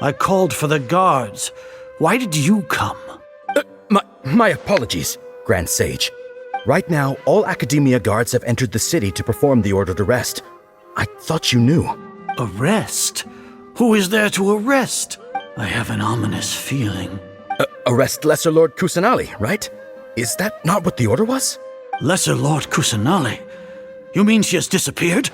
I called for the guards. Why did you come? My apologies, Grand Sage. Right now, all Academia guards have entered the city to perform the ordered arrest. I thought you knew. Arrest? Who is there to arrest? I have an ominous feeling. Arrest Lesser Lord Kusanali, right? Is that not what the order was? Lesser Lord Kusanali? You mean she has disappeared?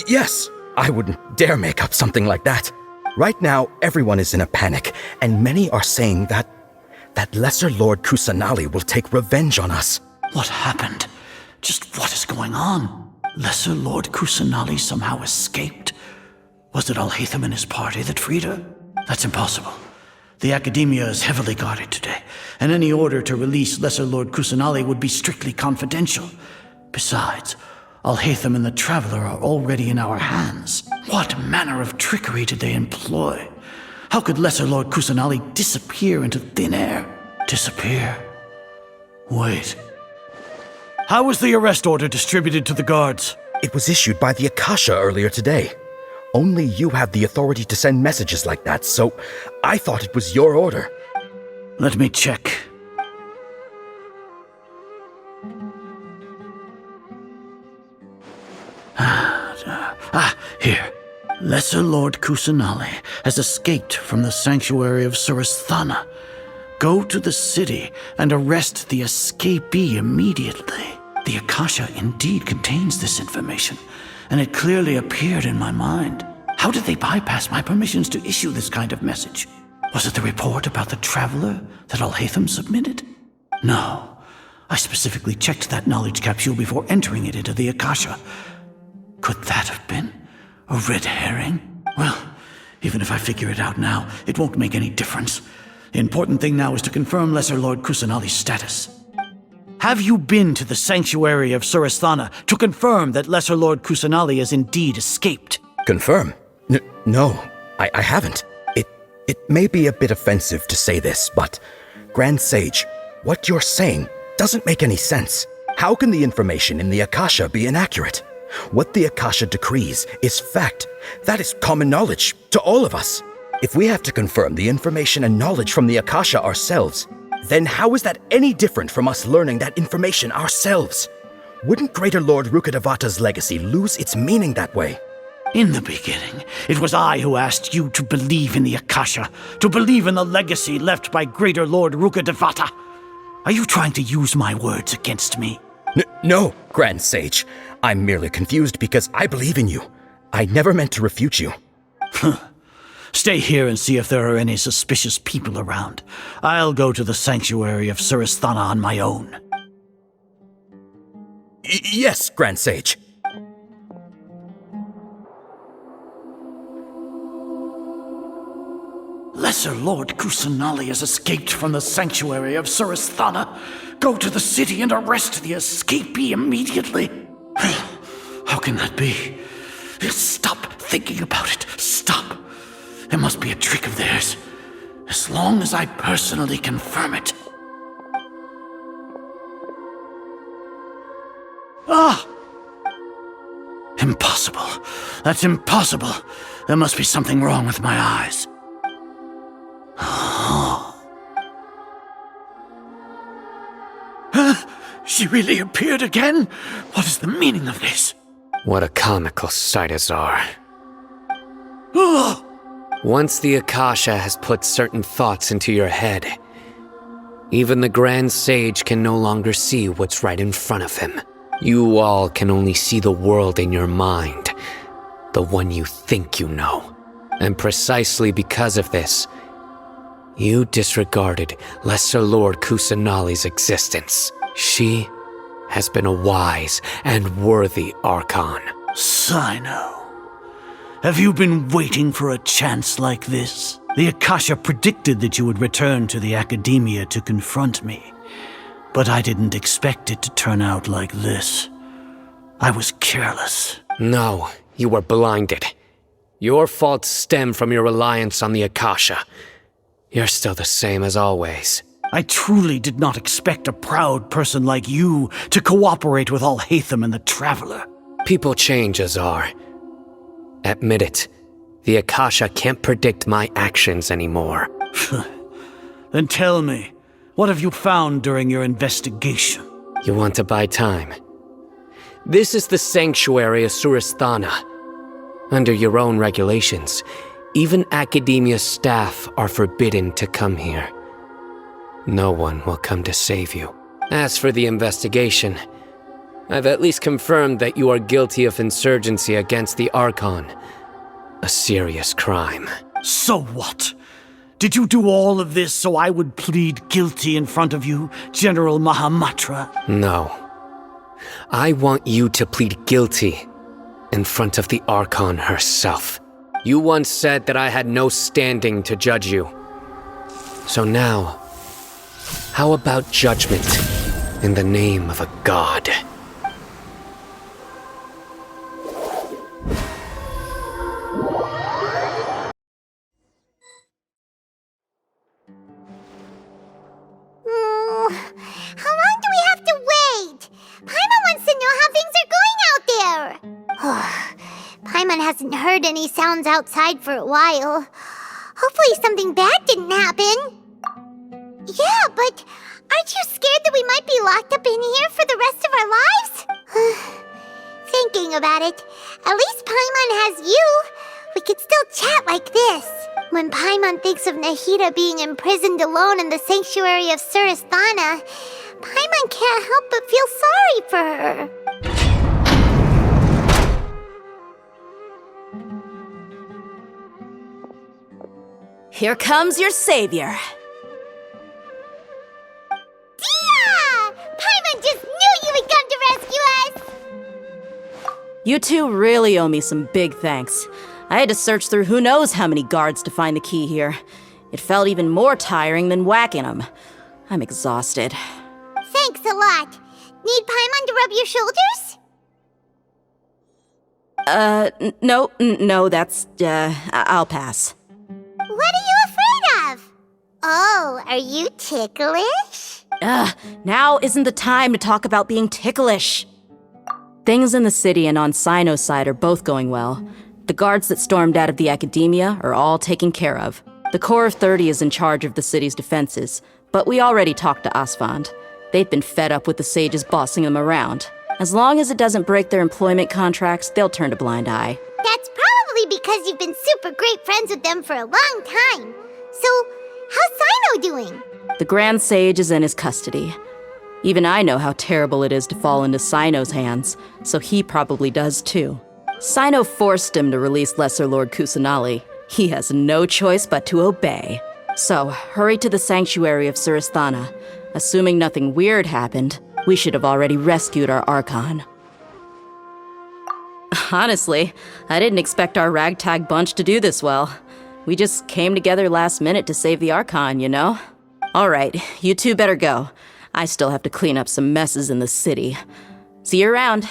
Yes. I wouldn't dare make up something like that. Right now, everyone is in a panic, and many are saying that Lesser Lord Kusanali will take revenge on us. What happened? Just what is going on? Lesser Lord Kusanali somehow escaped? Was it Alhaitham and his party that freed her? That's impossible. The Academia is heavily guarded today, and any order to release Lesser Lord Kusanali would be strictly confidential. Besides, Alhaitham and the Traveler are already in our hands. What manner of trickery did they employ? How could Lesser Lord Kusanali disappear into thin air? Disappear? Wait. How was the arrest order distributed to the guards? It was issued by the Akasha earlier today. Only you have the authority to send messages like that, so I thought it was your order. Let me check. Here. Lesser Lord Kusanali has escaped from the sanctuary of Surasthana. Go to the city and arrest the escapee immediately. The Akasha indeed contains this information, and it clearly appeared in my mind. How did they bypass my permissions to issue this kind of message? Was it the report about the Traveler that Alhaitham submitted? No. I specifically checked that knowledge capsule before entering it into the Akasha. Could that have been a red herring? Well, even if I figure it out now, it won't make any difference. The important thing now is to confirm Lesser Lord Kusanali's status. Have you been to the sanctuary of Surasthana to confirm that Lesser Lord Kusanali has indeed escaped? Confirm? No, I haven't. It may be a bit offensive to say this, but Grand Sage, what you're saying doesn't make any sense. How can the information in the Akasha be inaccurate? What the Akasha decrees is fact. That is common knowledge to all of us. If we have to confirm the information and knowledge from the Akasha ourselves, then how is that any different from us learning that information ourselves? Wouldn't Greater Lord Rukkhadevata's legacy lose its meaning that way? In the beginning, it was I who asked you to believe in the Akasha, to believe in the legacy left by Greater Lord Rukkhadevata. Are you trying to use my words against me? No, Grand Sage. I'm merely confused because I believe in you. I never meant to refute you. Stay here and see if there are any suspicious people around. I'll go to the sanctuary of Surasthana on my own. Yes, Grand Sage. Lesser Lord Kusanali has escaped from the sanctuary of Surasthana. Go to the city and arrest the escapee immediately. How can that be? Stop thinking about it. Stop. It must be a trick of theirs. As long as I personally confirm it. Ah! Impossible. That's impossible. There must be something wrong with my eyes. She really appeared again? What is the meaning of this? What a comical sight, Azar. Once the Akasha has put certain thoughts into your head, even the Grand Sage can no longer see what's right in front of him. You all can only see the world in your mind, the one you think you know. And precisely because of this, you disregarded Lesser Lord Kusanali's existence. She has been a wise and worthy Archon. Sino, have you been waiting for a chance like this? The Akasha predicted that you would return to the Academia to confront me, but I didn't expect it to turn out like this. I was careless. No, you were blinded. Your faults stem from your reliance on the Akasha. You're still the same as always. I truly did not expect a proud person like you to cooperate with Alhaitham and the Traveler. People change, Azar. Admit it. The Akasha can't predict my actions anymore. Then tell me, what have you found during your investigation? You want to buy time? This is the sanctuary of Surasthana. Under your own regulations, Even Academia staff are forbidden to come here. No one will come to save you. As for the investigation, I've at least confirmed that you are guilty of insurgency against the Archon. A serious crime. So what? Did you do all of this so I would plead guilty in front of you, General Mahamatra? No. I want you to plead guilty in front of the Archon herself. You once said that I had no standing to judge you. So now, how about judgment in the name of a god? How long do we have to wait? Paimon wants to know how things are going out there. Paimon hasn't heard any sounds outside for a while. Hopefully something bad didn't happen. Yeah, but aren't you scared that we might be locked up in here for the rest of our lives? Thinking about it, at least Paimon has you. We could still chat like this. When Paimon thinks of Nahida being imprisoned alone in the sanctuary of Surasthana, Paimon can't help but feel sorry for her. Here comes your savior. Dia! Paimon just knew you would come to rescue us! You two really owe me some big thanks. I had to search through who knows how many guards to find the key here. It felt even more tiring than whacking them. I'm exhausted. Thanks a lot. Need Paimon to rub your shoulders? No, that's, I'll pass. What are you afraid of? Oh, are you ticklish? Now isn't the time to talk about being ticklish. Things in the city and on Sino's side are both going well. The guards that stormed out of the Academia are all taken care of. The Corps of 30 is in charge of the city's defenses, but we already talked to Asfand. They've been fed up with the sages bossing them around. As long as it doesn't break their employment contracts, they'll turn a blind eye. That's probably because you've been super great friends with them for a long time. So, how's Sino doing? The Grand Sage is in his custody. Even I know how terrible it is to fall into Sino's hands, so he probably does too. Sino forced him to release Lesser Lord Kusanali. He has no choice but to obey. So, hurry to the sanctuary of Surasthana. Assuming nothing weird happened, we should have already rescued our Archon. Honestly, I didn't expect our ragtag bunch to do this well. We just came together last minute to save the Archon, you know? Alright, you two better go. I still have to clean up some messes in the city. See you around.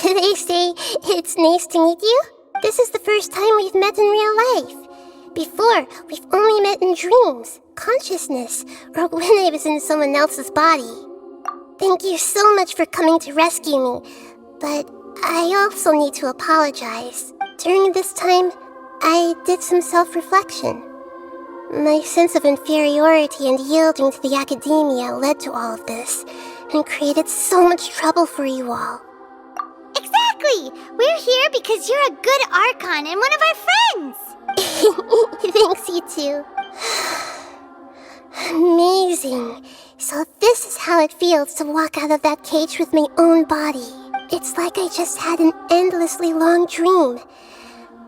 Should I say, it's nice to meet you? This is the first time we've met in real life. Before, we've only met in dreams, consciousness, or when I was in someone else's body. Thank you so much for coming to rescue me, but I also need to apologize. During this time, I did some self-reflection. My sense of inferiority and yielding to the Academia led to all of this, and created so much trouble for you all. Exactly! We're here because you're a good Archon and one of our friends! Thanks, you two. Amazing. So this is how it feels to walk out of that cage with my own body. It's like I just had an endlessly long dream.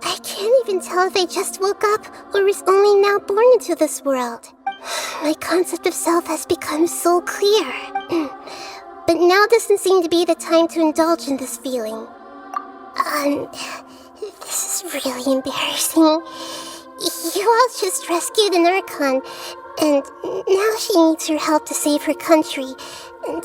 I can't even tell if I just woke up or was only now born into this world. My concept of self has become so clear. But now doesn't seem to be the time to indulge in this feeling. This is really embarrassing. You all just rescued an Archon, and now she needs your help to save her country, and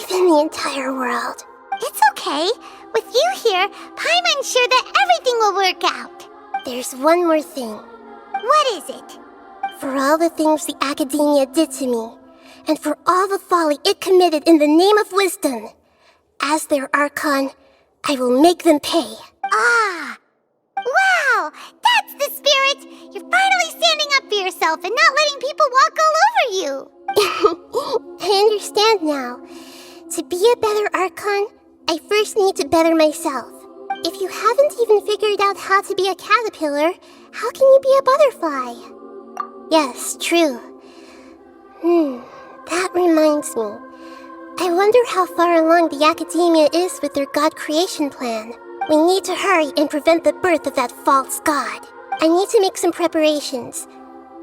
even the entire world. It's okay. With you here, Paimon's sure that everything will work out. There's one more thing. What is it? For all the things the Academia did to me, and for all the folly it committed in the name of wisdom, as their Archon, I will make them pay. Ah! Wow! That's the spirit! You're finally standing up for yourself and not letting people walk all over you! I understand now. To be a better Archon, I first need to better myself. If you haven't even figured out how to be a caterpillar, how can you be a butterfly? Yes, true. That reminds me. I wonder how far along the Academia is with their god creation plan. We need to hurry and prevent the birth of that false god. I need to make some preparations.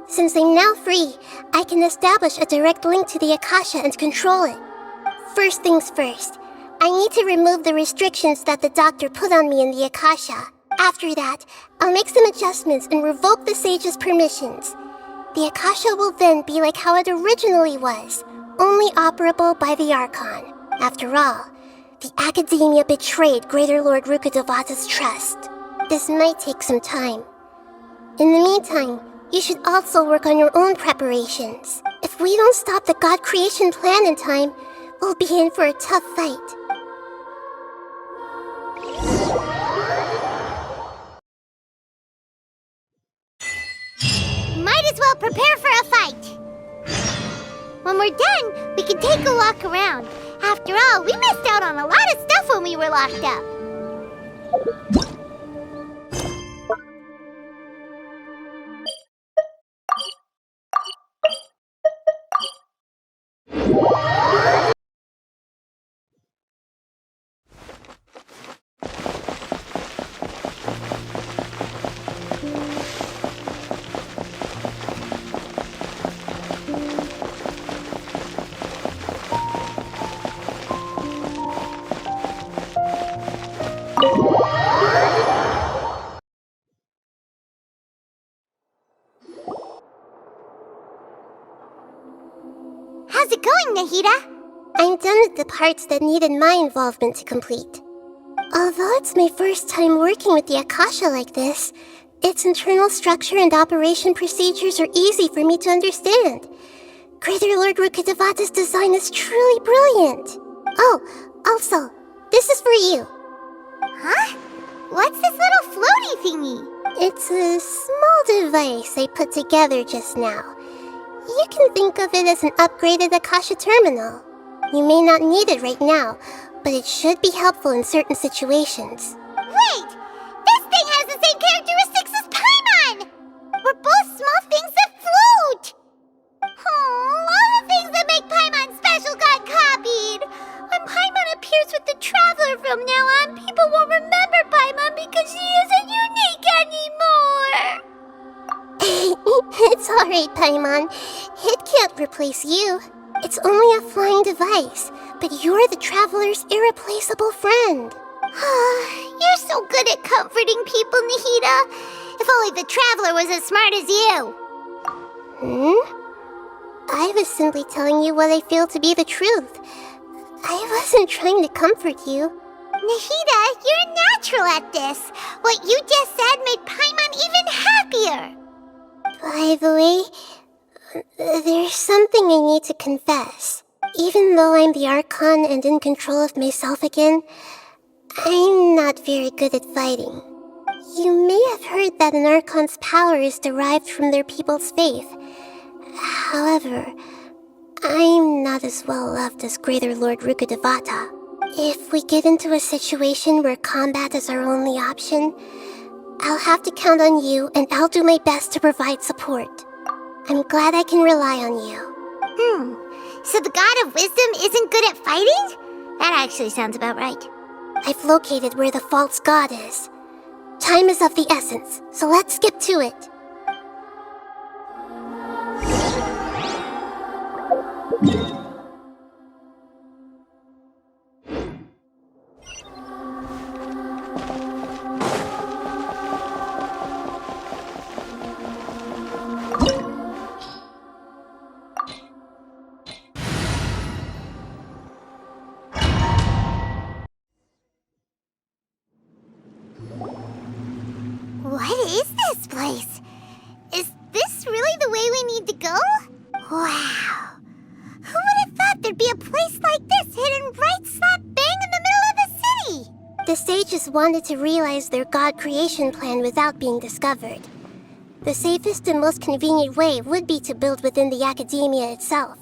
Since I'm now free, I can establish a direct link to the Akasha and control it. First things first, I need to remove the restrictions that the doctor put on me in the Akasha. After that, I'll make some adjustments and revoke the sage's permissions. The Akasha will then be like how it originally was, only operable by the Archon. After all, the Academia betrayed Greater Lord Rukkhadevata's trust. This might take some time. In the meantime, you should also work on your own preparations. If we don't stop the god creation plan in time, we'll be in for a tough fight. Might as well prepare for a fight. When we're done, we can take a walk around. After all, we missed out on a lot of stuff when we were locked up. How's it going, Nahida? I'm done with the parts that needed my involvement to complete. Although it's my first time working with the Akasha like this, its internal structure and operation procedures are easy for me to understand. Greater Lord Rukkhadevata's design is truly brilliant. Oh, also, this is for you. Huh? What's this little floaty thingy? It's a small device I put together just now. You can think of it as an upgraded Akasha terminal. You may not need it right now, but it should be helpful in certain situations. Wait! This thing has the same characteristics as Paimon! We're both small things that float! Oh, all the things that make Paimon special got copied! When Paimon appears with the Traveler from now on, people won't remember Paimon because she isn't unique anymore! It's alright, Paimon. It can't replace you. It's only a flying device, but you're the Traveler's irreplaceable friend. You're so good at comforting people, Nahida. If only the Traveler was as smart as you. I was simply telling you what I feel to be the truth. I wasn't trying to comfort you. Nahida, you're natural at this. What you just said made Paimon even happier. By the way, there's something I need to confess. Even though I'm the Archon and in control of myself again, I'm not very good at fighting. You may have heard that an Archon's power is derived from their people's faith. However, I'm not as well loved as Greater Lord Rukkhadevata. If we get into a situation where combat is our only option, I'll have to count on you, and I'll do my best to provide support. I'm glad I can rely on you. So the God of Wisdom isn't good at fighting? That actually sounds about right. I've located where the false god is. Time is of the essence, so let's skip to it. Wow. Who would have thought there'd be a place like this hidden right slap bang in the middle of the city? The sages wanted to realize their god creation plan without being discovered. The safest and most convenient way would be to build within the academia itself.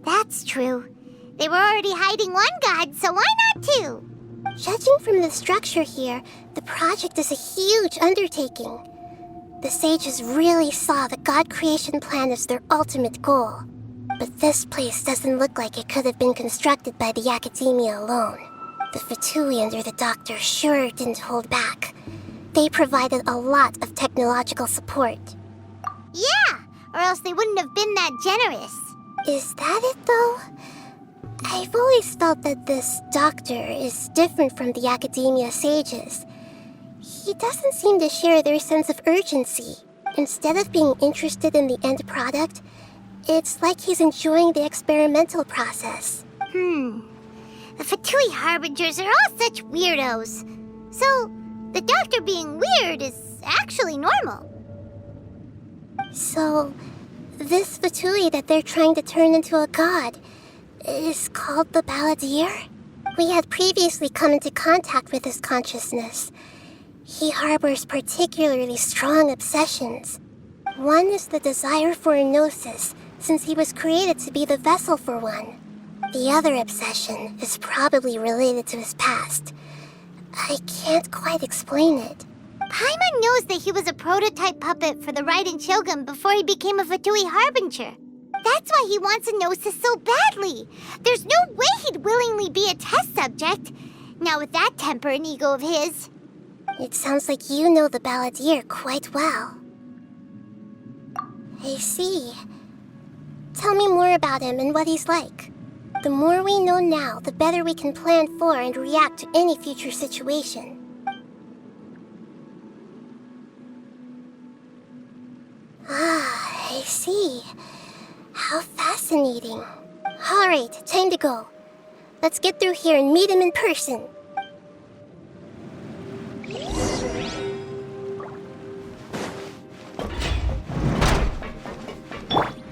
That's true. They were already hiding one god, so why not two? Judging from the structure here, the project is a huge undertaking. The sages really saw the god creation plan as their ultimate goal. But this place doesn't look like it could have been constructed by the academia alone. The Fatui under the doctor sure didn't hold back. They provided a lot of technological support. Yeah, or else they wouldn't have been that generous. Is that it, though? I've always felt that this doctor is different from the academia sages. He doesn't seem to share their sense of urgency. Instead of being interested in the end product, it's like he's enjoying the experimental process. The Fatui Harbingers are all such weirdos. So, the doctor being weird is actually normal. So, this Fatui that they're trying to turn into a god is called the Balladeer? We had previously come into contact with his consciousness. He harbors particularly strong obsessions. One is the desire for a gnosis, since he was created to be the vessel for one. The other obsession is probably related to his past. I can't quite explain it. Paimon knows that he was a prototype puppet for the Raiden Shogun before he became a Fatui Harbinger. That's why he wants a gnosis so badly. There's no way he'd willingly be a test subject. Now with that temper and ego of his. It sounds like you know the Balladeer quite well. I see. Tell me more about him and what he's like. The more we know now, the better we can plan for and react to any future situation. Ah, I see. How fascinating. All right, time to go. Let's get through here and meet him in person.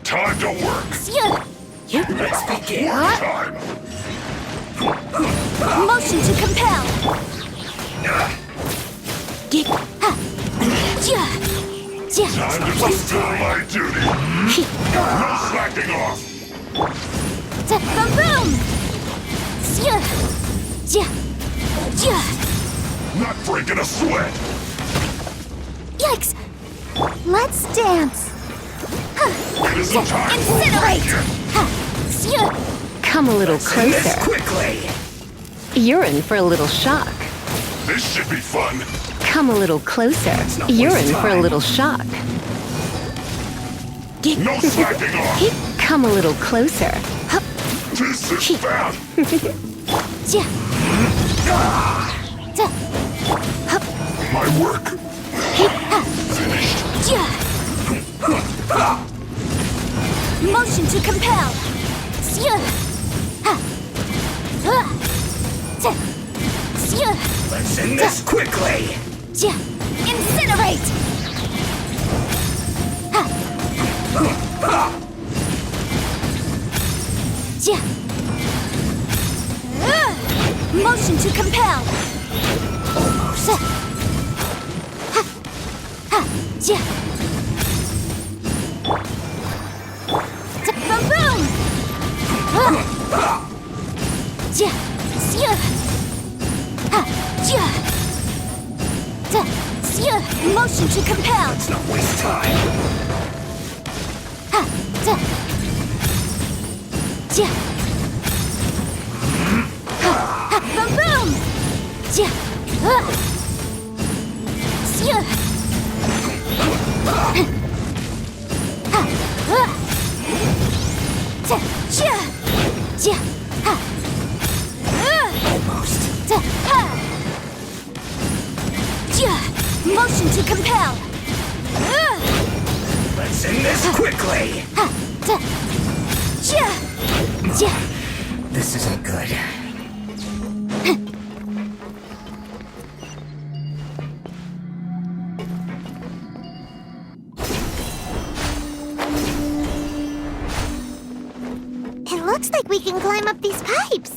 Time to work. Let's begin. Time. Motion to compel. Time to fulfill my duty. No slacking off. Boom! Not breaking a sweat. Yikes! Let's dance. It isn't time for Incinerate! Come a little closer. Quickly. You're in for a little shock. This should be fun. Come a little closer. You're in for a little shock. No slacking off. Come a little closer. This is bad. My work. Finished. Motion to compel. Let's end this quickly. Incinerate! Motion to compel. Almost. Motion to compel. Let's not waste time. Boom! Motion to compel. Let's end this quickly. This isn't good. Looks like we can climb up these pipes.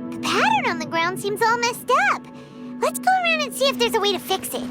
The pattern on the ground seems all messed up. Let's go around and see if there's a way to fix it.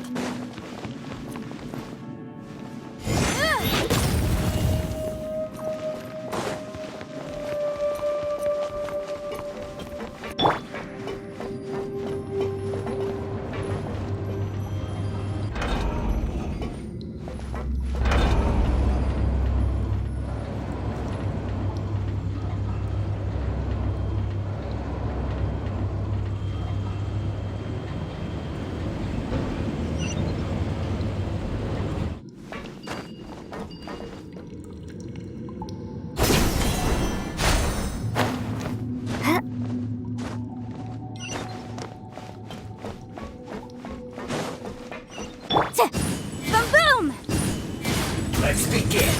Let's begin.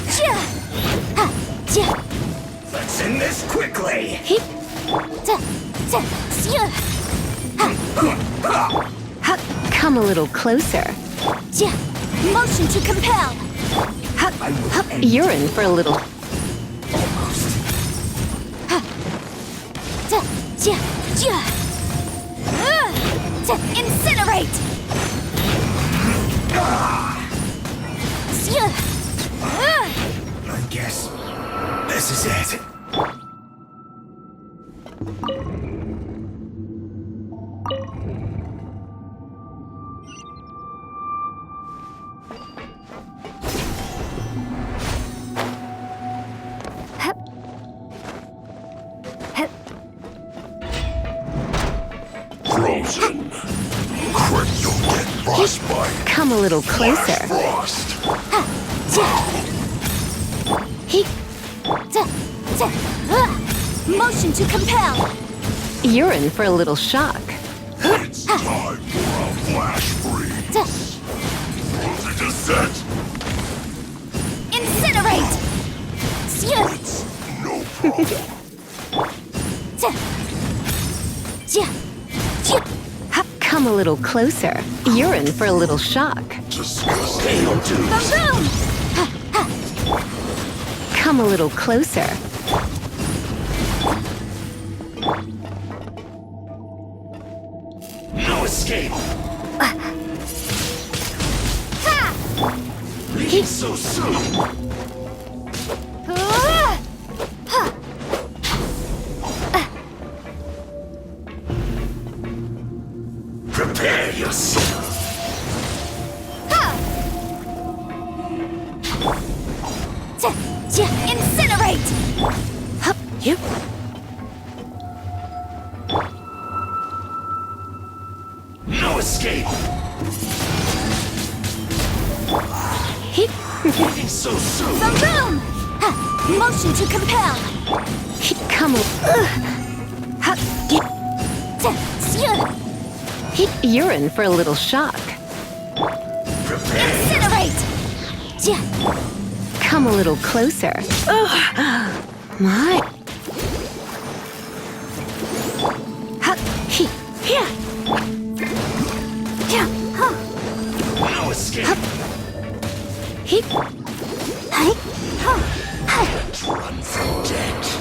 Let's end this quickly. Come a little closer. Motion to compel. You're in for a little. Incinerate. I guess this is it. Frozen. Krypton get frostbite. Come a little closer. Frost. Motion to compel. You're in for a little shock. It's time for a flash freeze. Voltage set. Incinerate. No problem. Come a little closer. You're in for a little shock. Disgusting. Come a little closer. No escape. Leave so soon. Prepare yourself. Incinerate. You. No escape. Leaving so soon. Boom. Motion to compel. Come You're in for a little shock. Incinerate. Come a little closer. My. No escape. Can't run from death.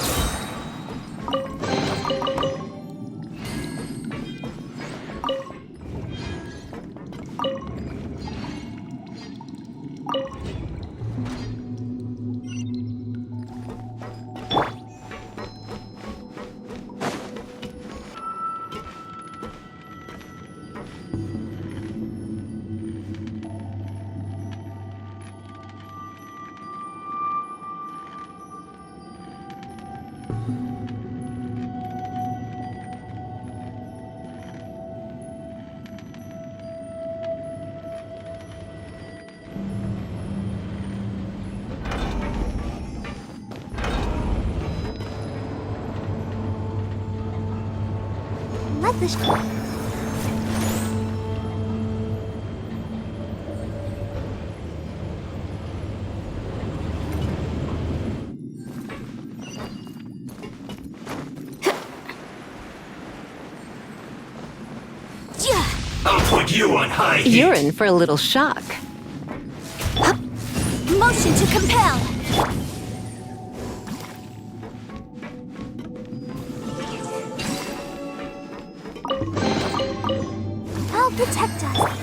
Let this. put you on high heat. You're in for a little shock. Motion to compel. I'll protect us.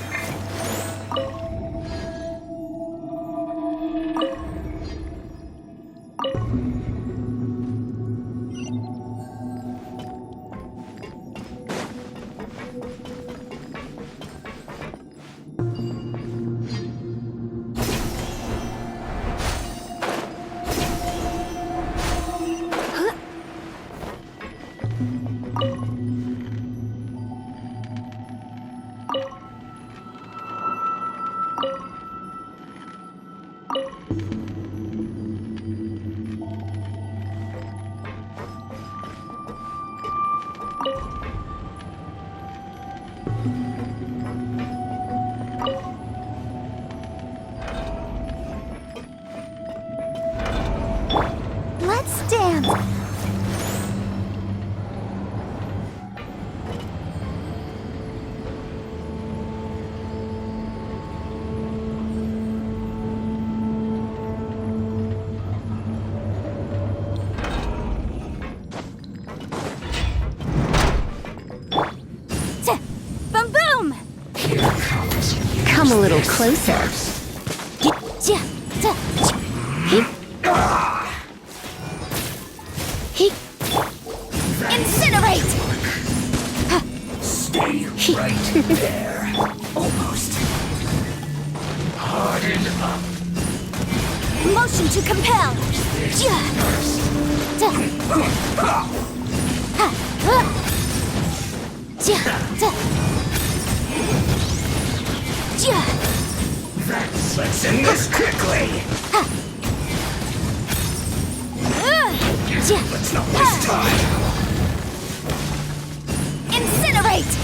Let's dance. Boom boom! Come a little closer. Incinerate! Stay right there. Almost. Harden up. Motion to compel. Let's end this quickly. Let's not waste time. Incinerate!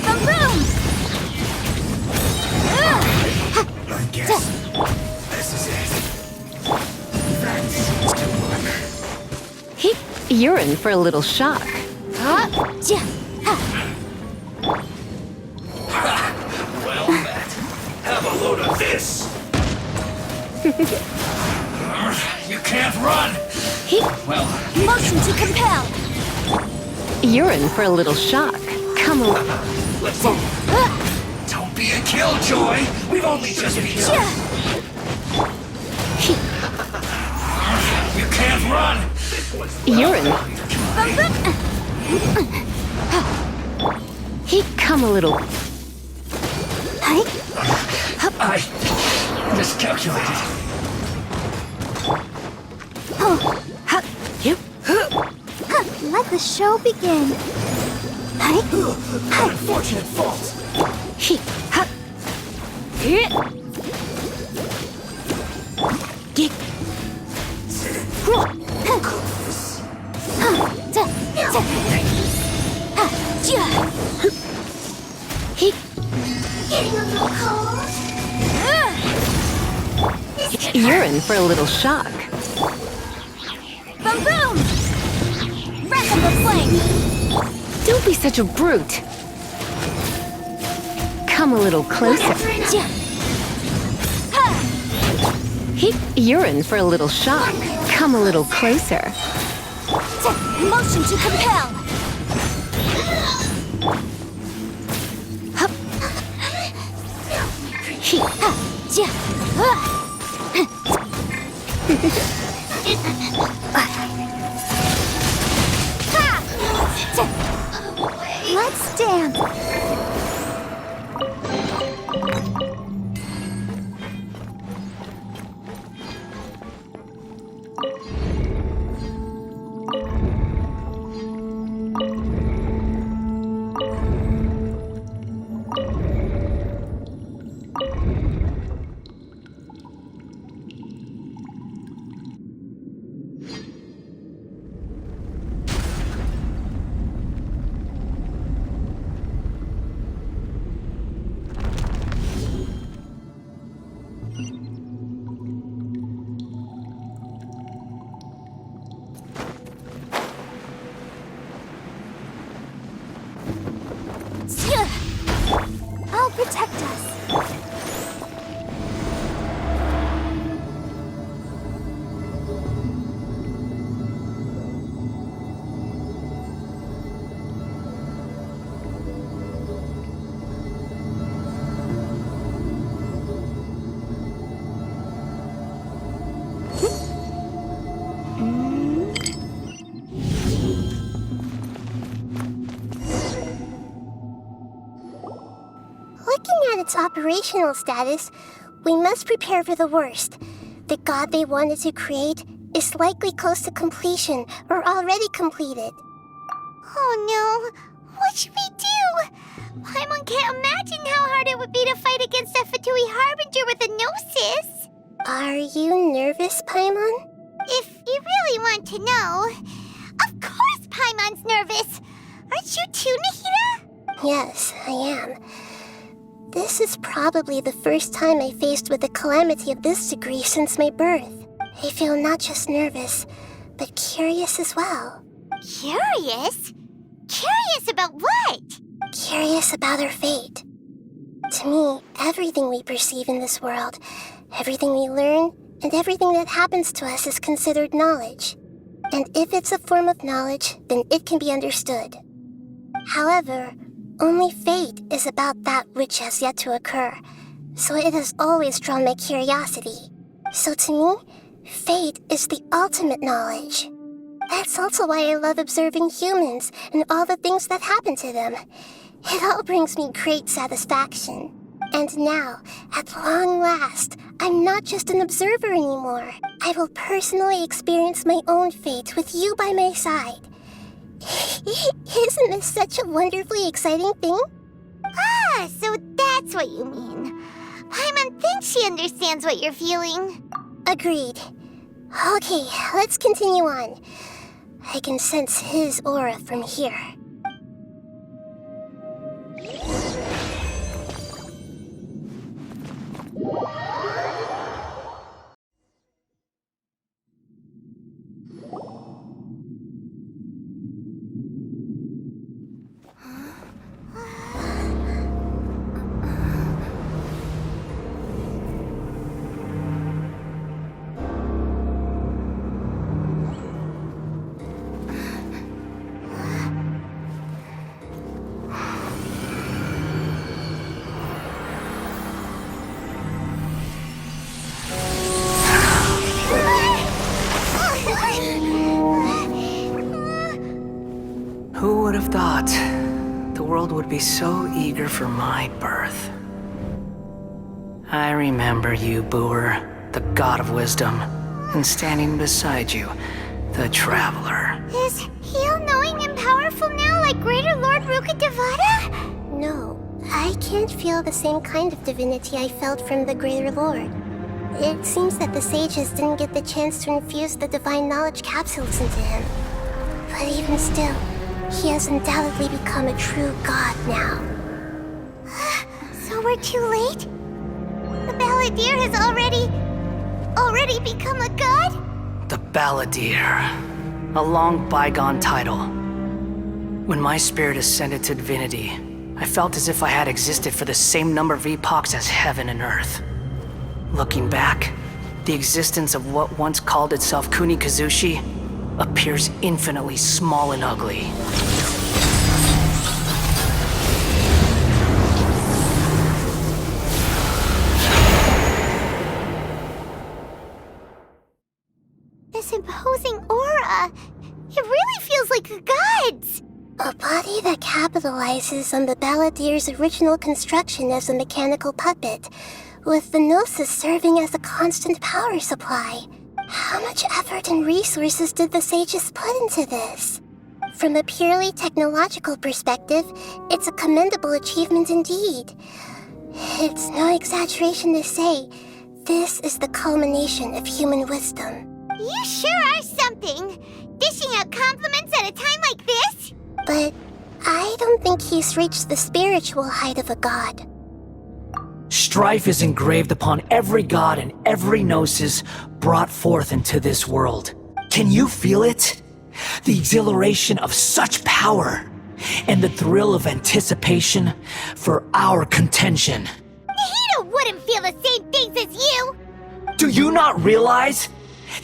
Boom boom! I guess this is it. That's to work. You're in for a little shock. Well met. Have a load of this. You can't run. Well, Motion to compel. You're in for a little shock. Come on. let's move. Don't be a killjoy. We've only just begun. You can't run. You're in. Come a little. I miscalculated. Let the show begin. Unfortunate fault. You're in for a little shock. Boom boom! Wreck of the flame! Don't be such a brute. Come a little closer. You're in for a little shock. Come a little closer. Motion to compel! Let's dance. protect us. Looking at its operational status, we must prepare for the worst. The god they wanted to create is likely close to completion or already completed. Oh no! What should we do? Paimon can't imagine how hard it would be to fight against a Fatui Harbinger with a Gnosis. Are you nervous, Paimon? If you really want to know, of course Paimon's nervous. Aren't you too, Nahida? Yes, I am. This is probably the first time I faced with a calamity of this degree since my birth. I feel not just nervous, but curious as well. Curious? Curious about what? Curious about our fate. To me, everything we perceive in this world, everything we learn, and everything that happens to us is considered knowledge. And if it's a form of knowledge, then it can be understood. However, only fate is about that which has yet to occur, so it has always drawn my curiosity. So to me, fate is the ultimate knowledge. That's also why I love observing humans and all the things that happen to them. It all brings me great satisfaction. And now, at long last, I'm not just an observer anymore. I will personally experience my own fate with you by my side. Isn't this such a wonderfully exciting thing? Ah, so that's what you mean. Paimon thinks she understands what you're feeling. Agreed. Okay, let's continue on. I can sense his aura from here. Who would have thought the world would be so eager for my birth? I remember you, Booer, the god of wisdom, and standing beside you, the traveler. Is he all-knowing and powerful now like Greater Lord Rukkhadevata? No, I can't feel the same kind of divinity I felt from the Greater Lord. It seems that the sages didn't get the chance to infuse the divine knowledge capsules into him. But even still, he has undoubtedly become a true god now. So we're too late? The Balladeer has already become a god? The Balladeer. A long bygone title. When my spirit ascended to divinity, I felt as if I had existed for the same number of epochs as heaven and earth. Looking back, the existence of what once called itself Kunikazushi appears infinitely small and ugly. This imposing aura, it really feels like the gods! A body that capitalizes on the Balladeer's original construction as a mechanical puppet, with the Gnosis serving as a constant power supply. How much effort and resources did the sages put into this? From a purely technological perspective, it's a commendable achievement indeed. It's no exaggeration to say, this is the culmination of human wisdom. You sure are something! Dishing out compliments at a time like this? But I don't think he's reached the spiritual height of a god. Strife is engraved upon every god and every gnosis brought forth into this world. Can you feel it? The exhilaration of such power. and the thrill of anticipation for our contention. Hito wouldn't feel the same things as you! Do you not realize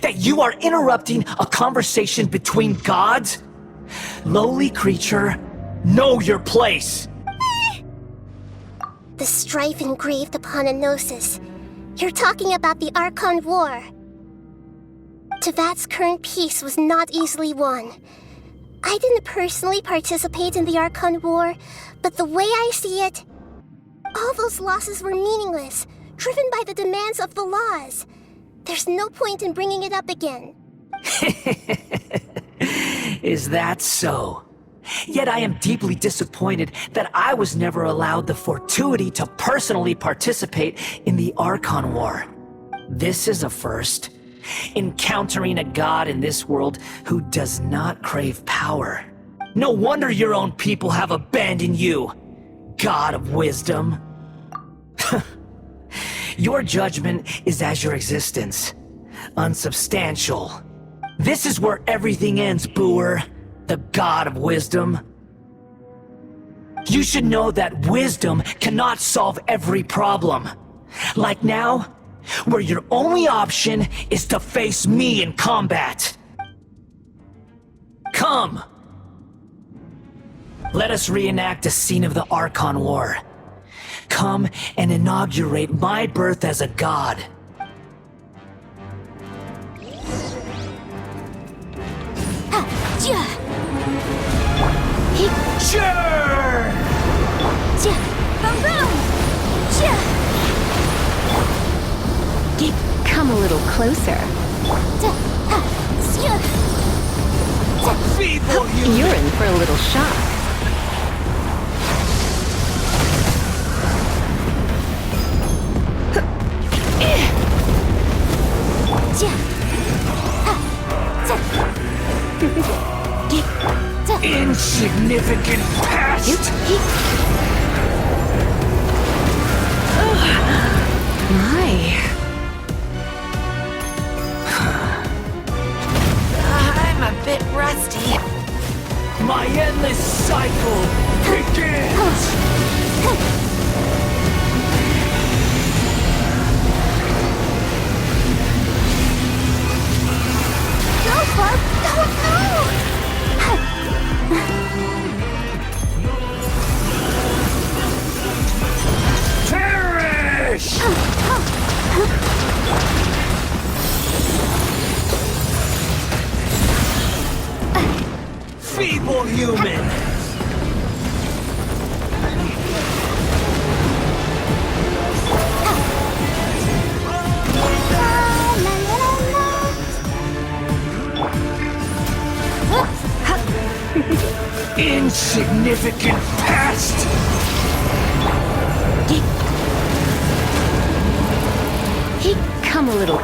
that you are interrupting a conversation between gods? Lowly creature, know your place! The strife engraved upon a gnosis. You're talking about the Archon War. Teyvat's current peace was not easily won. I didn't personally participate in the Archon War, but the way I see it, all those losses were meaningless, driven by the demands of the laws. There's no point in bringing it up again. Is that so? Yet I am deeply disappointed that I was never allowed the fortuity to personally participate in the Archon War. This is a first. Encountering a god in this world who does not crave power. No wonder your own people have abandoned you, God of Wisdom. Your judgment is as your existence, unsubstantial. This is where everything ends, Booer, the God of Wisdom. You should know that wisdom cannot solve every problem. Like now, where your only option is to face me in combat. Come! Let us reenact a scene of the Archon War. Come and inaugurate my birth as a god. Come a little closer. You're in for a little shock. Insignificant past! My. I'm a bit rusty. My endless cycle begins! Go, Clark! Don't move! Perish! Feeble human! Insignificant past! Come a little.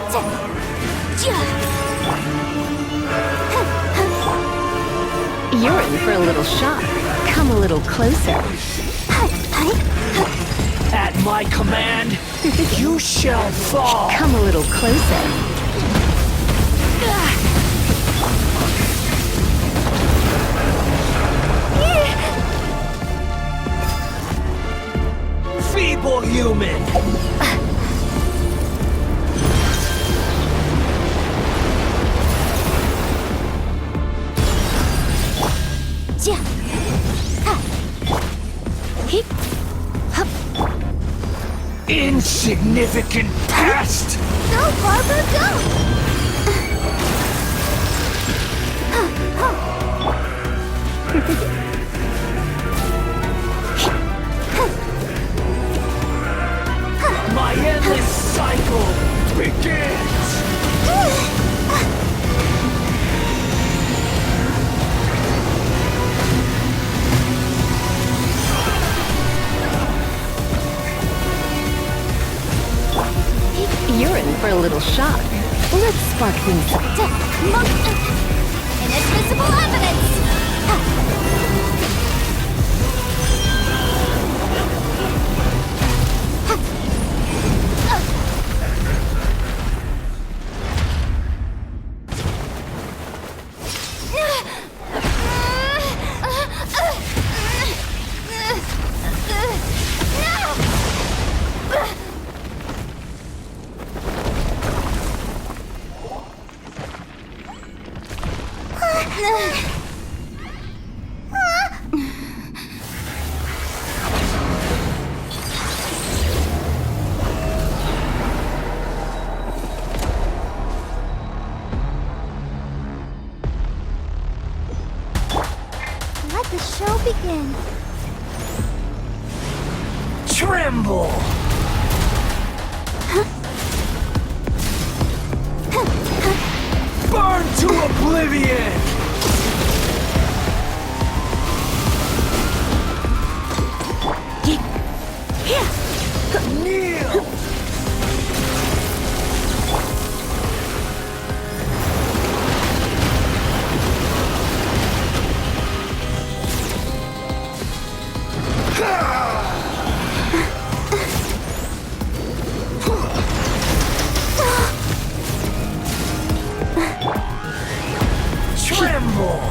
You're in for a little shock. Come a little closer. At my command, you shall fall! Come a little closer. Feeble human! Insignificant past! Go, Barbara, go! My endless cycle begins! You're in for a little shock. Let's spark things up. Inadmissible evidence! Let the show begin. Tremble! Burn to oblivion! Kneel! Tremble!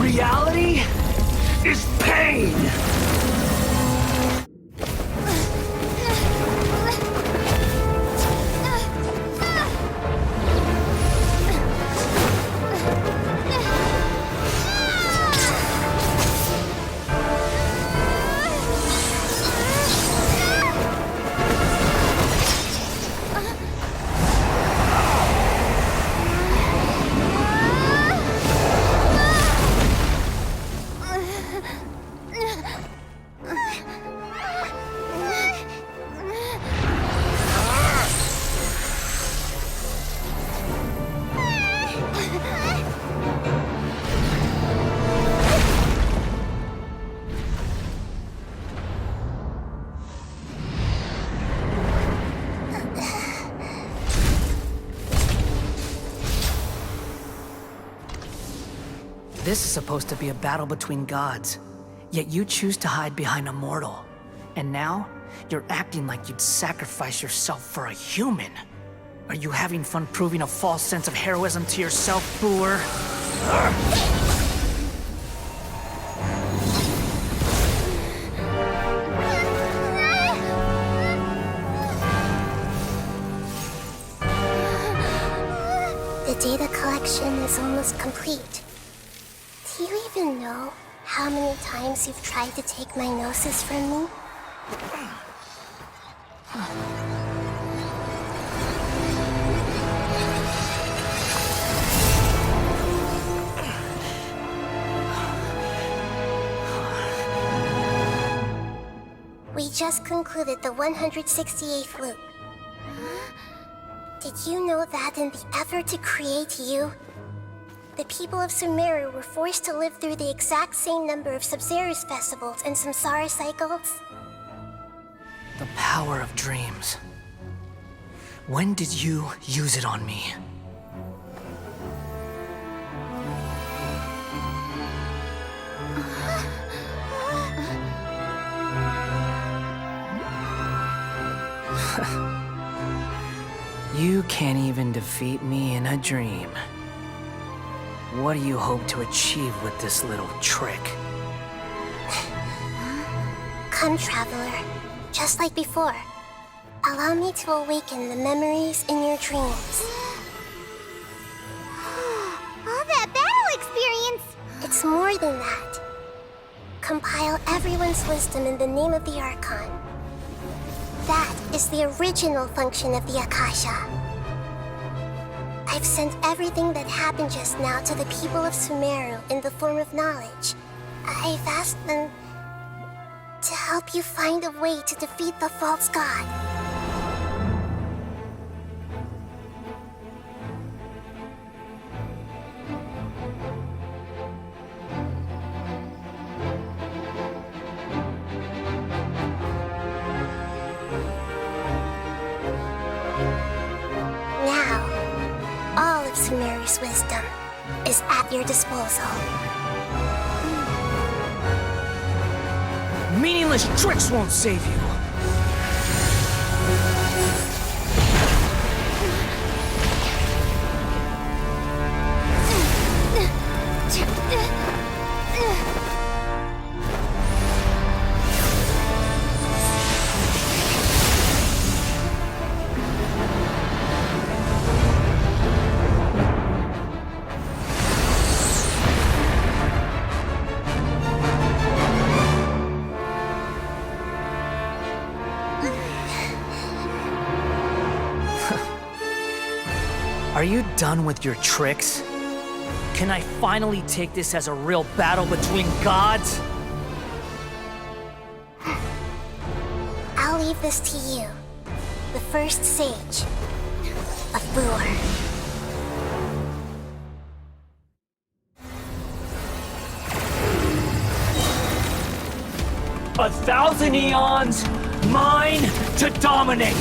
Reality is pain! This is supposed to be a battle between gods, yet you choose to hide behind a mortal. And now, you're acting like you'd sacrifice yourself for a human. Are you having fun proving a false sense of heroism to yourself, Booer? The data collection is almost complete. Do you even know how many times you've tried to take my gnosis from me? We just concluded the 168th loop. Did you know that in the effort to create you, the people of Sumeru were forced to live through the exact same number of Sub-Zerus festivals and samsara cycles? The power of dreams. When did you use it on me? You can't even defeat me in a dream. What do you hope to achieve with this little trick? Come, Traveler. Just like before. Allow me to awaken the memories in your dreams. All that battle experience! It's more than that. Compile everyone's wisdom in the name of the Archon. That is the original function of the Akasha. I've sent everything that happened just now to the people of Sumeru in the form of knowledge. I've asked them to help you find a way to defeat the false god. Sumeru's wisdom is at your disposal. Meaningless tricks won't save you. Are you done with your tricks? Can I finally take this as a real battle between gods? I'll leave this to you. The first sage of War. 1,000 eons, mine to dominate!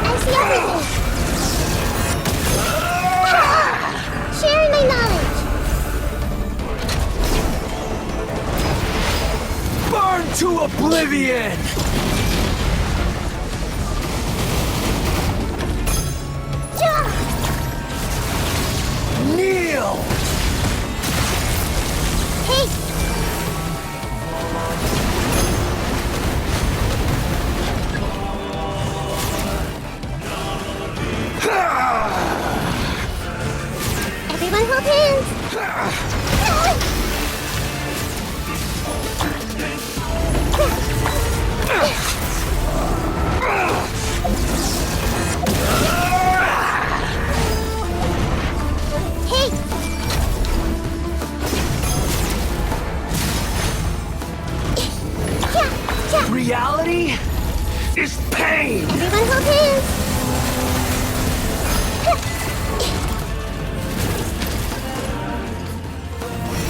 I see everything! Sharing my knowledge! Burn to oblivion! Kneel! Hey! Everyone hold hands! Hey! Reality is pain! Everyone hold hands!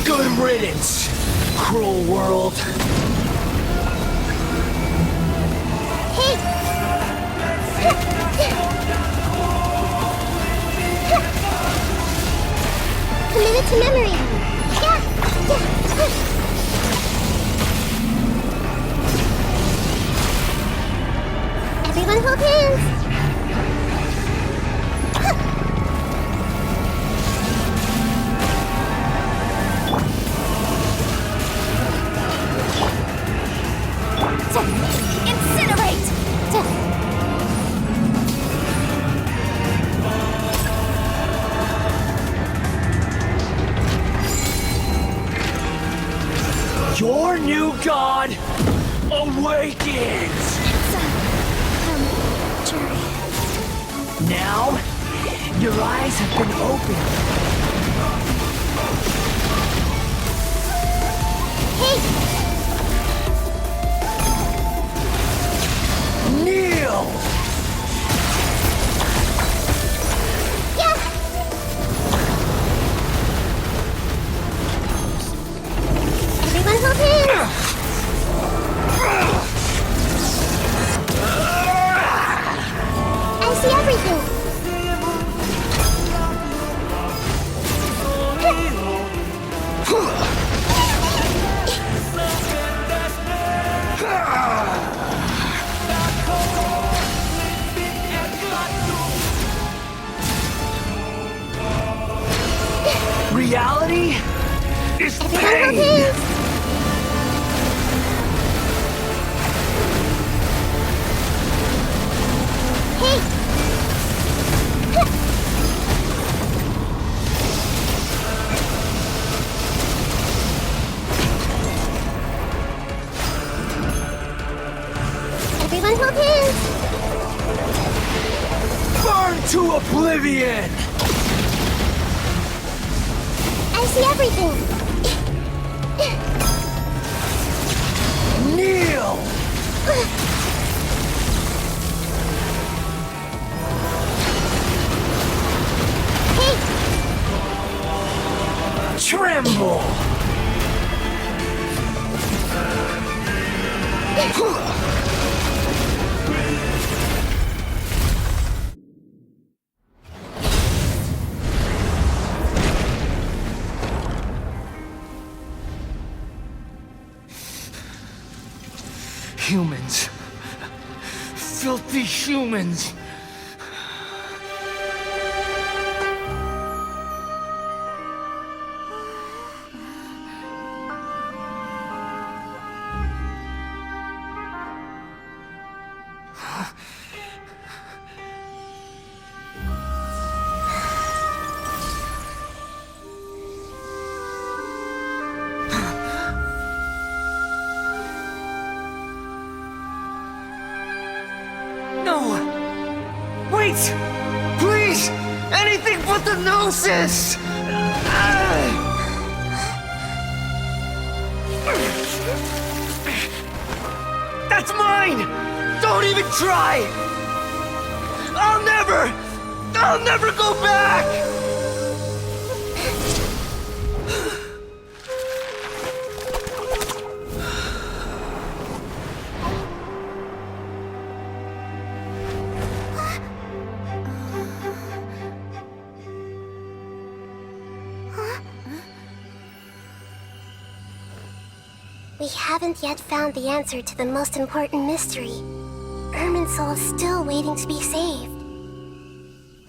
Good riddance, cruel world. Hey! Committed to memory! Everyone hold hands! Incinerate! Your new god awakens! Now, your eyes have been opened. Hey! Kneel! Yeah! Everyone hold hands! I see everything! Reality is Everyone hold pain! hands! Hey! Everyone hold hands! Burn to oblivion! I see everything! Kneel! Hey! Tremble! Humans. Filthy humans. No! Wait! Please! Anything but the Gnosis! That's mine! Don't even try! I'll never go back! We haven't yet found the answer to the most important mystery. Irminsul is still waiting to be saved.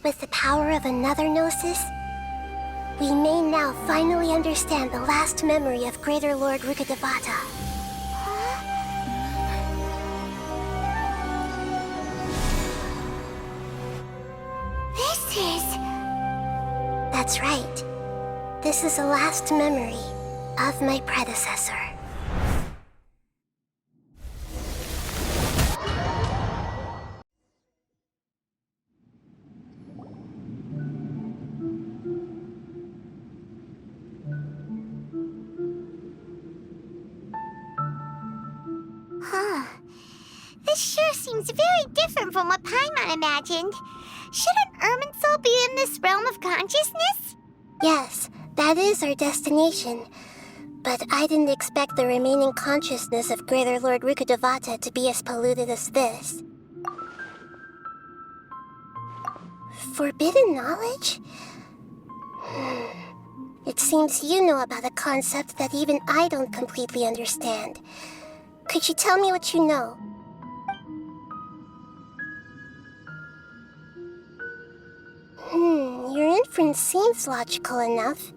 With the power of another Gnosis, we may now finally understand the last memory of Greater Lord Rukkhadevata. This is... That's right. This is the last memory of my predecessor. Huh. This sure seems very different from what Paimon imagined. Shouldn't Irminsul be in this realm of consciousness? Yes, that is our destination. But I didn't expect the remaining consciousness of Greater Lord Rukkhadevata to be as polluted as this. Forbidden knowledge? It seems you know about a concept that even I don't completely understand. Could you tell me what you know? Your inference seems logical enough.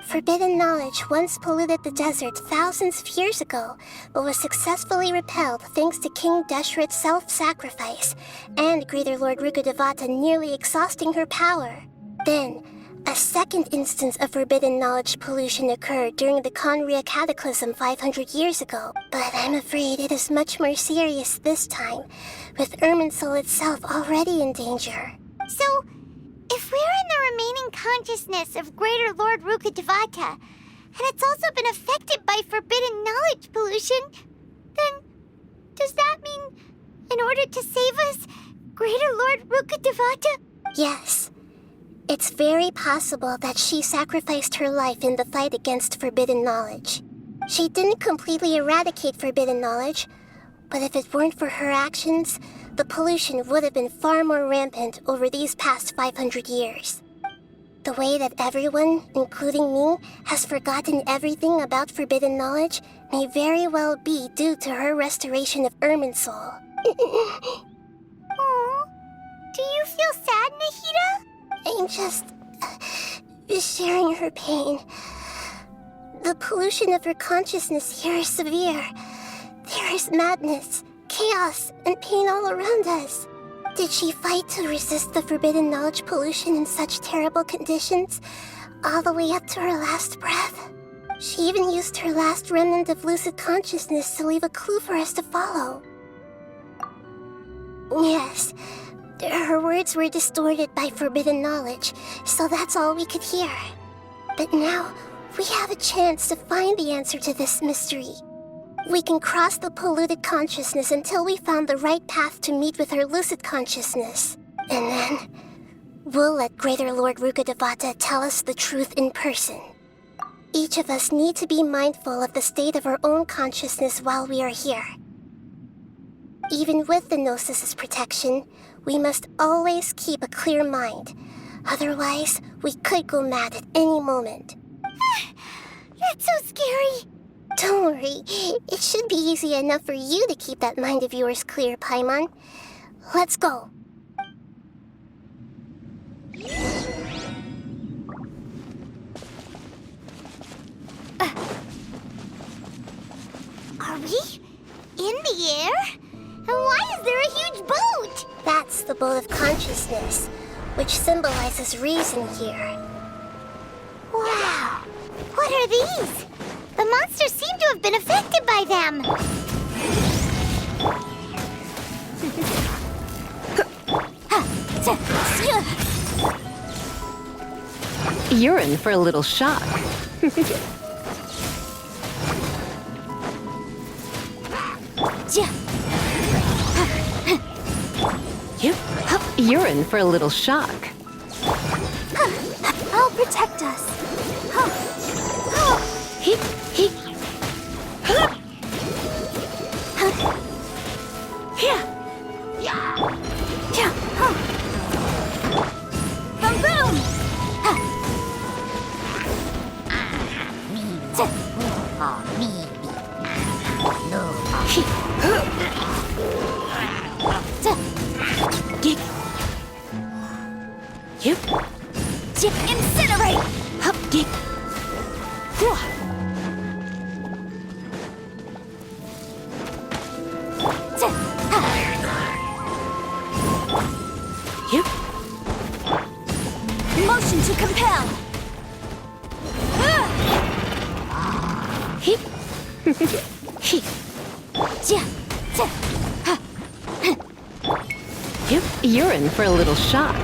Forbidden knowledge once polluted the desert thousands of years ago, but was successfully repelled thanks to King Deshret's self-sacrifice, and Greater Lord Rukkhadevata nearly exhausting her power. Then, a second instance of forbidden knowledge pollution occurred during the Conria Cataclysm 500 years ago, but I'm afraid it is much more serious this time, with Irminsul itself already in danger. So, if we're in the remaining consciousness of Greater Lord Rukkhadevata, and it's also been affected by forbidden knowledge pollution, then does that mean, in order to save us, Greater Lord Rukkhadevata? Yes. It's very possible that she sacrificed her life in the fight against forbidden knowledge. She didn't completely eradicate forbidden knowledge, but if it weren't for her actions, the pollution would have been far more rampant over these past 500 years. The way that everyone, including me, has forgotten everything about forbidden knowledge may very well be due to her restoration of Irminsul. Aww. Do you feel sad, Nahida? I'm just sharing her pain. The pollution of her consciousness here is severe. There is madness, chaos, and pain all around us. Did she fight to resist the forbidden knowledge pollution in such terrible conditions, all the way up to her last breath? She even used her last remnant of lucid consciousness to leave a clue for us to follow. Yes, her words were distorted by forbidden knowledge, so that's all we could hear. But now, we have a chance to find the answer to this mystery. We can cross the polluted consciousness until we found the right path to meet with our lucid consciousness. And then, we'll let Greater Lord Rukkhadevata tell us the truth in person. Each of us need to be mindful of the state of our own consciousness while we are here. Even with the Gnosis's protection, we must always keep a clear mind. Otherwise, we could go mad at any moment. That's so scary. Don't worry. It should be easy enough for you to keep that mind of yours clear, Paimon. Let's go. Are we in the air? And why is there a huge boat? That's the boat of consciousness, which symbolizes reason here. Wow! What are these? The monsters seem to have been affected by them. You're in for a little shock. You're in for a little shock. I'll protect us. Boom, boom! Incinerate! Motion to compel! You're in for a little shock.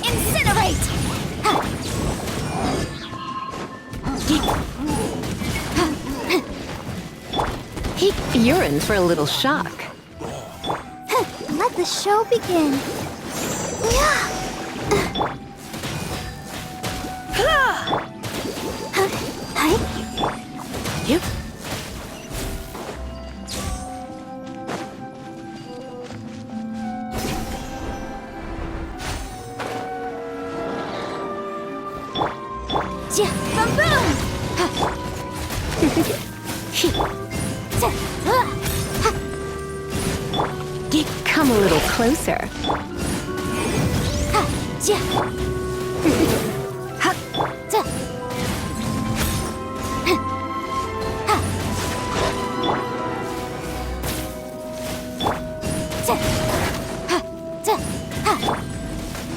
Incinerate! You're in for a little shock. Let the show begin. Boom, boom! Come a little closer.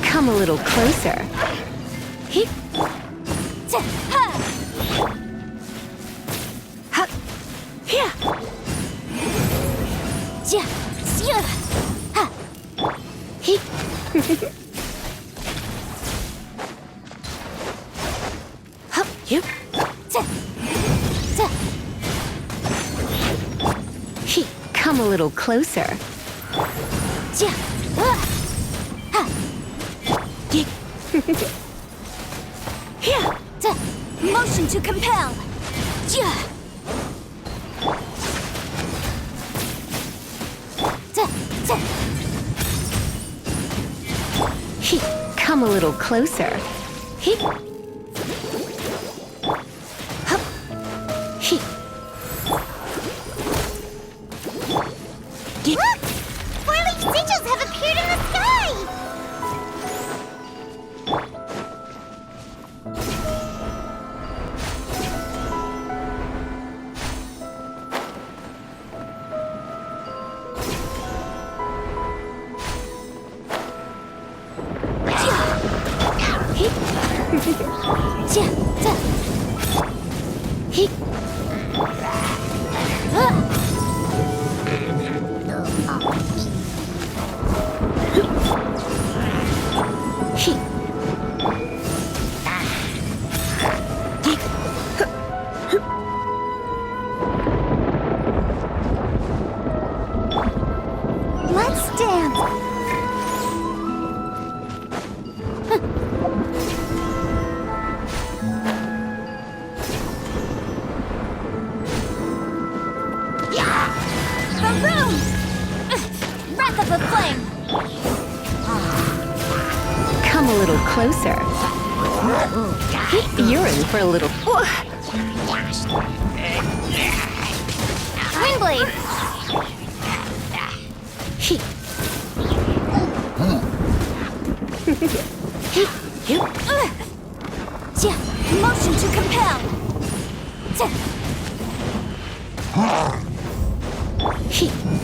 Come a little closer. Come a little closer. Motion to compel. Come a little closer. Look! Whirling sigils have appeared in the sky! Let's dance. Boom, boom! Wrath of the flame. Come a little closer. You're in for a little... Windblade. Motion to compel.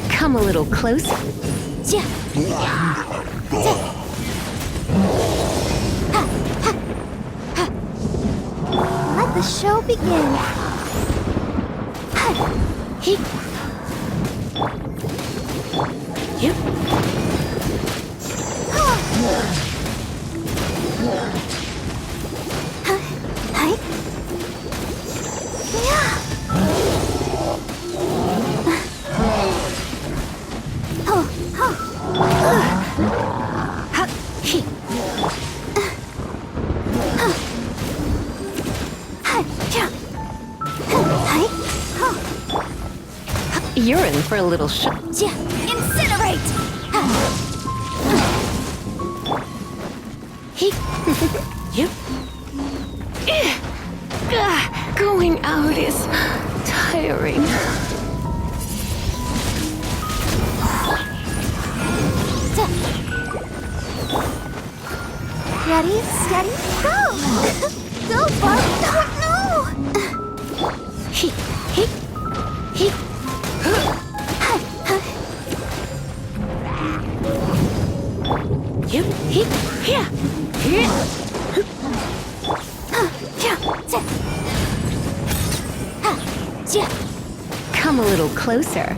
Come a little closer. Let the show begin. You're in for a little shock. Incinerate! Yep. Going out is tiring. Ready, steady, go! Go, Barb! No! Come a little closer.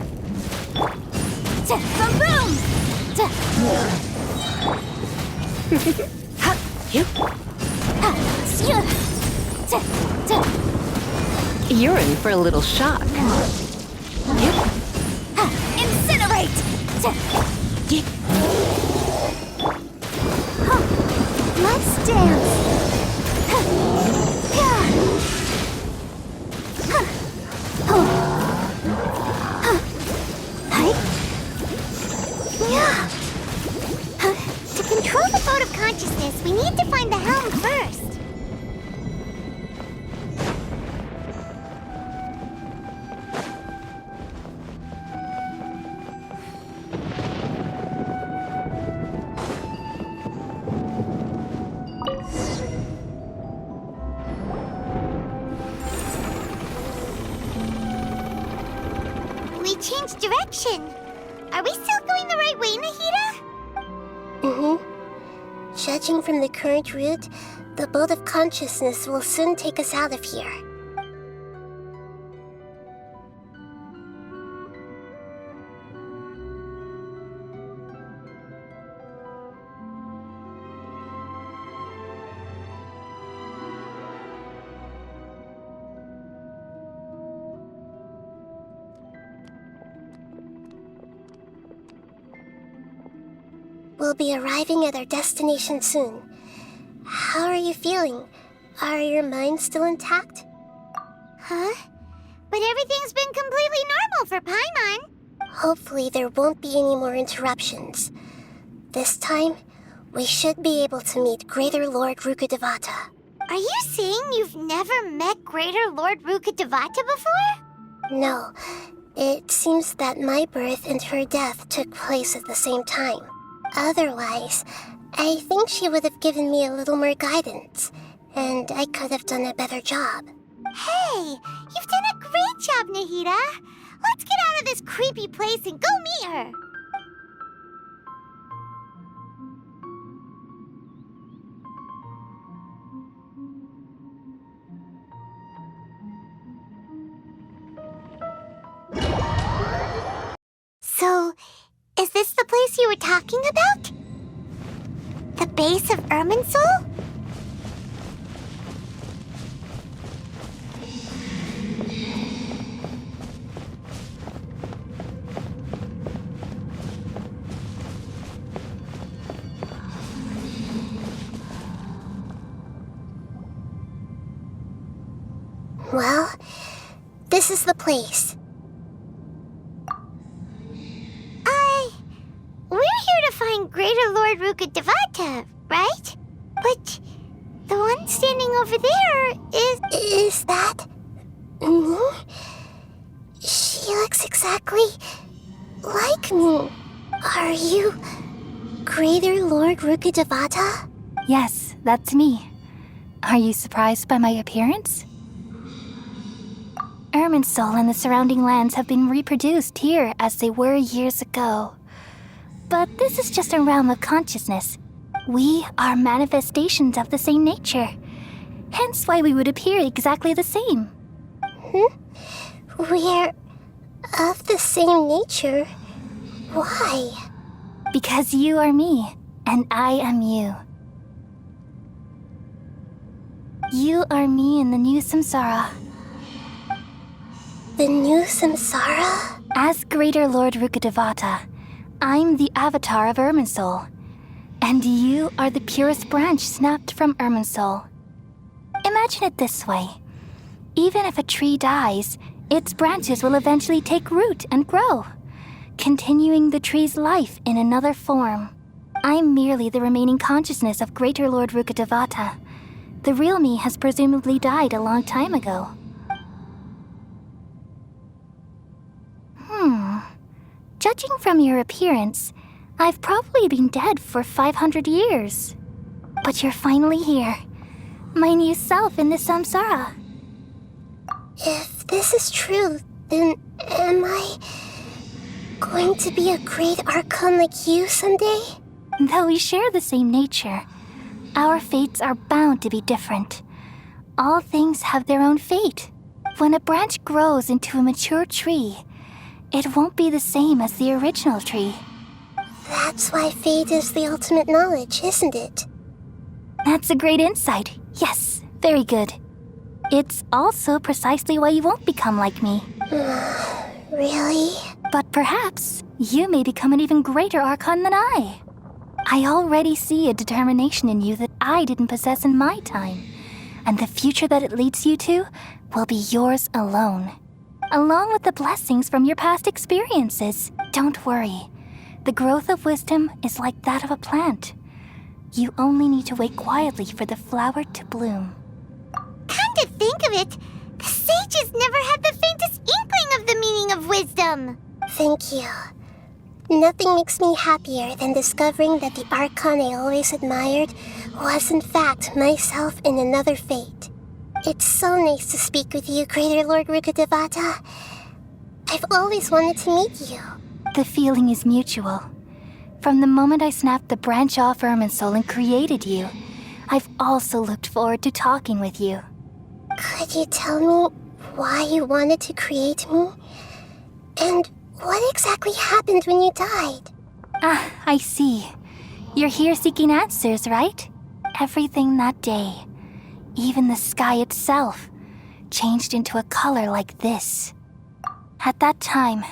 Boom! You're in for a little shock. Incinerate! Let's dance! To control the boat of consciousness, we need to find the helm first. We changed direction. Are we still going the right way, Nahida? Judging from the current route, the boat of consciousness will soon take us out of here. We'll be arriving at our destination soon. How are you feeling? Are your minds still intact? Huh? But everything's been completely normal for Paimon. Hopefully there won't be any more interruptions. This time, we should be able to meet Greater Lord Rukkhadevata. Are you saying you've never met Greater Lord Rukkhadevata before? No. It seems that my birth and her death took place at the same time. Otherwise, I think she would have given me a little more guidance, and I could have done a better job. Hey, you've done a great job, Nahida. Let's get out of this creepy place and go meet her. So, is this the place you were talking about? The base of Irminsul? Well, this is the place. We're here to find Greater Lord Rukkhadevata, right? But the one standing over there is... Is that... me? She looks exactly like me. Are you Greater Lord Rukkhadevata? Yes, that's me. Are you surprised by my appearance? Irminsul and the surrounding lands have been reproduced here as they were years ago. But this is just a realm of consciousness. We are manifestations of the same nature. Hence why we would appear exactly the same. We're of the same nature? Why? Because you are me, and I am you. You are me in the new samsara. The new samsara? As Greater Lord Rukkhadevata, I'm the avatar of Irminsul, and you are the purest branch snapped from Irminsul. Imagine it this way. Even if a tree dies, its branches will eventually take root and grow, continuing the tree's life in another form. I'm merely the remaining consciousness of Greater Lord Rukkhadevata. The real me has presumably died a long time ago. Judging from your appearance, I've probably been dead for 500 years. But you're finally here. My new self in the samsara. If this is true, then am I going to be a great Archon like you someday? Though we share the same nature, our fates are bound to be different. All things have their own fate. When a branch grows into a mature tree, it won't be the same as the original tree. That's why fate is the ultimate knowledge, isn't it? That's a great insight. Yes, very good. It's also precisely why you won't become like me. Really? But perhaps you may become an even greater Archon than I. I already see a determination in you that I didn't possess in my time, and the future that it leads you to will be yours alone, along with the blessings from your past experiences. Don't worry. The growth of wisdom is like that of a plant. You only need to wait quietly for the flower to bloom. Come to think of it, the sages never had the faintest inkling of the meaning of wisdom. Thank you. Nothing makes me happier than discovering that the Archon I always admired was in fact myself in another fate. It's so nice to speak with you, Greater Lord Rukkhadevata. I've always wanted to meet you. The feeling is mutual. From the moment I snapped the branch off Irminsul and created you, I've also looked forward to talking with you. Could you tell me why you wanted to create me? And what exactly happened when you died? Ah, I see. You're here seeking answers, right? Everything that day, even the sky itself, changed into a color like this. At that time,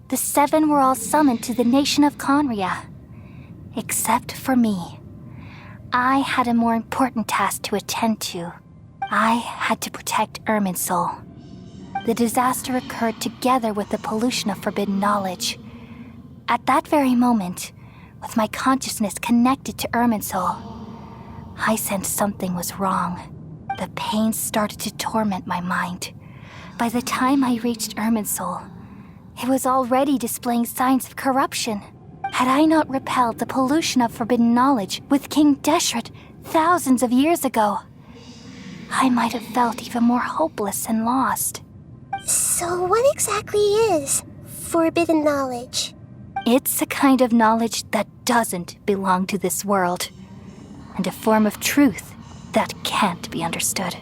the seven were all summoned to the nation of Conria. Except for me. I had a more important task to attend to. I had to protect Irminsul. The disaster occurred together with the pollution of forbidden knowledge. At that very moment, with my consciousness connected to Irminsul, I sensed something was wrong. The pain started to torment my mind. By the time I reached Irminsul, it was already displaying signs of corruption. Had I not repelled the pollution of forbidden knowledge with King Deshret thousands of years ago, I might have felt even more hopeless and lost. So what exactly is forbidden knowledge? It's a kind of knowledge that doesn't belong to this world, and a form of truth that can't be understood.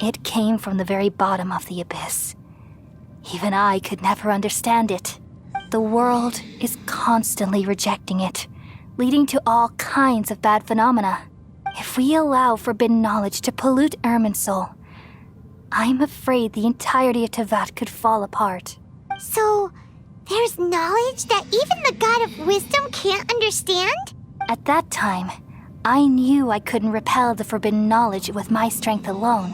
It came from the very bottom of the abyss. Even I could never understand it. The world is constantly rejecting it, leading to all kinds of bad phenomena. If we allow forbidden knowledge to pollute Irminsul, I'm afraid the entirety of Teyvat could fall apart. So, there's knowledge that even the God of Wisdom can't understand? At that time, I knew I couldn't repel the forbidden knowledge with my strength alone,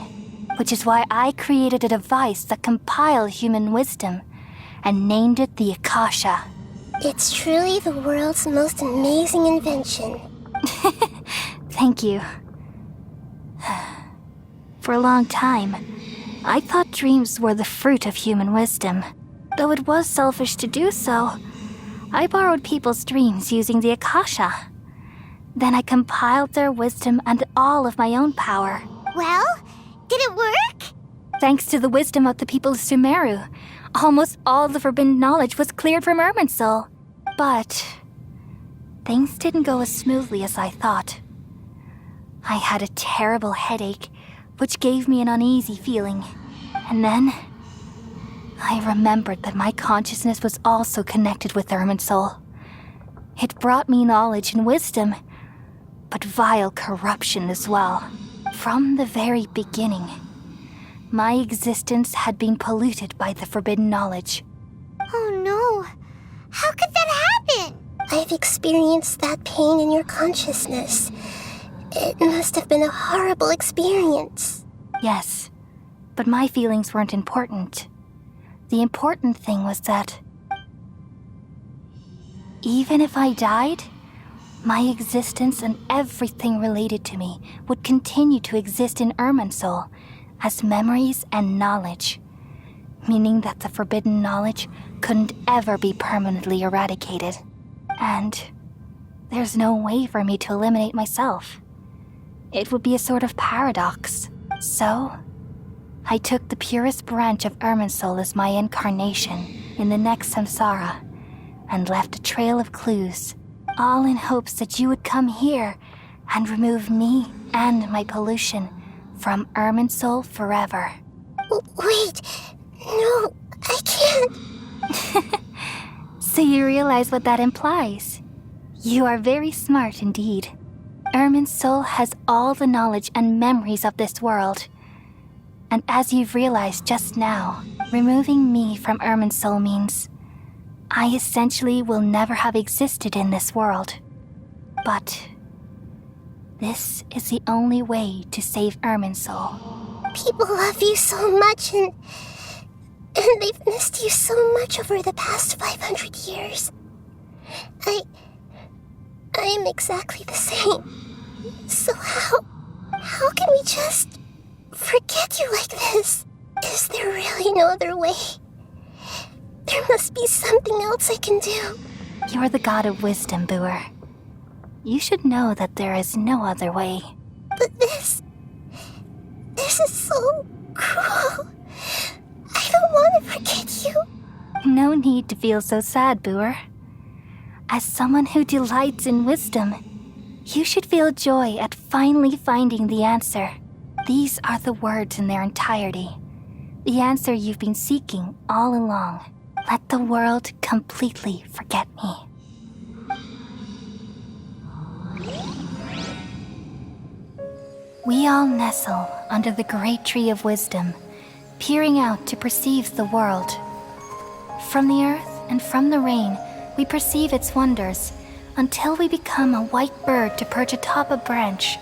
which is why I created a device that compiled human wisdom and named it the Akasha. It's truly the world's most amazing invention. Thank you. For a long time, I thought dreams were the fruit of human wisdom. Though it was selfish to do so, I borrowed people's dreams using the Akasha. Then I compiled their wisdom and all of my own power. Well, did it work? Thanks to the wisdom of the people of SUMERU, almost all the forbidden knowledge was cleared from Irminsul. But things didn't go as smoothly as I thought. I had a terrible headache, which gave me an uneasy feeling. And then I remembered that my consciousness was also connected with Irminsul. It brought me knowledge and wisdom, but vile corruption as well. From the very beginning, my existence had been polluted by the forbidden knowledge. Oh no! How could that happen? I've experienced that pain in your consciousness. It must have been a horrible experience. Yes, but my feelings weren't important. The important thing was that even if I died, my existence and everything related to me would continue to exist in Irminsul as memories and knowledge, meaning that the forbidden knowledge couldn't ever be permanently eradicated. And there's no way for me to eliminate myself. It would be a sort of paradox. So, I took the purest branch of Irminsul as my incarnation in the next samsara and left a trail of clues, all in hopes that you would come here and remove me and my pollution from Irminsul forever. Wait, no, I can't. So you realize what that implies? You are very smart indeed. Irminsul has all the knowledge and memories of this world. And as you've realized just now, removing me from Irminsul means I essentially will never have existed in this world. But this is the only way to save Irminsul. People love you so much and they've missed you so much over the past 500 years. I am exactly the same. So how can we just forget you like this? Is there really no other way? There must be something else I can do. You're the god of wisdom, Booer. You should know that there is no other way. But this is so cruel. I don't want to forget you. No need to feel so sad, Booer. As someone who delights in wisdom, you should feel joy at finally finding the answer. These are the words in their entirety. The answer you've been seeking all along. Let the world completely forget me. We all nestle under the great tree of wisdom, peering out to perceive the world. From the earth and from the rain, we perceive its wonders until we become a white bird to perch atop a branch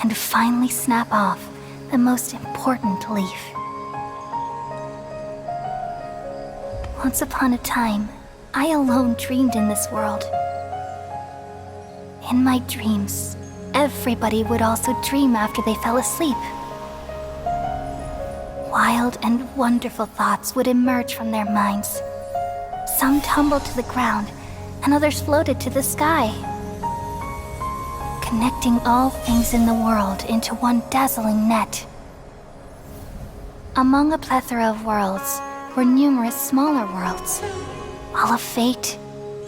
and finally snap off the most important leaf. Once upon a time, I alone dreamed in this world. In my dreams, everybody would also dream after they fell asleep. Wild and wonderful thoughts would emerge from their minds. Some tumbled to the ground, and others floated to the sky, connecting all things in the world into one dazzling net. Among a plethora of worlds were numerous smaller worlds, all of fate,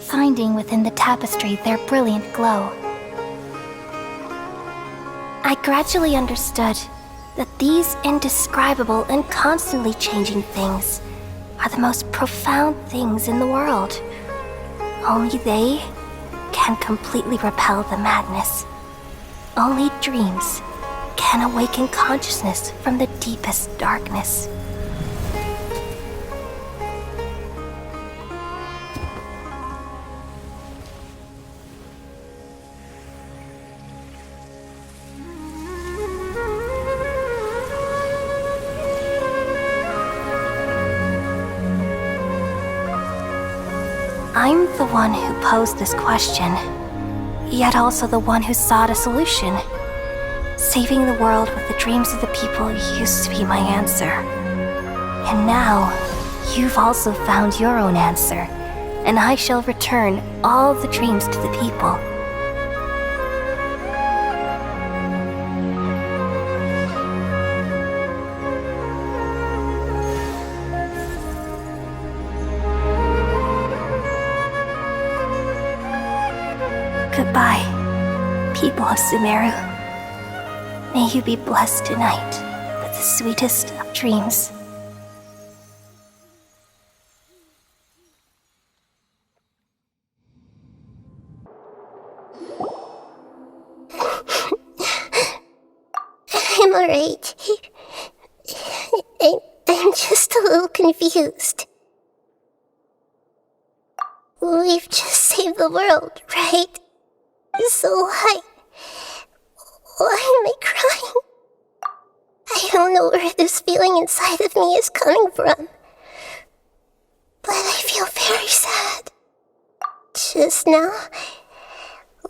finding within the tapestry their brilliant glow. I gradually understood that these indescribable and constantly changing things are the most profound things in the world. Only they can completely repel the madness. Only dreams can awaken consciousness from the deepest darkness. I'm the one who posed this question, yet also the one who sought a solution. Saving the world with the dreams of the people used to be my answer. And now, you've also found your own answer, and I shall return all the dreams to the people. Goodbye, people of Sumeru. May you be blessed tonight with the sweetest of dreams. I'm alright. I'm just a little confused. We've just saved the world, right? So why am I crying? I don't know where this feeling inside of me is coming from. but I feel very sad. Just now,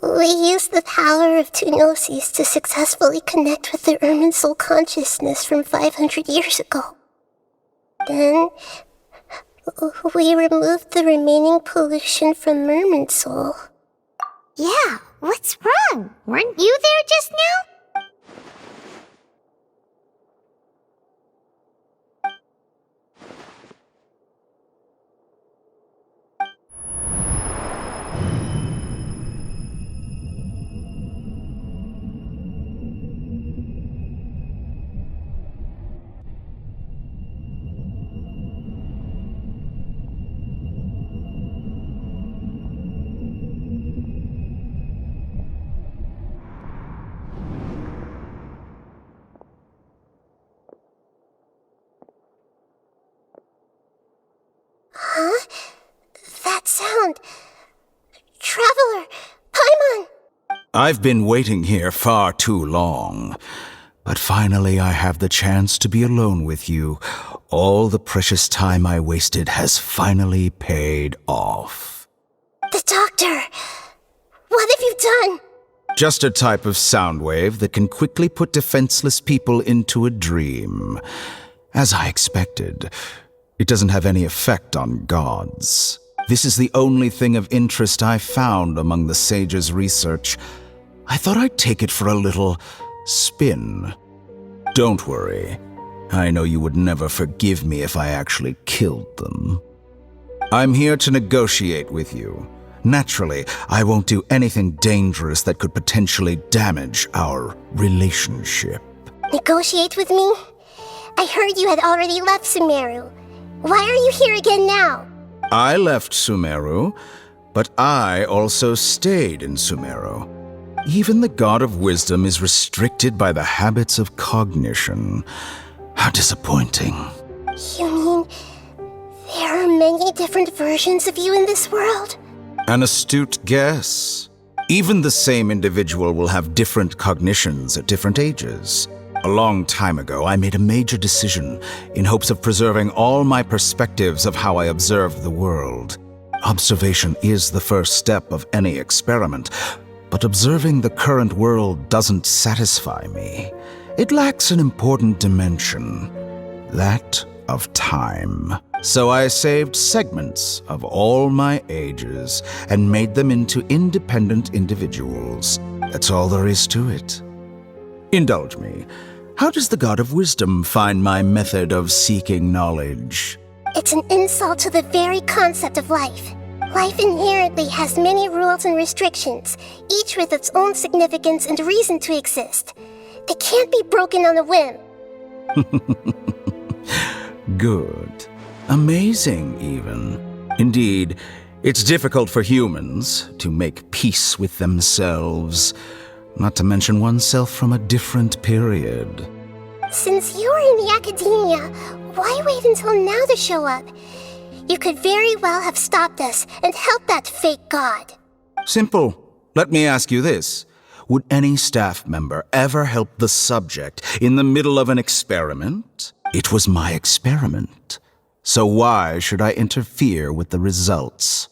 we used the power of two gnosis to successfully connect with the Ermin soul consciousness from 500 years ago. Then, we removed the remaining pollution from Merman soul. Yeah, what's wrong? Weren't you there just now? Huh? That sound. Traveler! Paimon! I've been waiting here far too long. But finally I have the chance to be alone with you. All the precious time I wasted has finally paid off. The doctor! What have you done? Just a type of sound wave that can quickly put defenseless people into a dream. As I expected, it doesn't have any effect on gods. This is the only thing of interest I found among the sage's research. I thought I'd take it for a little spin. Don't worry. I know you would never forgive me if I actually killed them. I'm here to negotiate with you. Naturally, I won't do anything dangerous that could potentially damage our relationship. Negotiate with me? I heard you had already left Sumeru. Why are you here again now? I left Sumeru, but I also stayed in Sumeru. Even the God of Wisdom is restricted by the habits of cognition. How disappointing. You mean there are many different versions of you in this world? An astute guess. Even the same individual will have different cognitions at different ages. A long time ago, I made a major decision in hopes of preserving all my perspectives of how I observed the world. Observation is the first step of any experiment, but observing the current world doesn't satisfy me. It lacks an important dimension, that of time. So I saved segments of all my ages and made them into independent individuals. That's all there is to it. Indulge me. How does the God of Wisdom find my method of seeking knowledge? It's an insult to the very concept of life. Life inherently has many rules and restrictions, each with its own significance and reason to exist. They can't be broken on a whim. Good. Amazing, even. Indeed, it's difficult for humans to make peace with themselves, not to mention oneself from a different period. Since you're in the academia, why wait until now to show up? You could very well have stopped us and helped that fake god. Simple. Let me ask you this. Would any staff member ever help the subject in the middle of an experiment? It was my experiment. So why should I interfere with the results?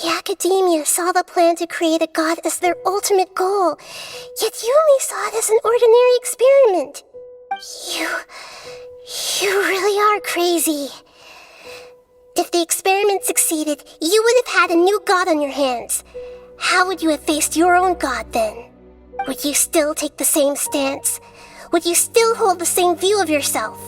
The academia saw the plan to create a god as their ultimate goal, yet you only saw it as an ordinary experiment. You really are crazy. If the experiment succeeded, you would have had a new god on your hands. How would you have faced your own god then? Would you still take the same stance? Would you still hold the same view of yourself?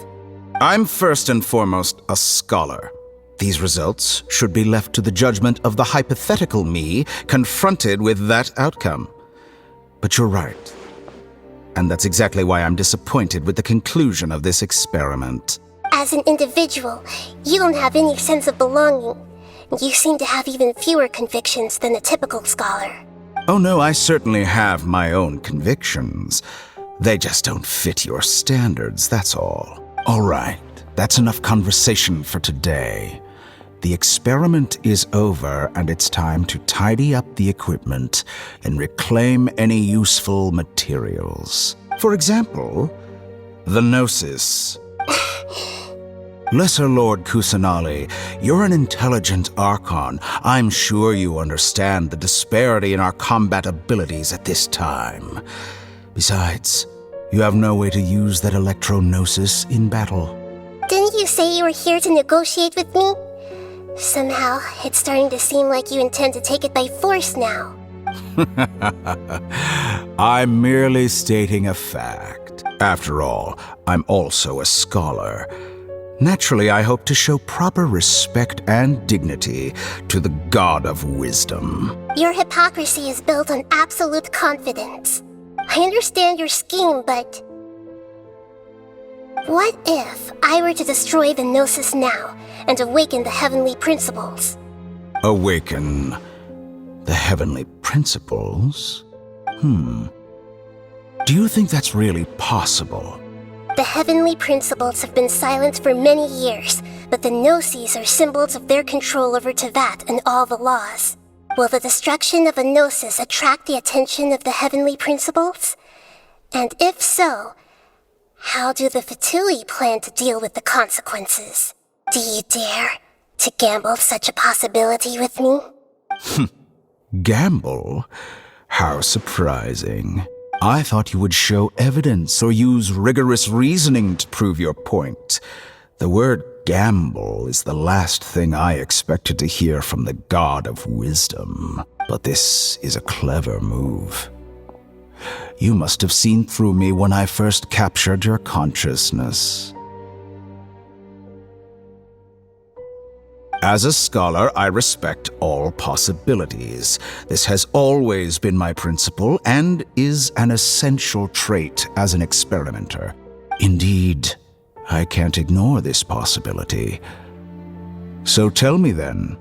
I'm first and foremost a scholar. These results should be left to the judgment of the hypothetical me confronted with that outcome. But you're right. And that's exactly why I'm disappointed with the conclusion of this experiment. As an individual, you don't have any sense of belonging. You seem to have even fewer convictions than a typical scholar. Oh no, I certainly have my own convictions. They just don't fit your standards, that's all. All right, that's enough conversation for today. The experiment is over, and it's time to tidy up the equipment and reclaim any useful materials. For example, the Gnosis. Lesser Lord Kusanali, you're an intelligent Archon. I'm sure you understand the disparity in our combat abilities at this time. Besides, you have no way to use that electro-gnosis in battle. Didn't you say you were here to negotiate with me? Somehow, it's starting to seem like you intend to take it by force now. I'm merely stating a fact. After all, I'm also a scholar. Naturally, I hope to show proper respect and dignity to the God of Wisdom. Your hypocrisy is built on absolute confidence. I understand your scheme, but... what if I were to destroy the Gnosis now and awaken the heavenly principles? Awaken the heavenly principles? Do you think that's really possible? The heavenly principles have been silent for many years, but the Gnosis are symbols of their control over Teyvat and all the laws. Will the destruction of a Gnosis attract the attention of the heavenly principles? And if so, how do the Fatui plan to deal with the consequences? Do you dare to gamble such a possibility with me? Gamble? How surprising. I thought you would show evidence or use rigorous reasoning to prove your point. The word gamble is the last thing I expected to hear from the God of Wisdom. But this is a clever move. You must have seen through me when I first captured your consciousness. As a scholar, I respect all possibilities. This has always been my principle and is an essential trait as an experimenter. Indeed, I can't ignore this possibility. So tell me then,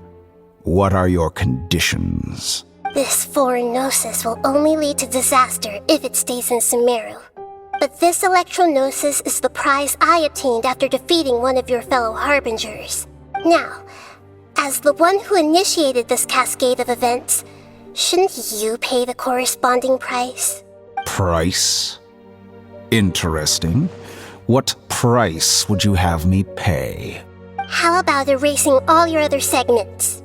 what are your conditions? This foreign Gnosis will only lead to disaster if it stays in Sumeru. But this electro-Gnosis is the prize I obtained after defeating one of your fellow Harbingers. Now, as the one who initiated this cascade of events, shouldn't you pay the corresponding price? Price? Interesting. What price would you have me pay? How about erasing all your other segments?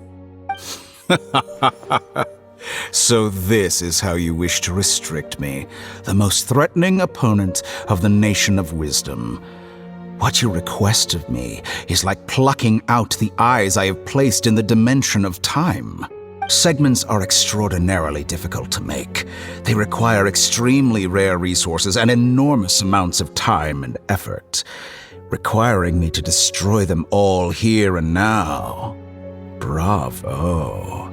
So this is how you wish to restrict me, the most threatening opponent of the Nation of Wisdom. What you request of me is like plucking out the eyes I have placed in the dimension of time. Segments are extraordinarily difficult to make. They require extremely rare resources and enormous amounts of time and effort, requiring me to destroy them all here and now. Bravo.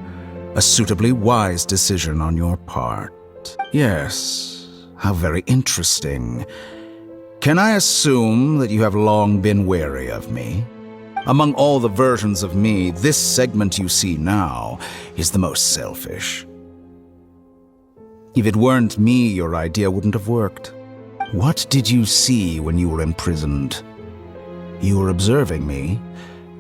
A suitably wise decision on your part. Yes, how very interesting. Can I assume that you have long been wary of me? Among all the versions of me, this segment you see now is the most selfish. If it weren't me, your idea wouldn't have worked. What did you see when you were imprisoned? You were observing me,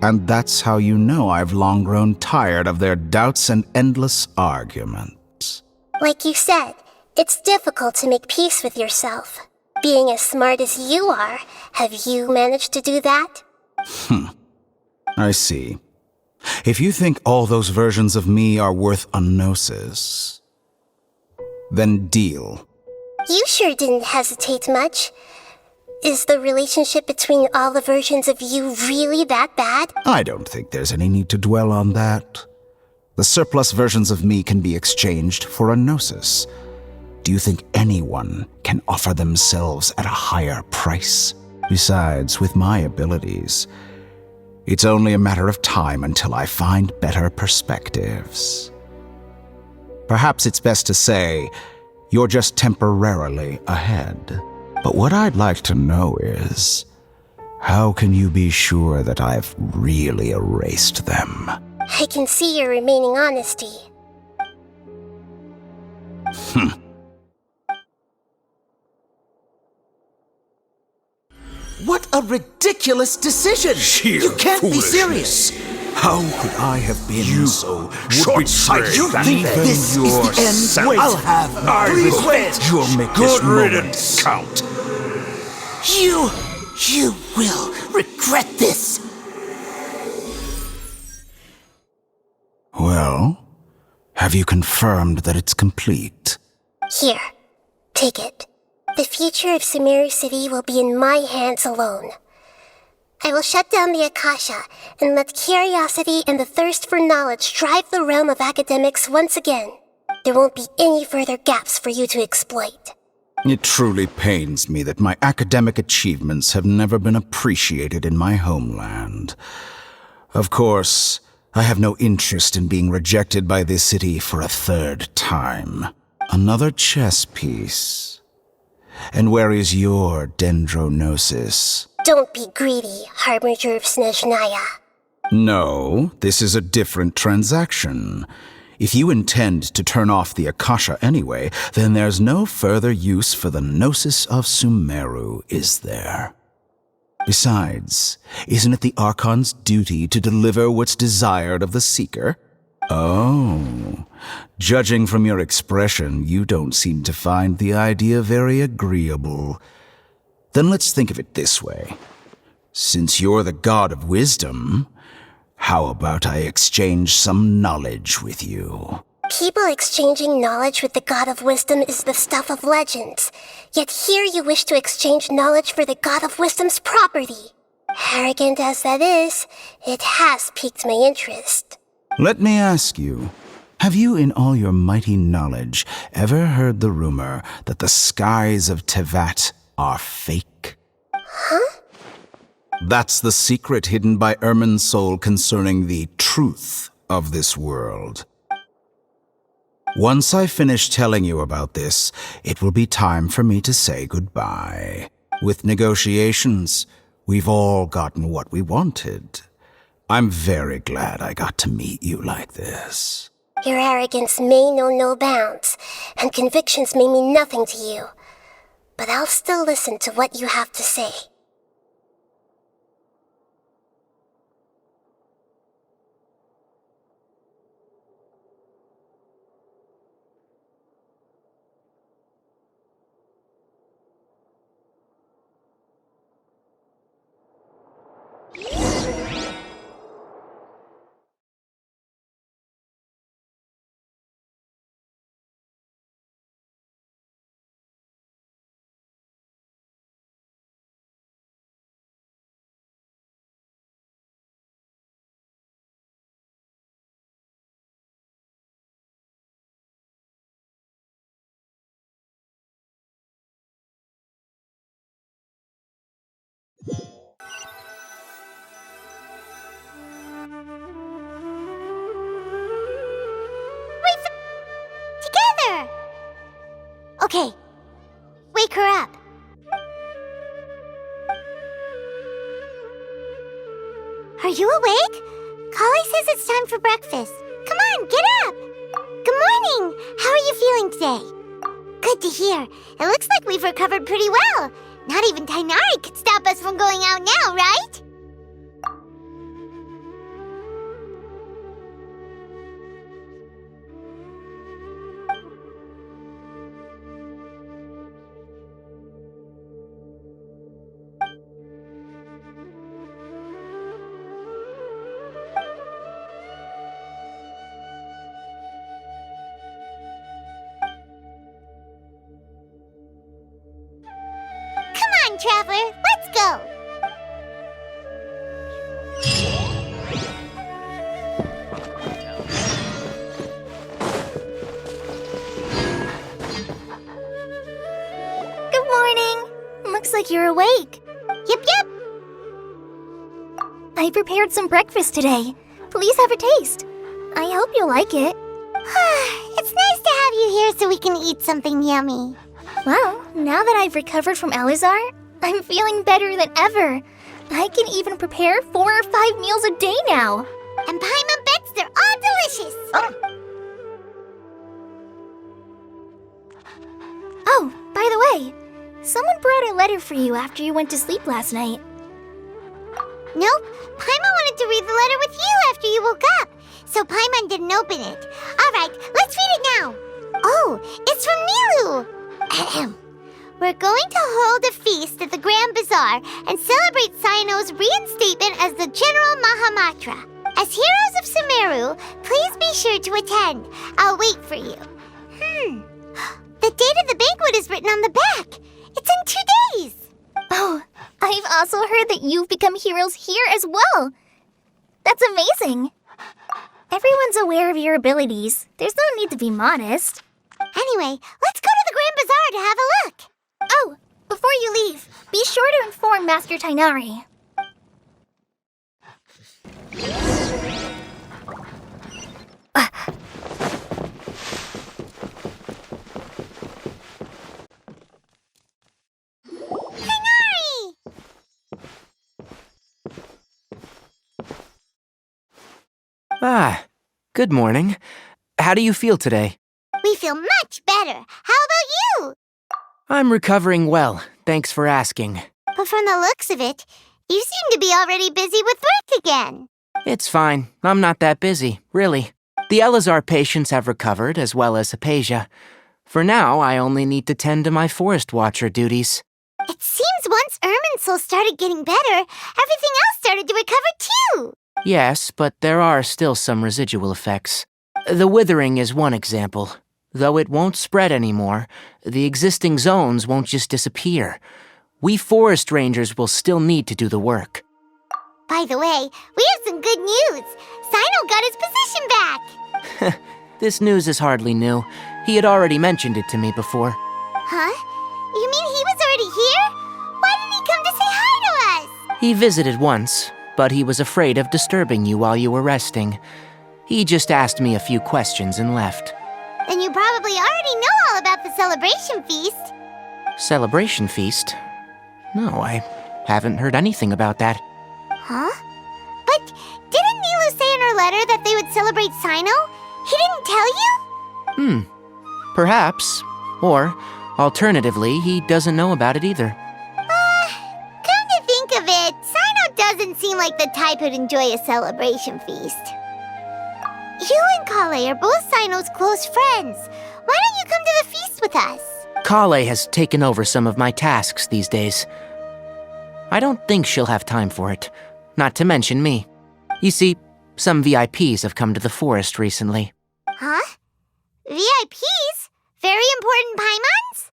and that's how you know I've long grown tired of their doubts and endless arguments. Like you said, it's difficult to make peace with yourself. Being as smart as you are, have you managed to do that? I see. If you think all those versions of me are worth a gnosis, then deal. You sure didn't hesitate much. Is the relationship between all the versions of you really that bad? I don't think there's any need to dwell on that. The surplus versions of me can be exchanged for a gnosis. Do you think anyone can offer themselves at a higher price? Besides, with my abilities, it's only a matter of time until I find better perspectives. Perhaps it's best to say, you're just temporarily ahead. But what I'd like to know is, how can you be sure that I've really erased them? I can see your remaining honesty. What a ridiculous decision! You can't be serious! How could I have been so short-sighted? You think this is the end? Wait, I'll have You'll make Good this moment riddance. count. You will regret this! Well, have you confirmed that it's complete? Here, take it. The future of Sumeru City will be in my hands alone. I will shut down the Akasha and let curiosity and the thirst for knowledge drive the realm of academics once again. There won't be any further gaps for you to exploit. It truly pains me that my academic achievements have never been appreciated in my homeland. Of course, I have no interest in being rejected by this city for a third time. Another chess piece. And where is your dendronosis? Don't be greedy, Harbinger of Snezhnaya. No, this is a different transaction. If you intend to turn off the Akasha anyway, then there's no further use for the Gnosis of Sumeru, is there? Besides, isn't it the Archon's duty to deliver what's desired of the Seeker? Oh, judging from your expression, you don't seem to find the idea very agreeable. Then let's think of it this way. Since you're the god of wisdom, how about I exchange some knowledge with you? People exchanging knowledge with the god of wisdom is the stuff of legends. Yet here you wish to exchange knowledge for the god of wisdom's property. Arrogant as that is, it has piqued my interest. Let me ask you, have you in all your mighty knowledge ever heard the rumor that the skies of Teyvat are fake? Huh? That's the secret hidden by Irminsul concerning the truth of this world. Once I finish telling you about this, it will be time for me to say goodbye. With negotiations, we've all gotten what we wanted. I'm very glad I got to meet you like this. Your arrogance may know no bounds, and convictions may mean nothing to you. But I'll still listen to what you have to say. Together! Okay, wake her up. Are you awake? Kali says it's time for breakfast. Come on, get up! Good morning! How are you feeling today? Good to hear. It looks like we've recovered pretty well. Not even Tighnari could stop us from going out now, right? Traveler, let's go! Good morning! Looks like you're awake. Yep. I prepared some breakfast today. Please have a taste. I hope you'll like it. It's nice to have you here so we can eat something yummy. Well, now that I've recovered from Alizar, I'm feeling better than ever. I can even prepare 4 or 5 meals a day now. And Paimon bets they're all delicious. Oh, by the way, someone brought a letter for you after you went to sleep last night. Nope, Paimon wanted to read the letter with you after you woke up, so Paimon didn't open it. All right, let's read it now. Oh, it's from Nilu. We're going to hold a feast at the Grand Bazaar and celebrate Cyno's reinstatement as the General Mahamatra. As heroes of Sumeru, please be sure to attend. I'll wait for you. The date of the banquet is written on the back. It's in 2 days. Oh, I've also heard that you've become heroes here as well. That's amazing. Everyone's aware of your abilities. There's no need to be modest. Anyway, let's go to the Grand Bazaar to have a look. Oh, before you leave, be sure to inform Master Tighnari. Ah, good morning. How do you feel today? We feel much better. How about you? I'm recovering well, thanks for asking. But from the looks of it, you seem to be already busy with work again. It's fine. I'm not that busy, really. The Elazar patients have recovered, as well as Hypatia. For now, I only need to tend to my Forest Watcher duties. It seems once Irminsul started getting better, everything else started to recover too. Yes, but there are still some residual effects. The withering is one example. Though it won't spread anymore, the existing zones won't just disappear. We forest rangers will still need to do the work. By the way, we have some good news. Cyno got his position back. This news is hardly new. He had already mentioned it to me before. Huh? You mean he was already here? Why didn't he come to say hi to us? He visited once, but he was afraid of disturbing you while you were resting. He just asked me a few questions and left. Then you probably already know all about the celebration feast. Celebration feast? No, I haven't heard anything about that. Huh? But didn't Nilu say in her letter that they would celebrate Cyno? He didn't tell you? Perhaps. Or, alternatively, he doesn't know about it either. Come to think of it, Cyno doesn't seem like the type who'd enjoy a celebration feast. You and Kale are both Cyno's close friends. Why don't you come to the feast with us? Kale has taken over some of my tasks these days. I don't think she'll have time for it, not to mention me. You see, some VIPs have come to the forest recently. Huh? VIPs? Very important Paimons?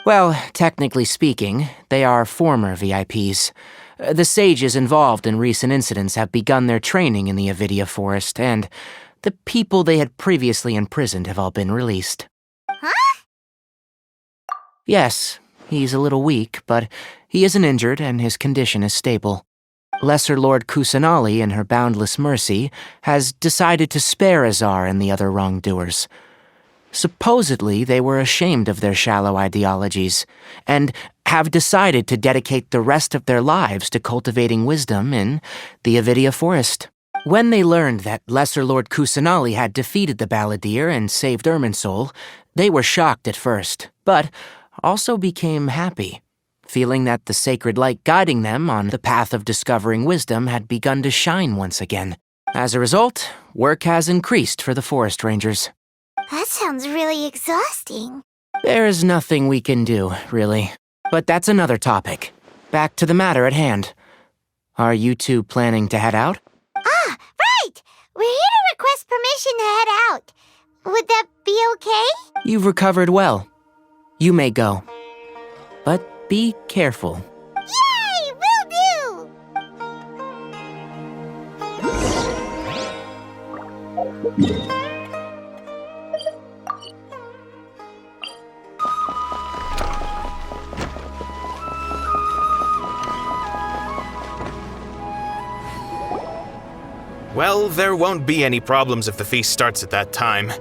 Well, technically speaking, they are former VIPs. The sages involved in recent incidents have begun their training in the Avidia Forest, and the people they had previously imprisoned have all been released. Huh? Yes, he's a little weak, but he isn't injured and his condition is stable. Lesser Lord Kusanali, in her boundless mercy, has decided to spare Azar and the other wrongdoers. Supposedly, they were ashamed of their shallow ideologies, and have decided to dedicate the rest of their lives to cultivating wisdom in the Avidia Forest. When they learned that Lesser Lord Kusanali had defeated the Balladeer and saved Irminsul, they were shocked at first, but also became happy, feeling that the sacred light guiding them on the path of discovering wisdom had begun to shine once again. As a result, work has increased for the forest rangers. That sounds really exhausting. There's nothing we can do, really. But that's another topic. Back to the matter at hand. Are you two planning to head out? Ah, right! We're here to request permission to head out. Would that be okay? You've recovered well. You may go. But be careful. Yay! Will do! Well, there won't be any problems if the feast starts at that time.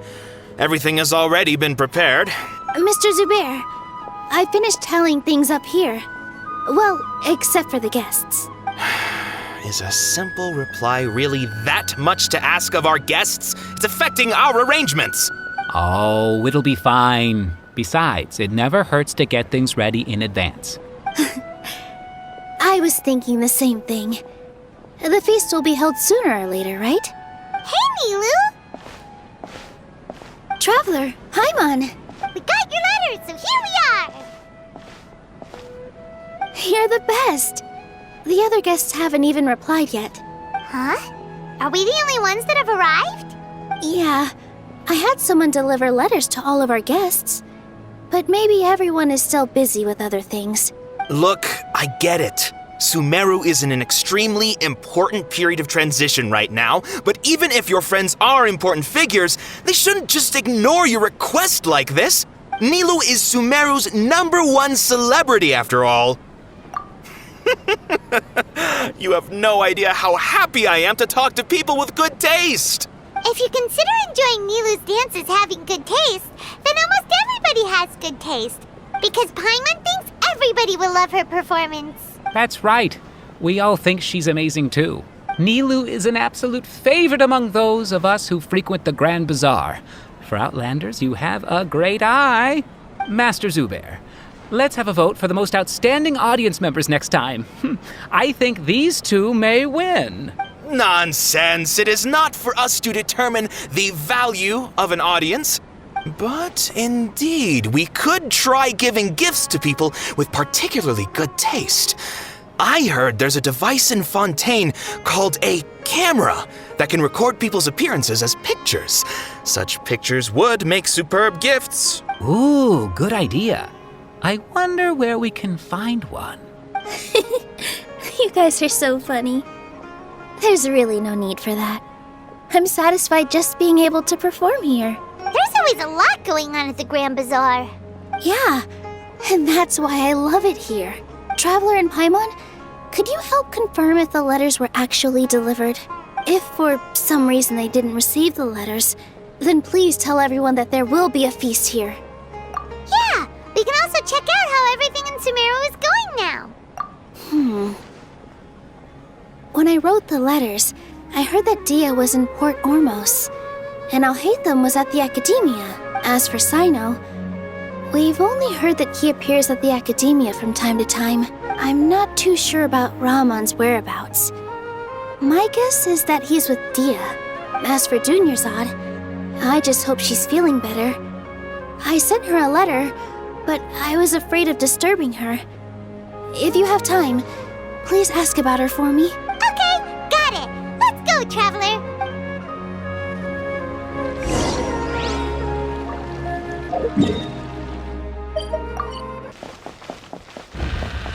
Everything has already been prepared. Mr. Zubair, I finished tallying things up here. Well, except for the guests. Is a simple reply really that much to ask of our guests? It's affecting our arrangements. Oh, it'll be fine. Besides, it never hurts to get things ready in advance. I was thinking the same thing. The feast will be held sooner or later, right? Hey, Nilu! Traveler, Paimon! We got your letter, so here we are! You're the best. The other guests haven't even replied yet. Huh? Are we the only ones that have arrived? Yeah, I had someone deliver letters to all of our guests. But maybe everyone is still busy with other things. Look, I get it. Sumeru is in an extremely important period of transition right now, but even if your friends are important figures, they shouldn't just ignore your request like this. Nilou is Sumeru's #1 celebrity after all. You have no idea how happy I am to talk to people with good taste. If you consider enjoying Nilou's dances having good taste, then almost everybody has good taste. Because Paimon thinks everybody will love her performance. That's right. We all think she's amazing too. Nilou is an absolute favorite among those of us who frequent the Grand Bazaar. For Outlanders, you have a great eye. Master Zubair, let's have a vote for the most outstanding audience members next time. I think these two may win. Nonsense! It is not for us to determine the value of an audience. But indeed, we could try giving gifts to people with particularly good taste. I heard there's a device in Fontaine called a camera that can record people's appearances as pictures. Such pictures would make superb gifts. Ooh, good idea. I wonder where we can find one. You guys are so funny. There's really no need for that. I'm satisfied just being able to perform here. There's always a lot going on at the Grand Bazaar. Yeah, and that's why I love it here. Traveler and Paimon, could you help confirm if the letters were actually delivered? If for some reason they didn't receive the letters, then please tell everyone that there will be a feast here. Yeah, we can also check out how everything in Sumeru is going now. When I wrote the letters, I heard that Dia was in Port Ormos, and Alhaitham was at the Academia. As for Sino, we've only heard that he appears at the Academia from time to time. I'm not too sure about Rahman's whereabouts. My guess is that he's with Dia. As for Dunyarzad, I just hope she's feeling better. I sent her a letter, but I was afraid of disturbing her. If you have time, please ask about her for me. Okay, got it. Let's go, Traveler.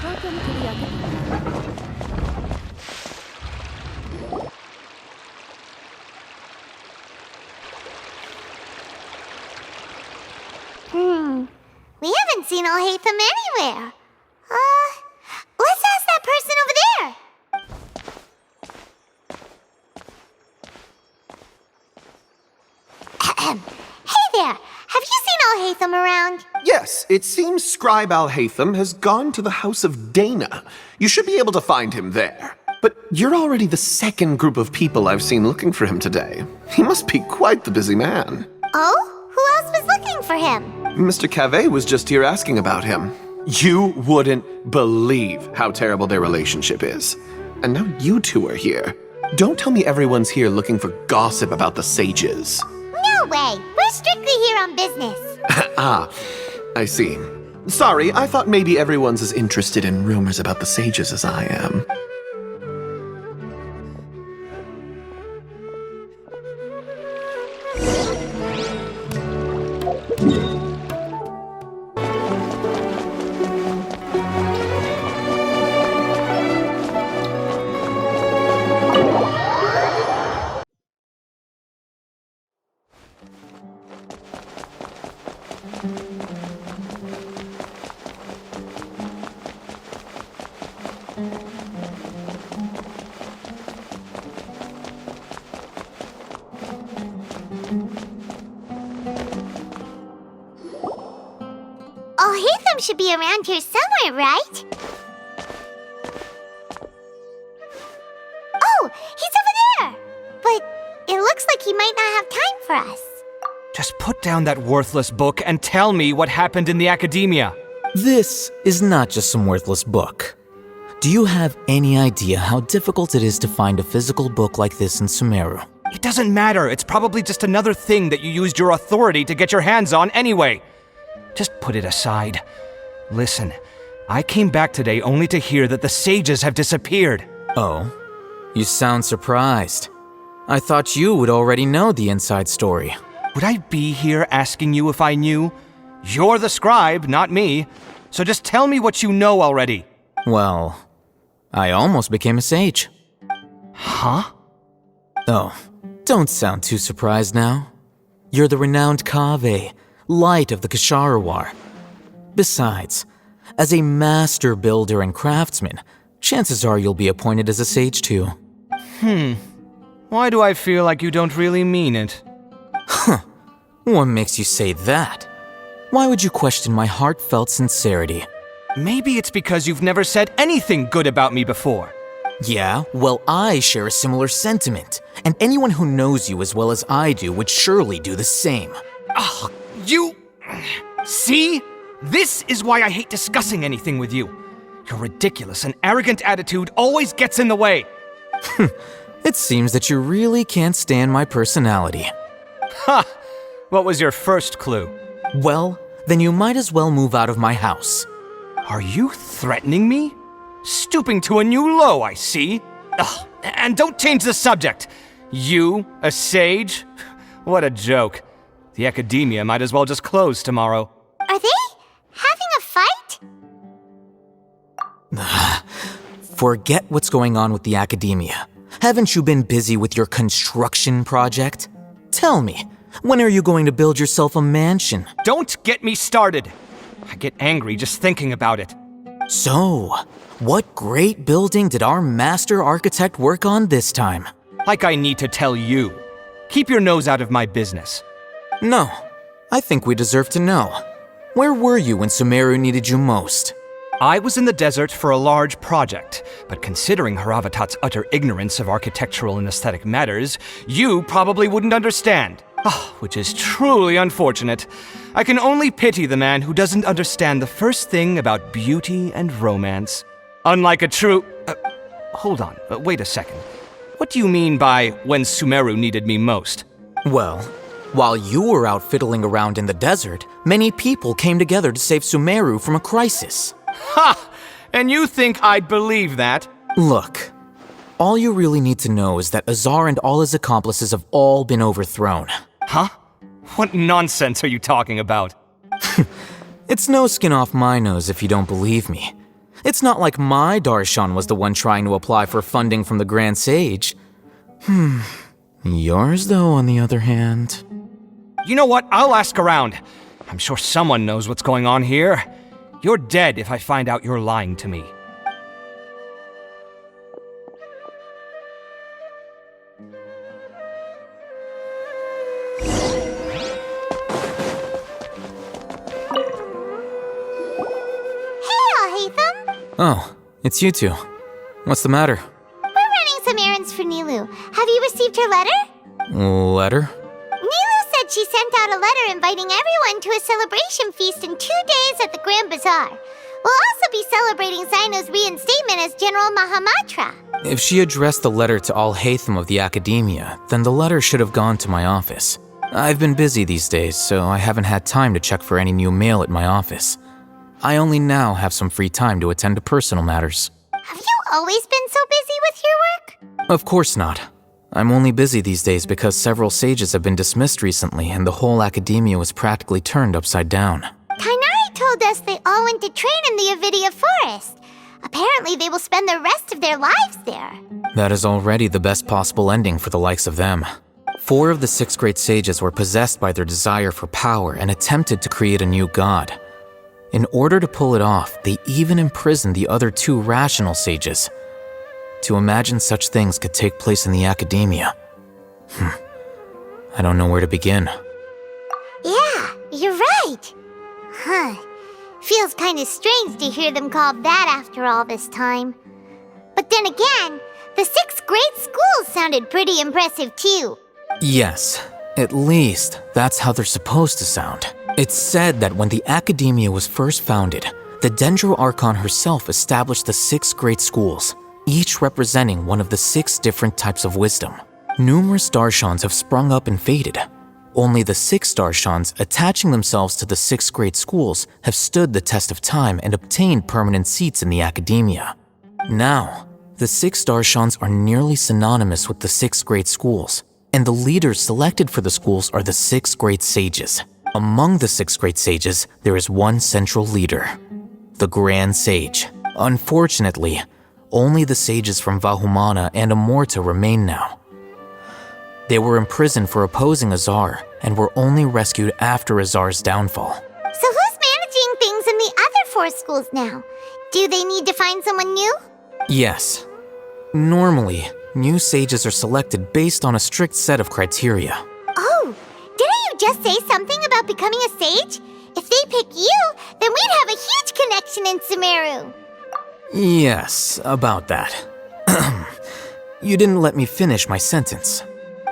Welcome to the Academia. We haven't seen Alhaitham anywhere. Let's ask that person over there. Hey there, have you seen Alhaitham around? Yes, it seems Scribe Alhaitham has gone to the House of Dana. You should be able to find him there. But you're already the second group of people I've seen looking for him today. He must be quite the busy man. Oh? Who else was looking for him? Mr. Cavey was just here asking about him. You wouldn't believe how terrible their relationship is. And now you two are here. Don't tell me everyone's here looking for gossip about the sages. No way. We're strictly here on business. Ah, I see. Sorry, I thought maybe everyone's as interested in rumors about the sages as I am. Alhaitham should be around here somewhere, right? Oh, he's over there! But it looks like he might not have time for us. Just put down that worthless book and tell me what happened in the Academia. This is not just some worthless book. Do you have any idea how difficult it is to find a physical book like this in Sumeru? It doesn't matter. It's probably just another thing that you used your authority to get your hands on anyway. Just put it aside. Listen, I came back today only to hear that the sages have disappeared. Oh, you sound surprised. I thought you would already know the inside story. Would I be here asking you if I knew? You're the scribe, not me. So just tell me what you know already. Well, I almost became a sage. Huh? Oh, don't sound too surprised now. You're the renowned Kaveh, light of the Ksharawar. Besides, as a master builder and craftsman, chances are you'll be appointed as a sage too. Why do I feel like you don't really mean it? Huh. What makes you say that? Why would you question my heartfelt sincerity? Maybe it's because you've never said anything good about me before. Yeah, well, I share a similar sentiment, and anyone who knows you as well as I do would surely do the same. Ugh, you... See? This is why I hate discussing anything with you. Your ridiculous and arrogant attitude always gets in the way. It seems that you really can't stand my personality. Ha! What was your first clue? Well, then you might as well move out of my house. Are you threatening me? Stooping to a new low, I see. Ugh, and don't change the subject. You, a sage? What a joke. The academia might as well just close tomorrow. Are they having a fight? Forget what's going on with the academia. Haven't you been busy with your construction project? Tell me, when are you going to build yourself a mansion? Don't get me started. I get angry just thinking about it. So, what great building did our master architect work on this time? Like I need to tell you. Keep your nose out of my business. No, I think we deserve to know. Where were you when SUMERU needed you most? I was in the desert for a large project, but considering Haravatat's utter ignorance of architectural and aesthetic matters, you probably wouldn't understand. Which is truly unfortunate. I can only pity the man who doesn't understand the first thing about beauty and romance. Unlike a true... hold on, wait a second. What do you mean by when SUMERU needed me most? Well, while you were out fiddling around in the desert, many people came together to save SUMERU from a crisis. Ha! And you think I'd believe that? Look, all you really need to know is that Azar and all his accomplices have all been overthrown. Huh? What nonsense are you talking about? It's no skin off my nose if you don't believe me. It's not like my Darshan was the one trying to apply for funding from the Grand Sage. Yours, though, on the other hand... You know what? I'll ask around. I'm sure someone knows what's going on here. You're dead if I find out you're lying to me. Oh, it's you two. What's the matter? We're running some errands for Nilou. Have you received her letter? Letter? Nilou said she sent out a letter inviting everyone to a celebration feast in 2 days at the Grand Bazaar. We'll also be celebrating Zaino's reinstatement as General Mahamatra. If she addressed the letter to all Haytham of the Academia, then the letter should have gone to my office. I've been busy these days, so I haven't had time to check for any new mail at my office. I only now have some free time to attend to personal matters. Have you always been so busy with your work? Of course not. I'm only busy these days because several sages have been dismissed recently and the whole academia was practically turned upside down. Tainari told us they all went to train in the Avidia Forest. Apparently they will spend the rest of their lives there. That is already the best possible ending for the likes of them. 4 of the 6 great sages were possessed by their desire for power and attempted to create a new god. In order to pull it off, they even imprisoned the other 2 rational sages. To imagine such things could take place in the academia. I don't know where to begin. Yeah, you're right. Feels kind of strange to hear them called that after all this time. But then again, the 6 great schools sounded pretty impressive too. Yes, at least that's how they're supposed to sound. It's said that when the academia was first founded, the Dendro Archon herself established the 6 great schools, each representing one of the 6 different types of wisdom. Numerous Darshans have sprung up and faded, Only the 6-star Shans attaching themselves to the 6th grade schools have stood the test of time and obtained permanent seats in the academia. Now, the 6-star Shans are nearly synonymous with the 6th grade schools, and the leaders selected for the schools are the 6th grade sages. Among the 6th grade sages, there is one central leader, the Grand Sage. Unfortunately, only the sages from Vahumana and Amorta remain now. They were imprisoned for opposing Azar and were only rescued after Azar's downfall. So who's managing things in the other 4 schools now? Do they need to find someone new? Yes. Normally, new sages are selected based on a strict set of criteria. Oh, didn't you just say something about becoming a sage? If they pick you, then we'd have a huge connection in Sumeru. Yes, about that. You didn't let me finish my sentence.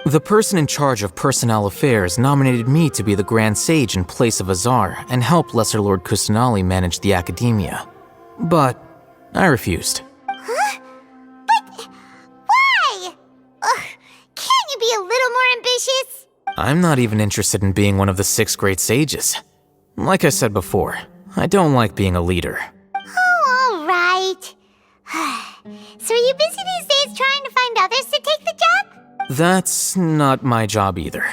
The person in charge of personnel affairs nominated me to be the Grand Sage in place of Azar and help Lesser Lord Kusanali manage the academia. But I refused. Huh? But why? Can't you be a little more ambitious? I'm not even interested in being one of the 6th grade sages. Like I said before, I don't like being a leader. Oh, all right. So are you busy these days trying to find others to take the job? That's not my job either.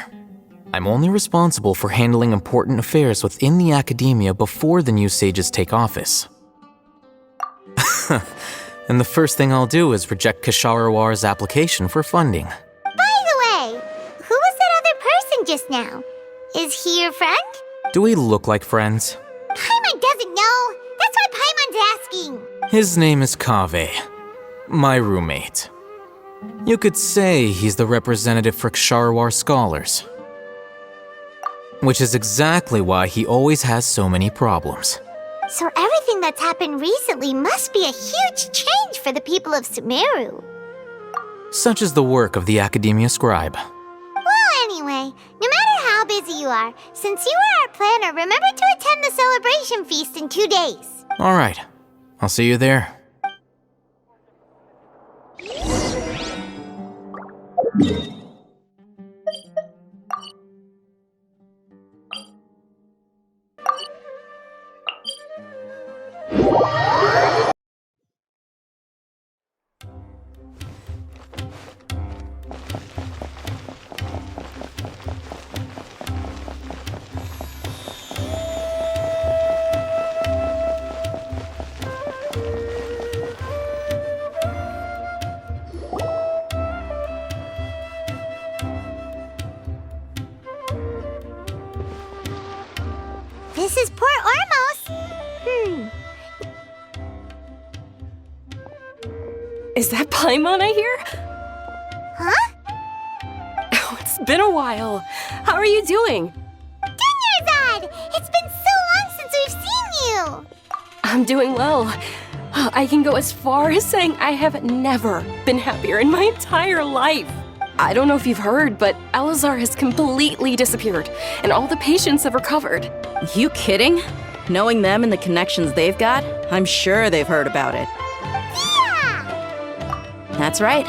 I'm only responsible for handling important affairs within the academia before the new sages take office. And the first thing I'll do is reject Kasharawar's application for funding. By the way, who was that other person just now? Is he your friend? Do we look like friends? Paimon doesn't know. That's why Paimon's asking. His name is Kaveh, my roommate. You could say he's the representative for Ksharawar scholars. Which is exactly why he always has so many problems. So everything that's happened recently must be a huge change for the people of Sumeru. Such is the work of the Academia Scribe. Well, anyway, no matter how busy you are, since you are our planner, remember to attend the celebration feast in 2 days. Alright, I'll see you there. This is Port Ormos. Is that Paimon I hear? Huh? Oh, it's been a while. How are you doing? Dinyarzad! It's been so long since we've seen you! I'm doing well. I can go as far as saying I have never been happier in my entire life. I don't know if you've heard, but Elazar has completely disappeared, and all the patients have recovered. You kidding? Knowing them and the connections they've got, I'm sure they've heard about it. Yeah! That's right.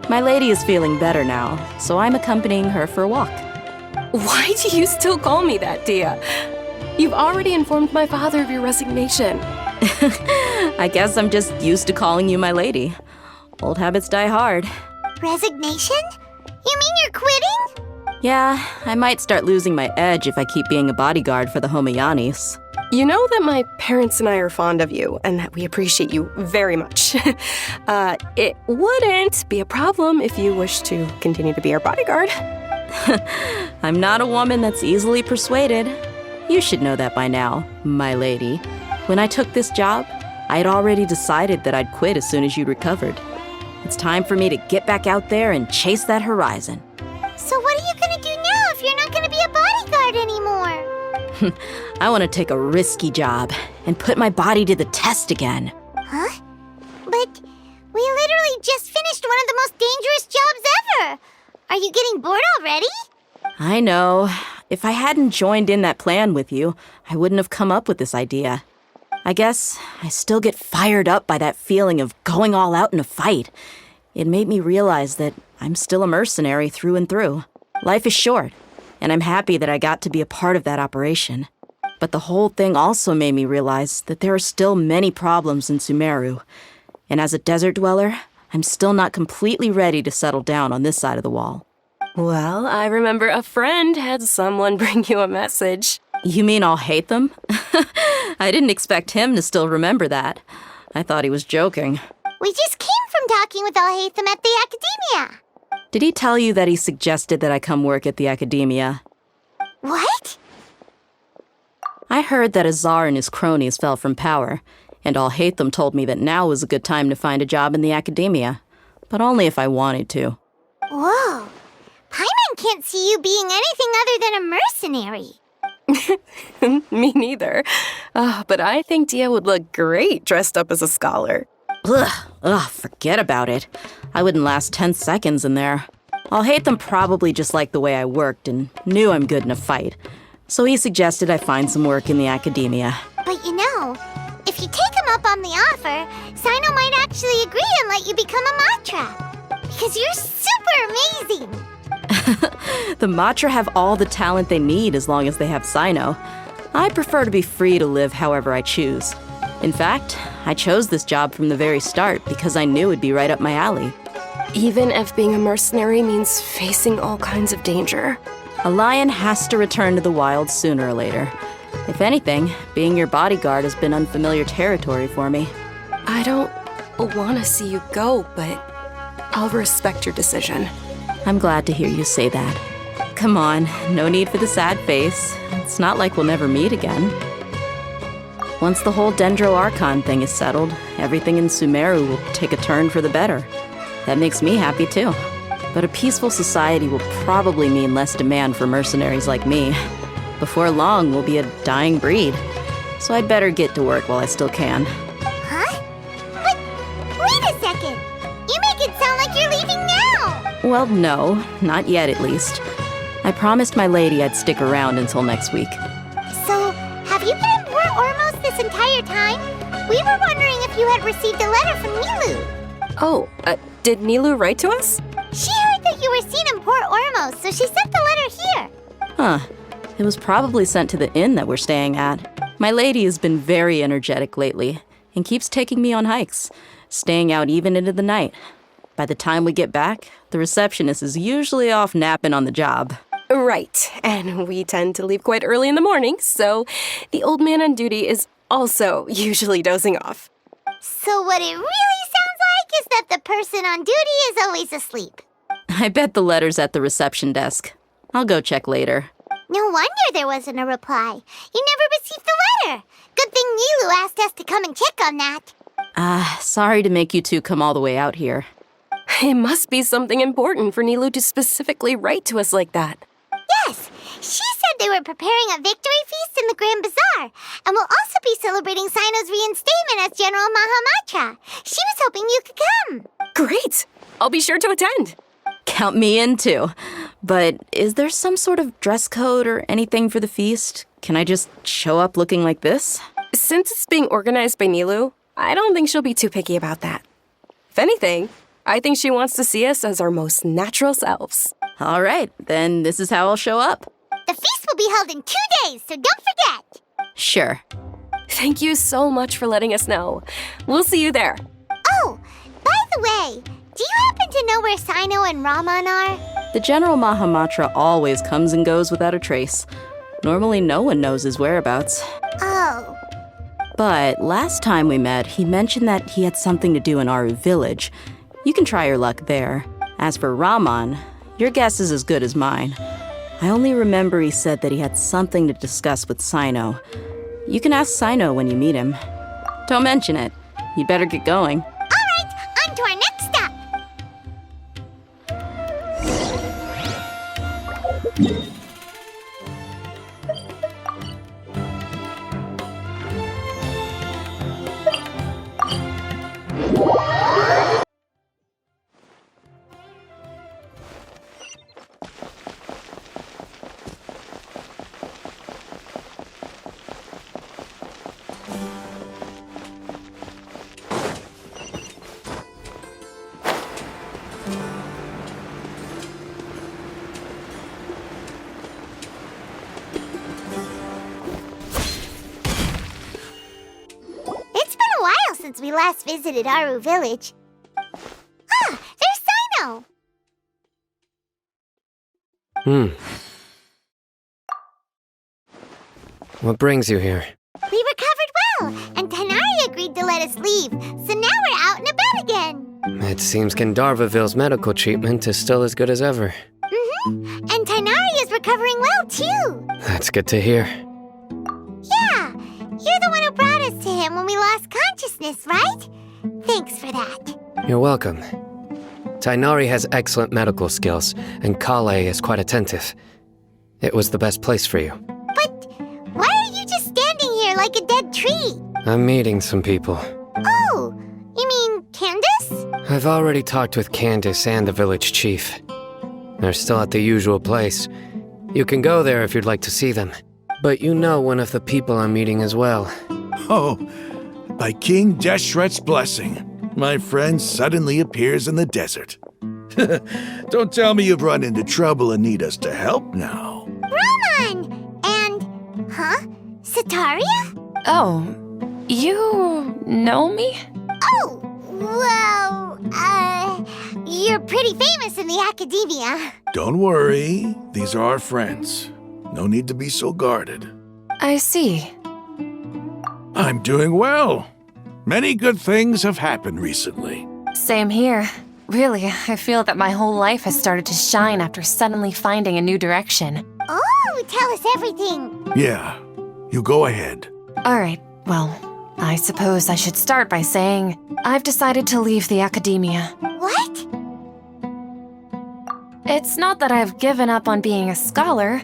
My lady is feeling better now, so I'm accompanying her for a walk. Why do you still call me that, Dia? You've already informed my father of your resignation. I guess I'm just used to calling you my lady. Old habits die hard. Resignation? You mean you're quitting? Yeah, I might start losing my edge if I keep being a bodyguard for the Homayanis. You know that my parents and I are fond of you, and that we appreciate you very much. It wouldn't be a problem if you wish to continue to be our bodyguard. I'm not a woman that's easily persuaded. You should know that by now, my lady. When I took this job, I had already decided that I'd quit as soon as you'd recovered. It's time for me to get back out there and chase that horizon. So what are you gonna do now if you're not gonna be a bodyguard anymore? I want to take a risky job and put my body to the test again. Huh? But we literally just finished one of the most dangerous jobs ever. Are you getting bored already? I know. If I hadn't joined in that plan with you, I wouldn't have come up with this idea. I guess I still get fired up by that feeling of going all out in a fight. It made me realize that I'm still a mercenary through and through. Life is short, and I'm happy that I got to be a part of that operation. But the whole thing also made me realize that there are still many problems in Sumeru. And as a desert dweller, I'm still not completely ready to settle down on this side of the wall. Well, I remember a friend had someone bring you a message. You mean I'll hate them? I didn't expect him to still remember that. I thought he was joking. We just came from talking with Alhaitham at the Academia. Did he tell you that he suggested that I come work at the Academia? What? I heard that Azar and his cronies fell from power, and Alhaitham told me that now was a good time to find a job in the Academia, but only if I wanted to. Whoa. Paimon can't see you being anything other than a mercenary. Me neither. But I think Dia would look great dressed up as a scholar. Ugh, forget about it. I wouldn't last 10 seconds in there. Alhaitham probably just liked the way I worked and knew I'm good in a fight. So he suggested I find some work in the Academia. But you know, if you take him up on the offer, Sino might actually agree and let you become a Matra. Because you're super amazing. The Matra have all the talent they need as long as they have Sino. I prefer to be free to live however I choose. In fact, I chose this job from the very start because I knew it'd be right up my alley. Even if being a mercenary means facing all kinds of danger. A lion has to return to the wild sooner or later. If anything, being your bodyguard has been unfamiliar territory for me. I don't want to see you go, but I'll respect your decision. I'm glad to hear you say that. Come on, no need for the sad face. It's not like we'll never meet again. Once the whole Dendro Archon thing is settled, everything in Sumeru will take a turn for the better. That makes me happy too. But a peaceful society will probably mean less demand for mercenaries like me. Before long, we'll be a dying breed. So I'd better get to work while I still can. Huh? But wait a second! You make it sound like you're leaving now! Well, no, not yet at least. I promised my lady I'd stick around until next week. So, have you been in Port Ormos this entire time? We were wondering if you had received a letter from Nilu. Oh, did Nilu write to us? She heard that you were seen in Port Ormos, so she sent the letter here. Huh. It was probably sent to the inn that we're staying at. My lady has been very energetic lately and keeps taking me on hikes, staying out even into the night. By the time we get back, the receptionist is usually off napping on the job. Right, and we tend to leave quite early in the morning, so the old man on duty is also usually dozing off. So what it really sounds like is that the person on duty is always asleep. I bet the letter's at the reception desk. I'll go check later. No wonder there wasn't a reply. You never received the letter. Good thing Nilu asked us to come and check on that. Sorry to make you two come all the way out here. It must be something important for Nilu to specifically write to us like that. Yes, she said they were preparing a victory feast in the Grand Bazaar, and will also be celebrating Sino's reinstatement as General Mahamatra. She was hoping you could come. Great! I'll be sure to attend. Count me in too. But is there some sort of dress code or anything for the feast? Can I just show up looking like this? Since it's being organized by Nilu, I don't think she'll be too picky about that. If anything, I think she wants to see us as our most natural selves. All right, then this is how I'll show up. The feast will be held in 2 days, so don't forget. Sure. Thank you so much for letting us know. We'll see you there. Oh, by the way, do you happen to know where Sino and Raman are? The General Mahamatra always comes and goes without a trace. Normally no one knows his whereabouts. Oh. But last time we met, he mentioned that he had something to do in Aru village. You can try your luck there. As for Raman, your guess is as good as mine. I only remember he said that he had something to discuss with Sino. You can ask Sino when you meet him. Don't mention it. You'd better get going. All right, on to our next stop. since we last visited Aru Village. Ah, there's Sino! What brings you here? We recovered well, and Tighnari agreed to let us leave, so now we're out and about again. It seems Jnagarbhaville's medical treatment is still as good as ever. And Tighnari is recovering well, too. That's good to hear. Yeah, you're the one who brought us to him when we lost consciousness, right? Thanks for that. You're welcome. Tighnari has excellent medical skills, and Kale is quite attentive. It was the best place for you. But why are you just standing here like a dead tree? I'm meeting some people. Oh, you mean Candace? I've already talked with Candace and the village chief. They're still at the usual place. You can go there if you'd like to see them. But you know one of the people I'm meeting as well. Oh, by King Deshret's blessing, my friend suddenly appears in the desert. Don't tell me you've run into trouble and need us to help now. Roman! And, Sataria? Oh, you know me? Oh, well, you're pretty famous in the academia. Don't worry, these are our friends. No need to be so guarded. I see. I'm doing well. Many good things have happened recently. Same here. Really, I feel that my whole life has started to shine after suddenly finding a new direction. Oh, tell us everything. Yeah, you go ahead. Alright, well, I suppose I should start by saying I've decided to leave the academia. What? It's not that I've given up on being a scholar.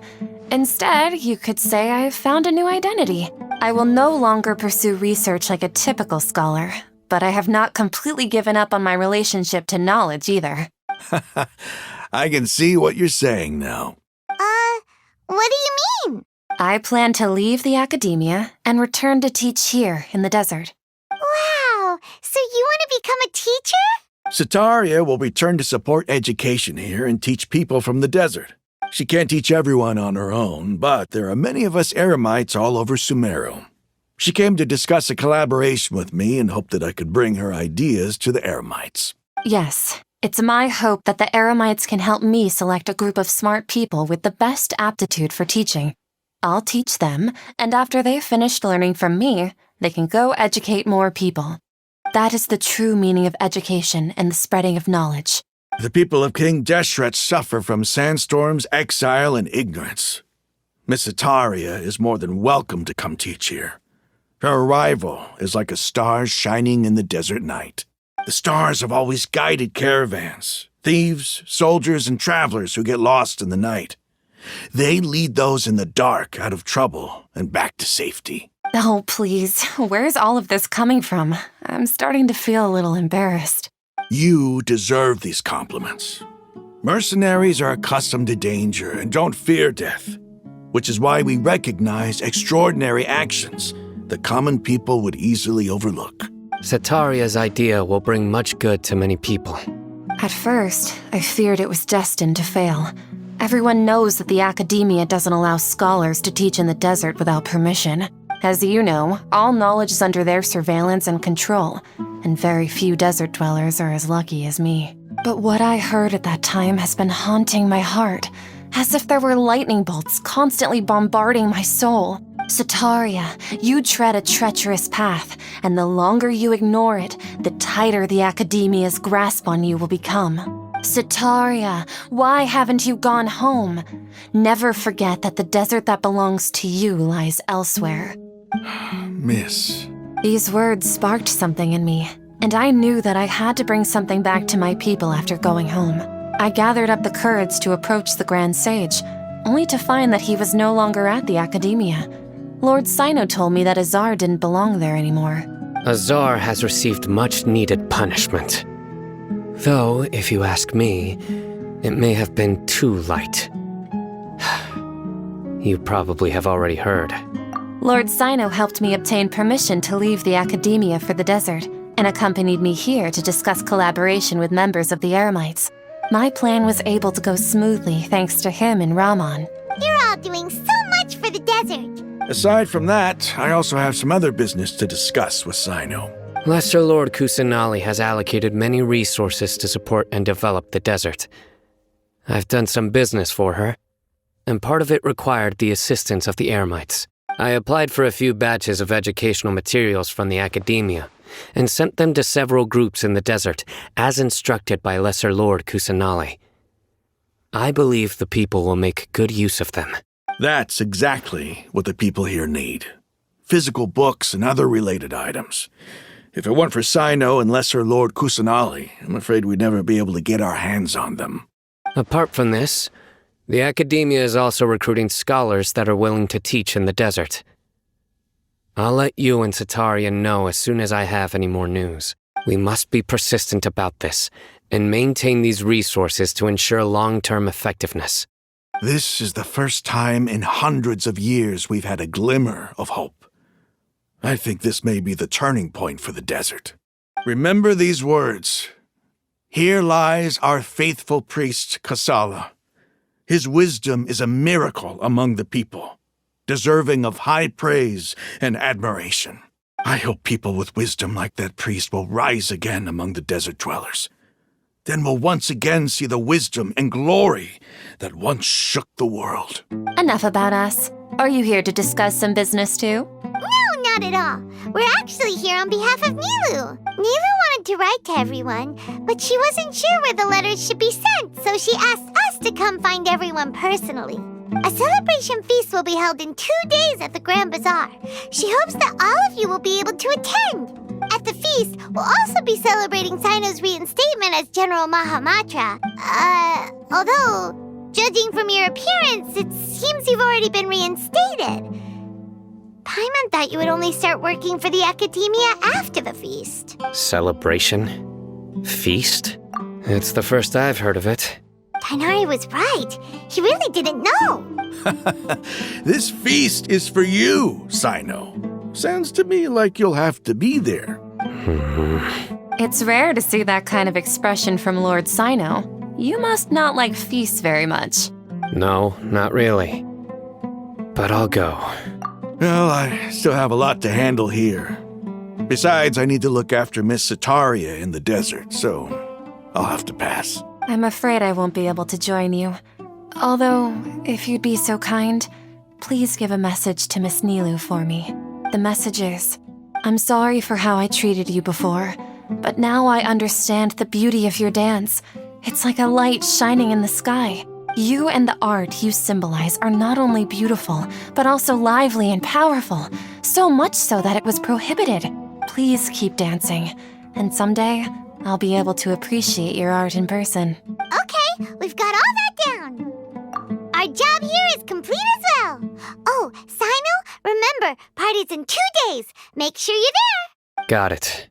Instead, you could say I've found a new identity. I will no longer pursue research like a typical scholar, but I have not completely given up on my relationship to knowledge either. I can see what you're saying now. What do you mean? I plan to leave the academia and return to teach here in the desert. Wow, so you want to become a teacher? Sataria will return to support education here and teach people from the desert. She can't teach everyone on her own, but there are many of us Eremites all over Sumeru. She came to discuss a collaboration with me and hoped that I could bring her ideas to the Eremites. Yes, it's my hope that the Eremites can help me select a group of smart people with the best aptitude for teaching. I'll teach them, and after they've finished learning from me, they can go educate more people. That is the true meaning of education and the spreading of knowledge. The people of King Deshret suffer from sandstorms, exile, and ignorance. Miss Sataria is more than welcome to come teach here. Her arrival is like a star shining in the desert night. The stars have always guided caravans, thieves, soldiers, and travelers who get lost in the night. They lead those in the dark out of trouble and back to safety. Oh, please, where's all of this coming from? I'm starting to feel a little embarrassed. You deserve these compliments. Mercenaries are accustomed to danger and don't fear death, which is why we recognize extraordinary actions that common people would easily overlook. Sataria's idea will bring much good to many people. At first, I feared it was destined to fail. Everyone knows that the academia doesn't allow scholars to teach in the desert without permission. As you know, all knowledge is under their surveillance and control, and very few desert dwellers are as lucky as me. But what I heard at that time has been haunting my heart, as if there were lightning bolts constantly bombarding my soul. Sataria, you tread a treacherous path, and the longer you ignore it, the tighter the academia's grasp on you will become. Sataria, why haven't you gone home? Never forget that the desert that belongs to you lies elsewhere. Miss. These words sparked something in me, and I knew that I had to bring something back to my people after going home. I gathered up the courage to approach the Grand Sage, only to find that he was no longer at the academia. Lord Sino told me that Azar didn't belong there anymore. Azar has received much-needed punishment. Though, if you ask me, it may have been too light. You probably have already heard. Lord Sino helped me obtain permission to leave the academia for the desert, and accompanied me here to discuss collaboration with members of the Eremites. My plan was able to go smoothly thanks to him and Rahman. You're all doing so much for the desert. Aside from that, I also have some other business to discuss with Sino. Lesser Lord Kusanali has allocated many resources to support and develop the desert. I've done some business for her, and part of it required the assistance of the Eremites. I applied for a few batches of educational materials from the academia, and sent them to several groups in the desert, as instructed by Lesser Lord Kusanali. I believe the people will make good use of them. That's exactly what the people here need. Physical books and other related items. If it weren't for Sino and Lesser Lord Kusanali, I'm afraid we'd never be able to get our hands on them. Apart from this, the academia is also recruiting scholars that are willing to teach in the desert. I'll let you and Satarian know as soon as I have any more news. We must be persistent about this, and maintain these resources to ensure long-term effectiveness. This is the first time in hundreds of years we've had a glimmer of hope. I think this may be the turning point for the desert. Remember these words. Here lies our faithful priest, Kasala. His wisdom is a miracle among the people, deserving of high praise and admiration. I hope people with wisdom like that priest will rise again among the desert dwellers. Then we'll once again see the wisdom and glory that once shook the world. Enough about us. Are you here to discuss some business too? No, not at all. We're actually here on behalf of Nilu. Nilu wanted to write to everyone, but she wasn't sure where the letters should be sent, so she asked us to come find everyone personally. A celebration feast will be held in 2 days at the Grand Bazaar. She hopes that all of you will be able to attend. At the feast, we'll also be celebrating Sino's reinstatement as General Mahamatra. Although, judging from your appearance, it seems you've already been reinstated. Paimon thought you would only start working for the academia after the feast. Celebration? Feast? It's the first I've heard of it. Tighnari was right. He really didn't know. This feast is for you, Sino. Sounds to me like you'll have to be there. It's rare to see that kind of expression from Lord Sino. You must not like feasts very much. No, not really. But I'll go. Well, I still have a lot to handle here. Besides, I need to look after Miss Sataria in the desert, so I'll have to pass. I'm afraid I won't be able to join you. Although, if you'd be so kind, please give a message to Miss Nilu for me. The message is, I'm sorry for how I treated you before, but now I understand the beauty of your dance. It's like a light shining in the sky. You and the art you symbolize are not only beautiful, but also lively and powerful, so much so that it was prohibited. Please keep dancing, and someday I'll be able to appreciate your art in person. Okay, we've got all that down. Our job here is complete as well. Oh, Sino, remember, party's in 2 days. Make sure you're there. Got it.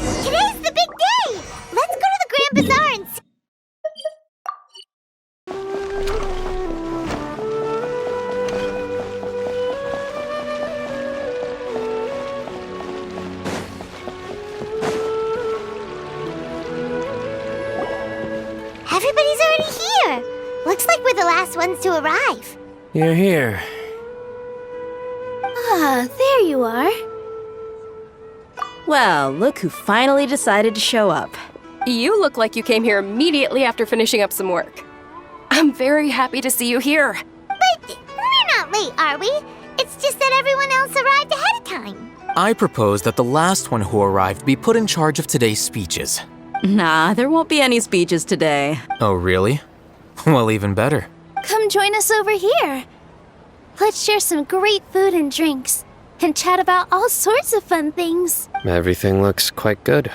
Today's the big day. Let's go to the Grand Bazaar and see. Everybody's already here. Looks like we're the last ones to arrive. You're here. Ah, there you are. Well, look who finally decided to show up. You look like you came here immediately after finishing up some work. I'm very happy to see you here. But we're not late, are we? It's just that everyone else arrived ahead of time. I propose that the last one who arrived be put in charge of today's speeches. Nah, there won't be any speeches today. Oh, really? Well, even better. Come join us over here. Let's share some great food and drinks, and chat about all sorts of fun things. Everything looks quite good.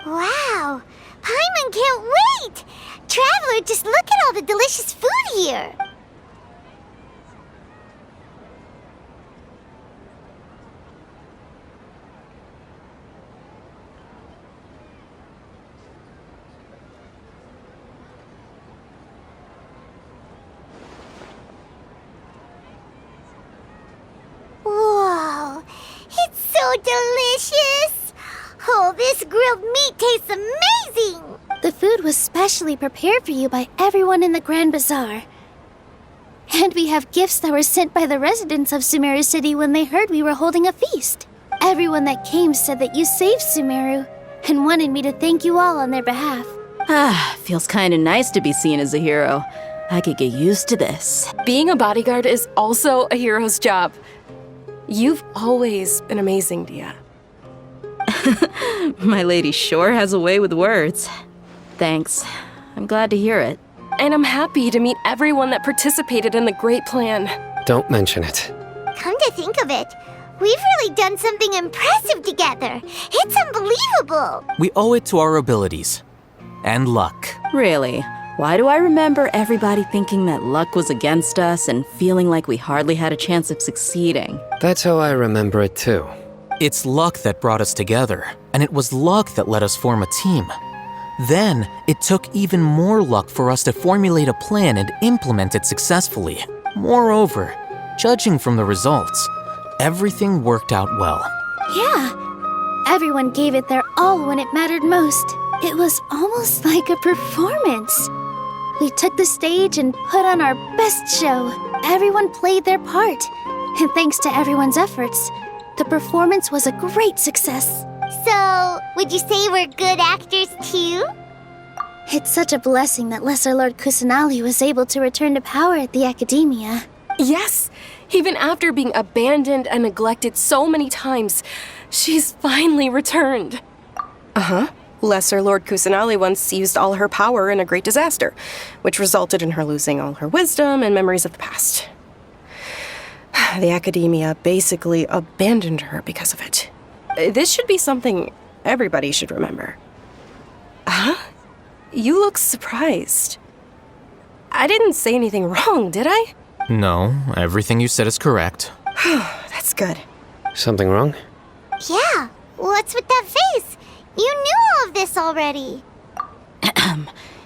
Wow, Paimon can't wait! Traveler, just look at all the delicious food here. delicious! Oh, this grilled meat tastes amazing! The food was specially prepared for you by everyone in the Grand Bazaar. And we have gifts that were sent by the residents of Sumeru City when they heard we were holding a feast. Everyone that came said that you saved Sumeru and wanted me to thank you all on their behalf. Feels kinda nice to be seen as a hero. I could get used to this. Being a bodyguard is also a hero's job. You've always been amazing, Dia. My lady sure has a way with words. Thanks. I'm glad to hear it. And I'm happy to meet everyone that participated in the great plan. Don't mention it. Come to think of it, we've really done something impressive together. It's unbelievable. We owe it to our abilities. And luck. Really? Why do I remember everybody thinking that luck was against us and feeling like we hardly had a chance of succeeding? That's how I remember it too. It's luck that brought us together, and it was luck that let us form a team. Then, it took even more luck for us to formulate a plan and implement it successfully. Moreover, judging from the results, everything worked out well. Yeah, everyone gave it their all when it mattered most. It was almost like a performance. We took the stage and put on our best show. Everyone played their part. And thanks to everyone's efforts, the performance was a great success. So, would you say we're good actors too? It's such a blessing that Lesser Lord Kusanali was able to return to power at the Academia. Yes! Even after being abandoned and neglected so many times, she's finally returned. Uh-huh. Lesser Lord Kusanali once used all her power in a great disaster, which resulted in her losing all her wisdom and memories of the past. The Academia basically abandoned her because of it. This should be something everybody should remember. Huh? You look surprised. I didn't say anything wrong, did I? No, everything you said is correct. That's good. Something wrong? Yeah, what's with that face? You knew all of this already.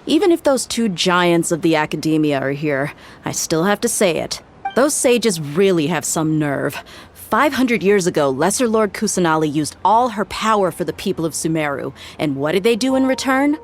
Even if those two giants of the Academia are here, I still have to say it. Those sages really have some nerve. 500 years ago, Lesser Lord Kusanali used all her power for the people of Sumeru. And what did they do in return?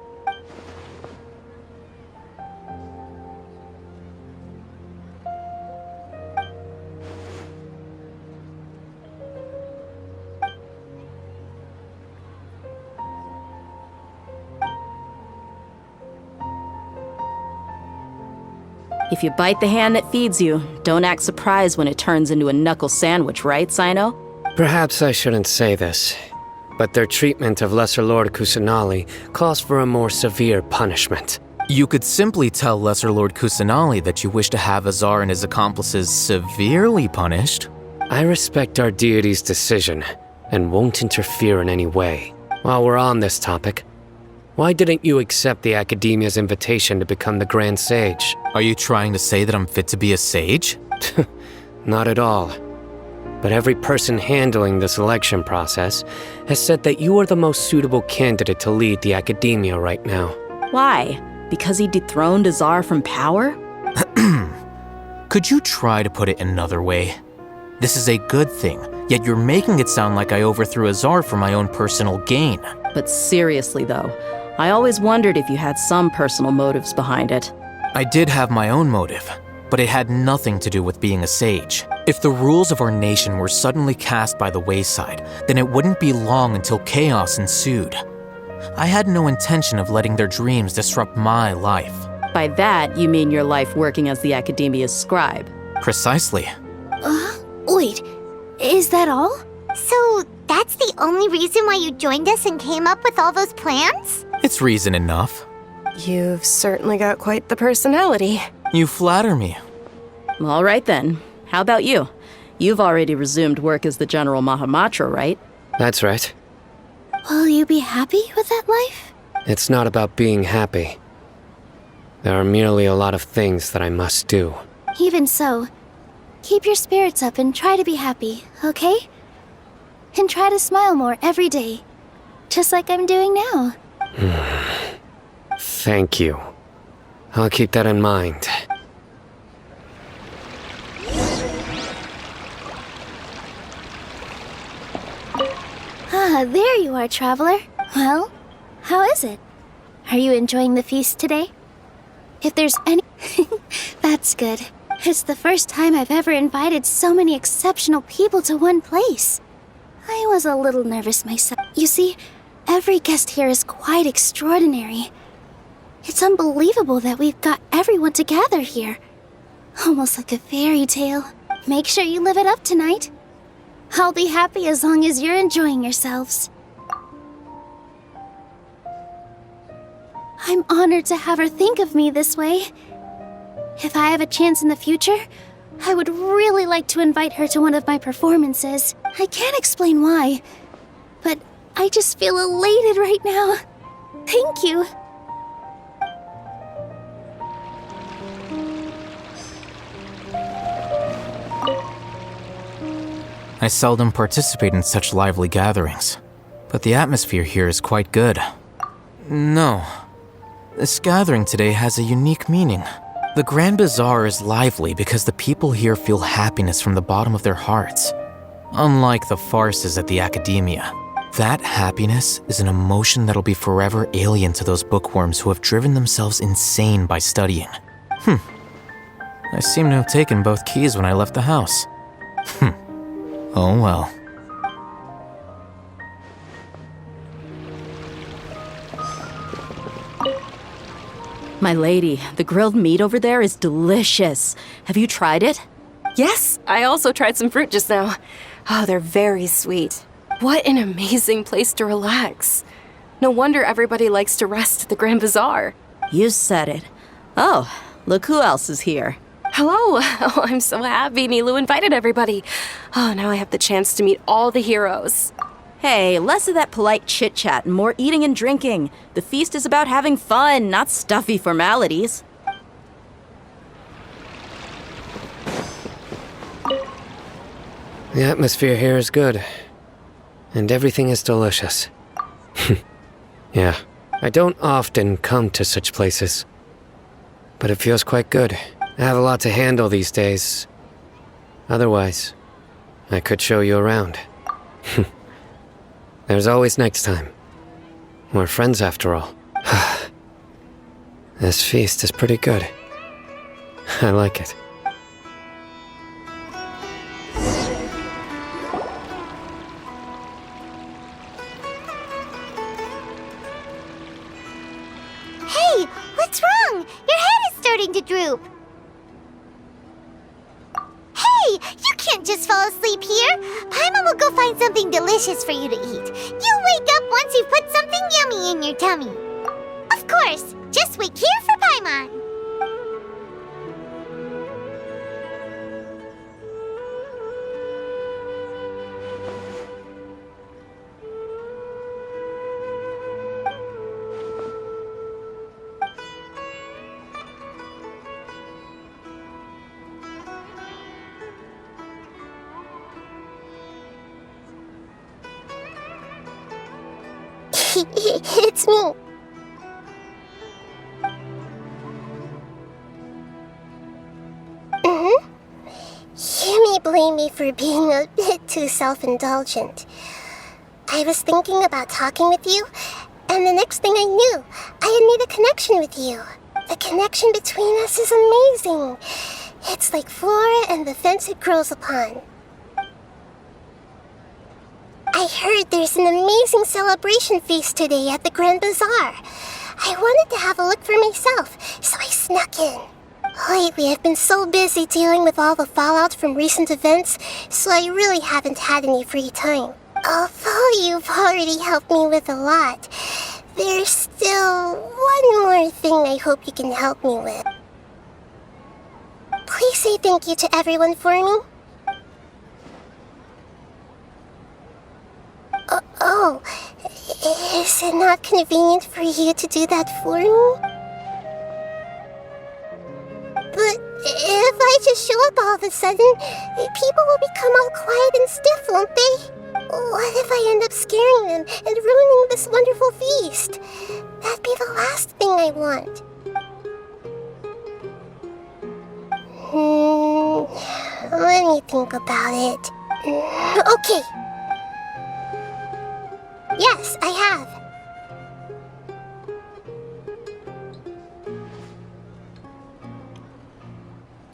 If you bite the hand that feeds you, don't act surprised when it turns into a knuckle sandwich, right, Sino? Perhaps I shouldn't say this, but their treatment of Lesser Lord Kusanali calls for a more severe punishment. You could simply tell Lesser Lord Kusanali that you wish to have Azar and his accomplices severely punished. I respect our deity's decision and won't interfere in any way. While we're on this topic, why didn't you accept the Academia's invitation to become the Grand Sage? Are you trying to say that I'm fit to be a sage? Not at all. But every person handling the selection process has said that you are the most suitable candidate to lead the Academia right now. Why? Because he dethroned Azar from power? Could you try to put it another way? This is a good thing, yet you're making it sound like I overthrew Azar for my own personal gain. But seriously, though, I always wondered if you had some personal motives behind it. I did have my own motive, but it had nothing to do with being a sage. If the rules of our nation were suddenly cast by the wayside, then it wouldn't be long until chaos ensued. I had no intention of letting their dreams disrupt my life. By that, you mean your life working as the Academia's scribe? Precisely. Wait, is that all? So, that's the only reason why you joined us and came up with all those plans? It's reason enough. You've certainly got quite the personality. You flatter me. All right then. How about you? You've already resumed work as the General Mahamatra, right? That's right. Will you be happy with that life? It's not about being happy. There are merely a lot of things that I must do. Even so, keep your spirits up and try to be happy, okay? And try to smile more every day, just like I'm doing now. Thank you. I'll keep that in mind. there you are, traveler. Well, how is it? Are you enjoying the feast today? If there's any... That's good. It's the first time I've ever invited so many exceptional people to one place. I was a little nervous myself. You see, every guest here is quite extraordinary. It's unbelievable that we've got everyone together here. Almost like a fairy tale. Make sure you live it up tonight. I'll be happy as long as you're enjoying yourselves. I'm honored to have her think of me this way. If I have a chance in the future, I would really like to invite her to one of my performances. I can't explain why, but I just feel elated right now. Thank you. I seldom participate in such lively gatherings, but the atmosphere here is quite good. No. This gathering today has a unique meaning. The Grand Bazaar is lively because the people here feel happiness from the bottom of their hearts. Unlike the farces at the Academia, that happiness is an emotion that'll be forever alien to those bookworms who have driven themselves insane by studying. I seem to have taken both keys when I left the house. Oh well. My lady, the grilled meat over there is delicious. Have you tried it? Yes, I also tried some fruit just now. Oh, they're very sweet. What an amazing place to relax. No wonder everybody likes to rest at the Grand Bazaar. You said it. Oh, look who else is here. Hello. Oh, I'm so happy Nilou invited everybody. Oh, now I have the chance to meet all the heroes. Hey, less of that polite chit-chat and more eating and drinking. The feast is about having fun, not stuffy formalities. The atmosphere here is good. And everything is delicious. Yeah, I don't often come to such places. But it feels quite good. I have a lot to handle these days. Otherwise, I could show you around. There's always next time. We're friends after all. This feast is pretty good. I like it. Hey, what's wrong? Your head is starting to droop. Hey, you can't just fall asleep here. Paimon will go find something delicious for you to eat. You'll wake up once you've put something yummy in your tummy. Of course, just wait here for Paimon. It's me. You may blame me for being a bit too self-indulgent. I was thinking about talking with you, and the next thing I knew, I had made a connection with you. The connection between us is amazing. It's like flora and the fence it grows upon. I heard there's an amazing celebration feast today at the Grand Bazaar. I wanted to have a look for myself, so I snuck in. Lately, I've been so busy dealing with all the fallout from recent events, so I really haven't had any free time. Although you've already helped me with a lot, there's still one more thing I hope you can help me with. Please say thank you to everyone for me. Oh, is it not convenient for you to do that for me? But if I just show up all of a sudden, people will become all quiet and stiff, won't they? What if I end up scaring them and ruining this wonderful feast? That'd be the last thing I want. Let me think about it. Okay. Yes, I have.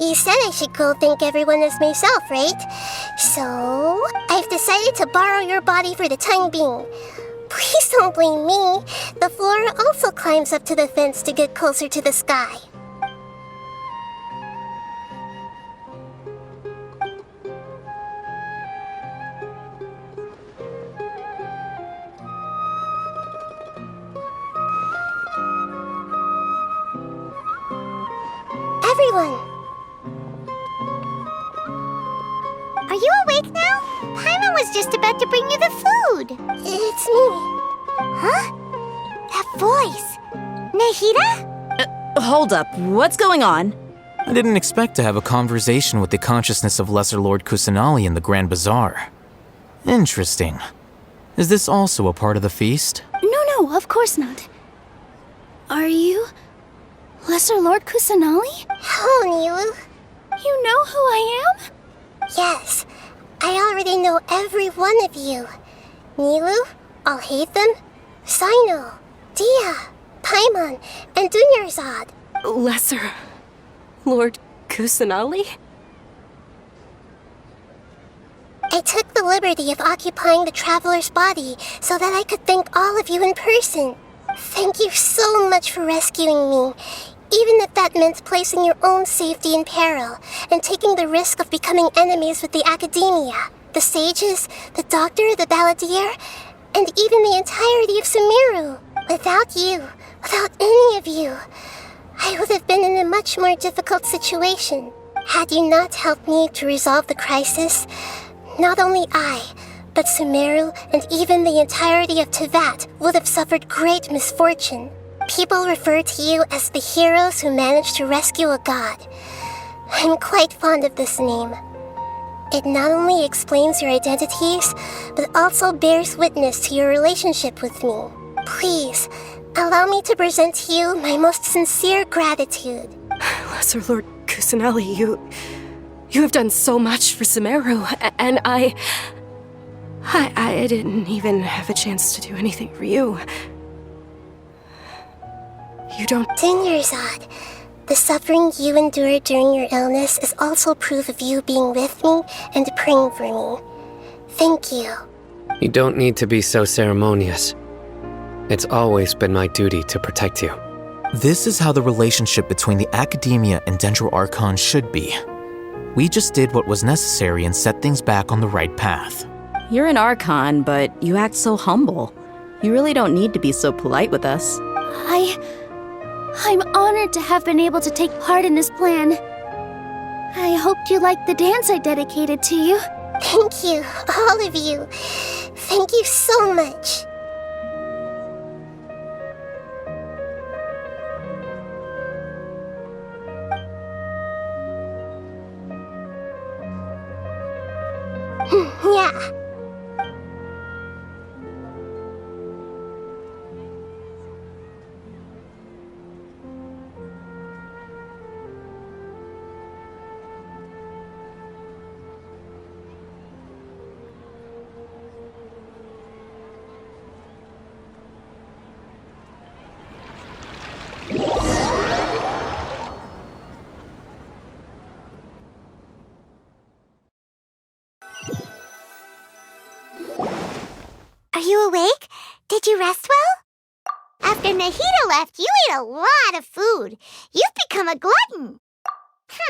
You said I should go thank everyone as myself, right? So, I've decided to borrow your body for the time being. Please don't blame me. The flora also climbs up to the fence to get closer to the sky. Everyone! Are you awake now? Paimon was just about to bring you the food. It's me. Huh? That voice. Nahida? Hold up, what's going on? I didn't expect to have a conversation with the consciousness of Lesser Lord Kusanali in the Grand Bazaar. Interesting. Is this also a part of the feast? No, of course not. Are you Lesser Lord Kusanali? Hello, Nilu. You know who I am? Yes, I already know every one of you. Nilu, Alhaitham, Sino, Dia, Paimon, and Dunyarzad. Lesser Lord Kusanali? I took the liberty of occupying the traveler's body so that I could thank all of you in person. Thank you so much for rescuing me, even if that meant placing your own safety in peril and taking the risk of becoming enemies with the academia, the sages, the doctor, the balladeer, and even the entirety of Sumeru. Without you, without any of you, I would have been in a much more difficult situation. Had you not helped me to resolve the crisis, not only I, but Sumeru and even the entirety of Teyvat would have suffered great misfortune. People refer to you as the heroes who managed to rescue a god. I'm quite fond of this name. It not only explains your identities, but also bears witness to your relationship with me. Please, allow me to present to you my most sincere gratitude. Lesser Lord Kusanali, you have done so much for Sumeru, and I didn't even have a chance to do anything for you. You don't... Dunyarzad, the suffering you endured during your illness is also proof of you being with me and praying for me. Thank you. You don't need to be so ceremonious. It's always been my duty to protect you. This is how the relationship between the Academia and Dendro Archon should be. We just did what was necessary and set things back on the right path. You're an Archon, but you act so humble. You really don't need to be so polite with us. I'm honored to have been able to take part in this plan. I hoped you liked the dance I dedicated to you. Thank you, all of you. Thank you so much. Yeah. Are you awake? Did you rest well? After Nahida left, you ate a lot of food. You've become a glutton.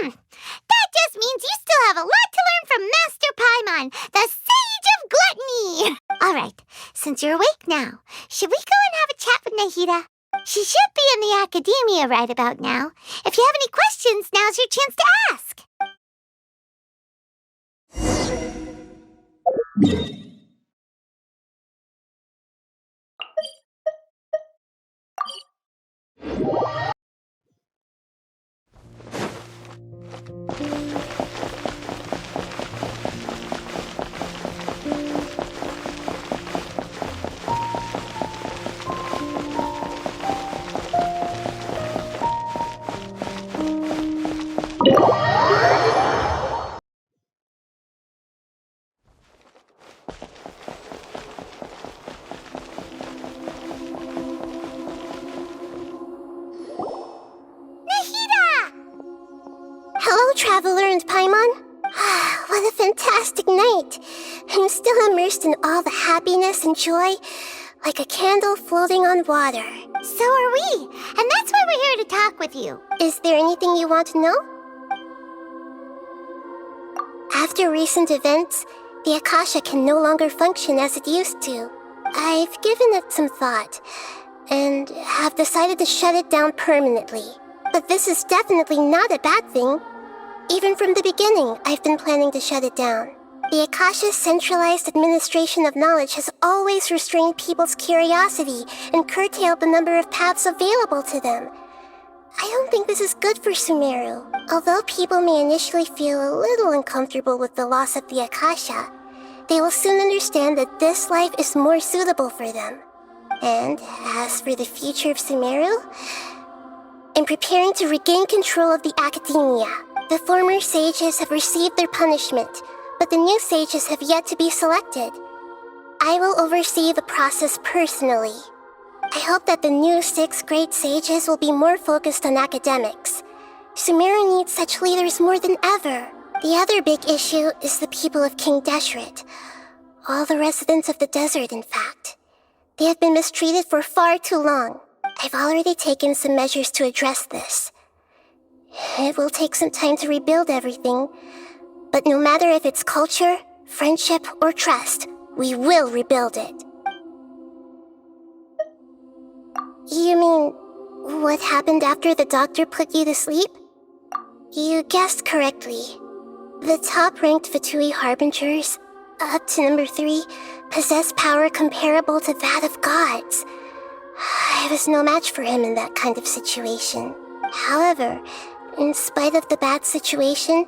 That just means you still have a lot to learn from Master Paimon, the Sage of Gluttony. All right, since you're awake now, should we go and have a chat with Nahida? She should be in the academia right about now. If you have any questions, now's your chance to ask. Hello, Traveler and Paimon. What a fantastic night. I'm still immersed in all the happiness and joy, like a candle floating on water. So are we, and that's why we're here to talk with you. Is there anything you want to know? After recent events, the Akasha can no longer function as it used to. I've given it some thought, and have decided to shut it down permanently. But this is definitely not a bad thing. Even from the beginning, I've been planning to shut it down. The Akasha's centralized administration of knowledge has always restrained people's curiosity and curtailed the number of paths available to them. I don't think this is good for Sumeru. Although people may initially feel a little uncomfortable with the loss of the Akasha, they will soon understand that this life is more suitable for them. And as for the future of Sumeru, I'm preparing to regain control of the academia. The former sages have received their punishment, but the new sages have yet to be selected. I will oversee the process personally. I hope that the new 6 great sages will be more focused on academics. Sumeru needs such leaders more than ever. The other big issue is the people of King Deshret. All the residents of the desert, in fact. They have been mistreated for far too long. I've already taken some measures to address this. It will take some time to rebuild everything, but no matter if it's culture, friendship, or trust, we will rebuild it. You mean, what happened after the doctor put you to sleep? You guessed correctly. The top-ranked Fatui Harbingers, up to number 3, possess power comparable to that of gods. I was no match for him in that kind of situation. However, in spite of the bad situation,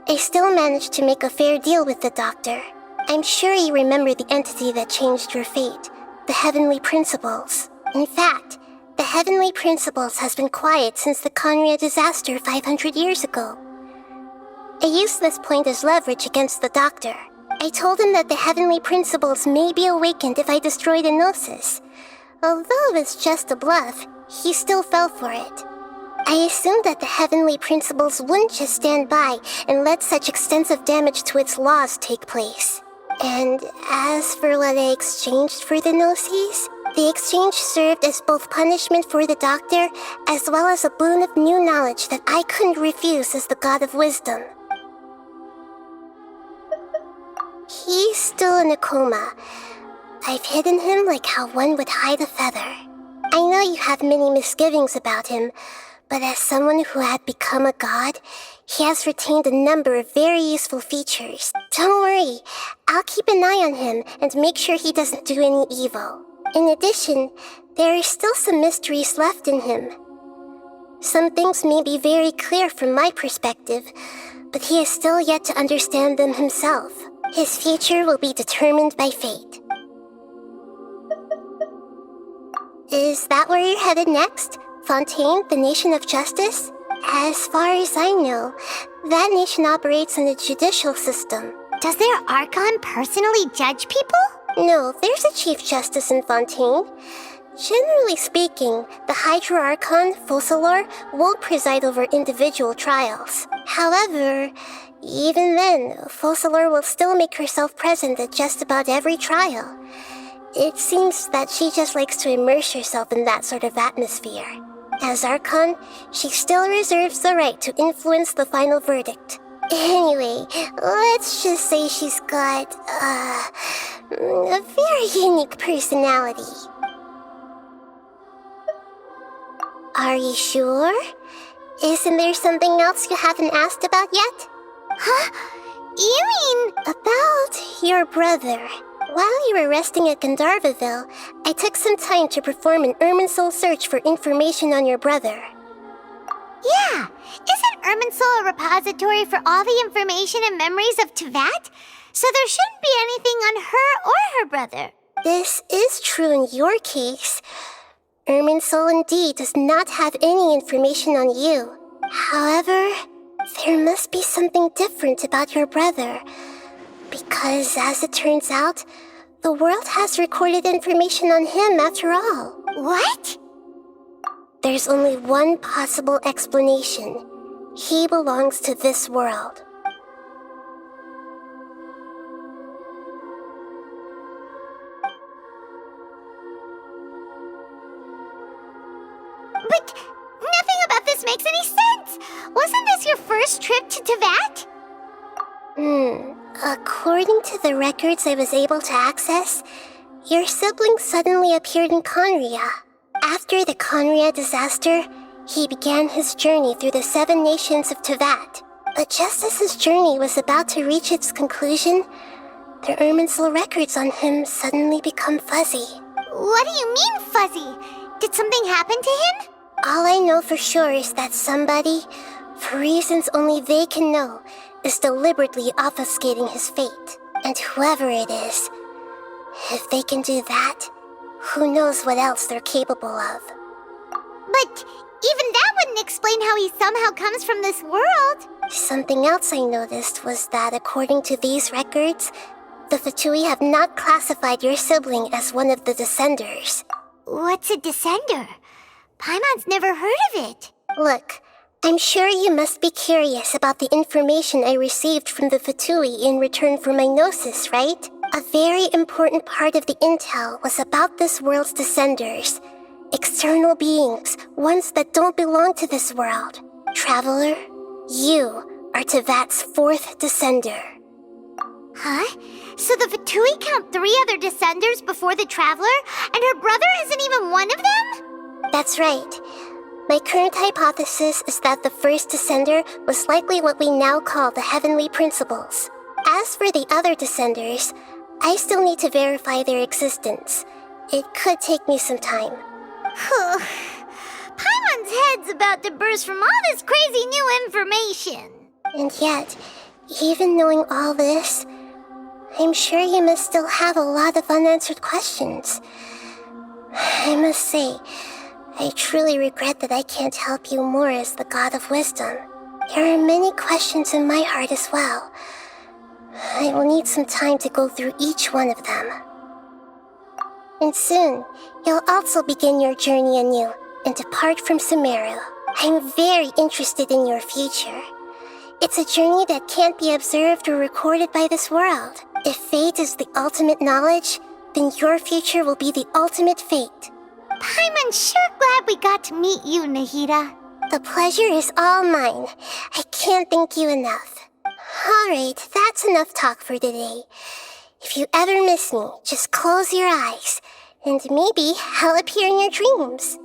I still managed to make a fair deal with the doctor. I'm sure you remember the entity that changed your fate, the Heavenly Principles. In fact, the Heavenly Principles has been quiet since the Conria disaster 500 years ago. I used this point as leverage against the doctor. I told him that the Heavenly Principles may be awakened if I destroyed the Gnosis. Although it's just a bluff, he still fell for it. I assumed that the Heavenly Principles wouldn't just stand by and let such extensive damage to its laws take place. And as for what I exchanged for the Gnosis, the exchange served as both punishment for the doctor as well as a boon of new knowledge that I couldn't refuse as the God of Wisdom. He's still in a coma. I've hidden him like how one would hide a feather. I know you have many misgivings about him, but as someone who had become a god, he has retained a number of very useful features. Don't worry, I'll keep an eye on him and make sure he doesn't do any evil. In addition, there are still some mysteries left in him. Some things may be very clear from my perspective, but he is still yet to understand them himself. His future will be determined by fate. Is that where you're headed next? Fontaine, the Nation of Justice? As far as I know, that nation operates on a judicial system. Does their Archon personally judge people? No, there's a Chief Justice in Fontaine. Generally speaking, the Hydra Archon, Focalor, won't preside over individual trials. However, even then, Focalor will still make herself present at just about every trial. It seems that she just likes to immerse herself in that sort of atmosphere. As Archon, she still reserves the right to influence the final verdict. Anyway, let's just say she's got, a very unique personality. Are you sure? Isn't there something else you haven't asked about yet? Huh? You mean... About your brother. While you were resting at Jnagarbhaville, I took some time to perform an Irminsul search for information on your brother. Yeah! Isn't Irminsul a repository for all the information and memories of Teyvat? So there shouldn't be anything on her or her brother. This is true in your case. Irminsul indeed does not have any information on you. However, there must be something different about your brother. Because, as it turns out, the world has recorded information on him after all. What? There's only one possible explanation. He belongs to this world. But nothing about this makes any sense! Wasn't this your first trip to Teyvat? According to the records I was able to access, your sibling suddenly appeared in Conria. After the Conria disaster, he began his journey through the 7 nations of Teyvat. But just as his journey was about to reach its conclusion, the Irminsul records on him suddenly become fuzzy. What do you mean, fuzzy? Did something happen to him? All I know for sure is that somebody, for reasons only they can know, is deliberately obfuscating his fate. And whoever it is, if they can do that, who knows what else they're capable of. But even that wouldn't explain how he somehow comes from this world. Something else I noticed was that according to these records, the Fatui have not classified your sibling as one of the Descenders. What's a Descender? Paimon's never heard of it. Look, I'm sure you must be curious about the information I received from the Fatui in return for my gnosis, right? A very important part of the intel was about this world's Descenders. External beings, ones that don't belong to this world. Traveler, you are Teyvat's 4th Descender. Huh? So the Fatui count 3 other Descenders before the Traveler, and her brother isn't even one of them? That's right. My current hypothesis is that the first Descender was likely what we now call the Heavenly Principles. As for the other Descenders, I still need to verify their existence. It could take me some time. Paimon's head's about to burst from all this crazy new information. And yet, even knowing all this, I'm sure you must still have a lot of unanswered questions. I must say, I truly regret that I can't help you more as the God of Wisdom. There are many questions in my heart as well. I will need some time to go through each one of them. And soon, you'll also begin your journey anew and depart from SUMERU. I'm very interested in your future. It's a journey that can't be observed or recorded by this world. If fate is the ultimate knowledge, then your future will be the ultimate fate. Paimon's sure glad we got to meet you, Nahida. The pleasure is all mine. I can't thank you enough. Alright, that's enough talk for today. If you ever miss me, just close your eyes, and maybe I'll appear in your dreams.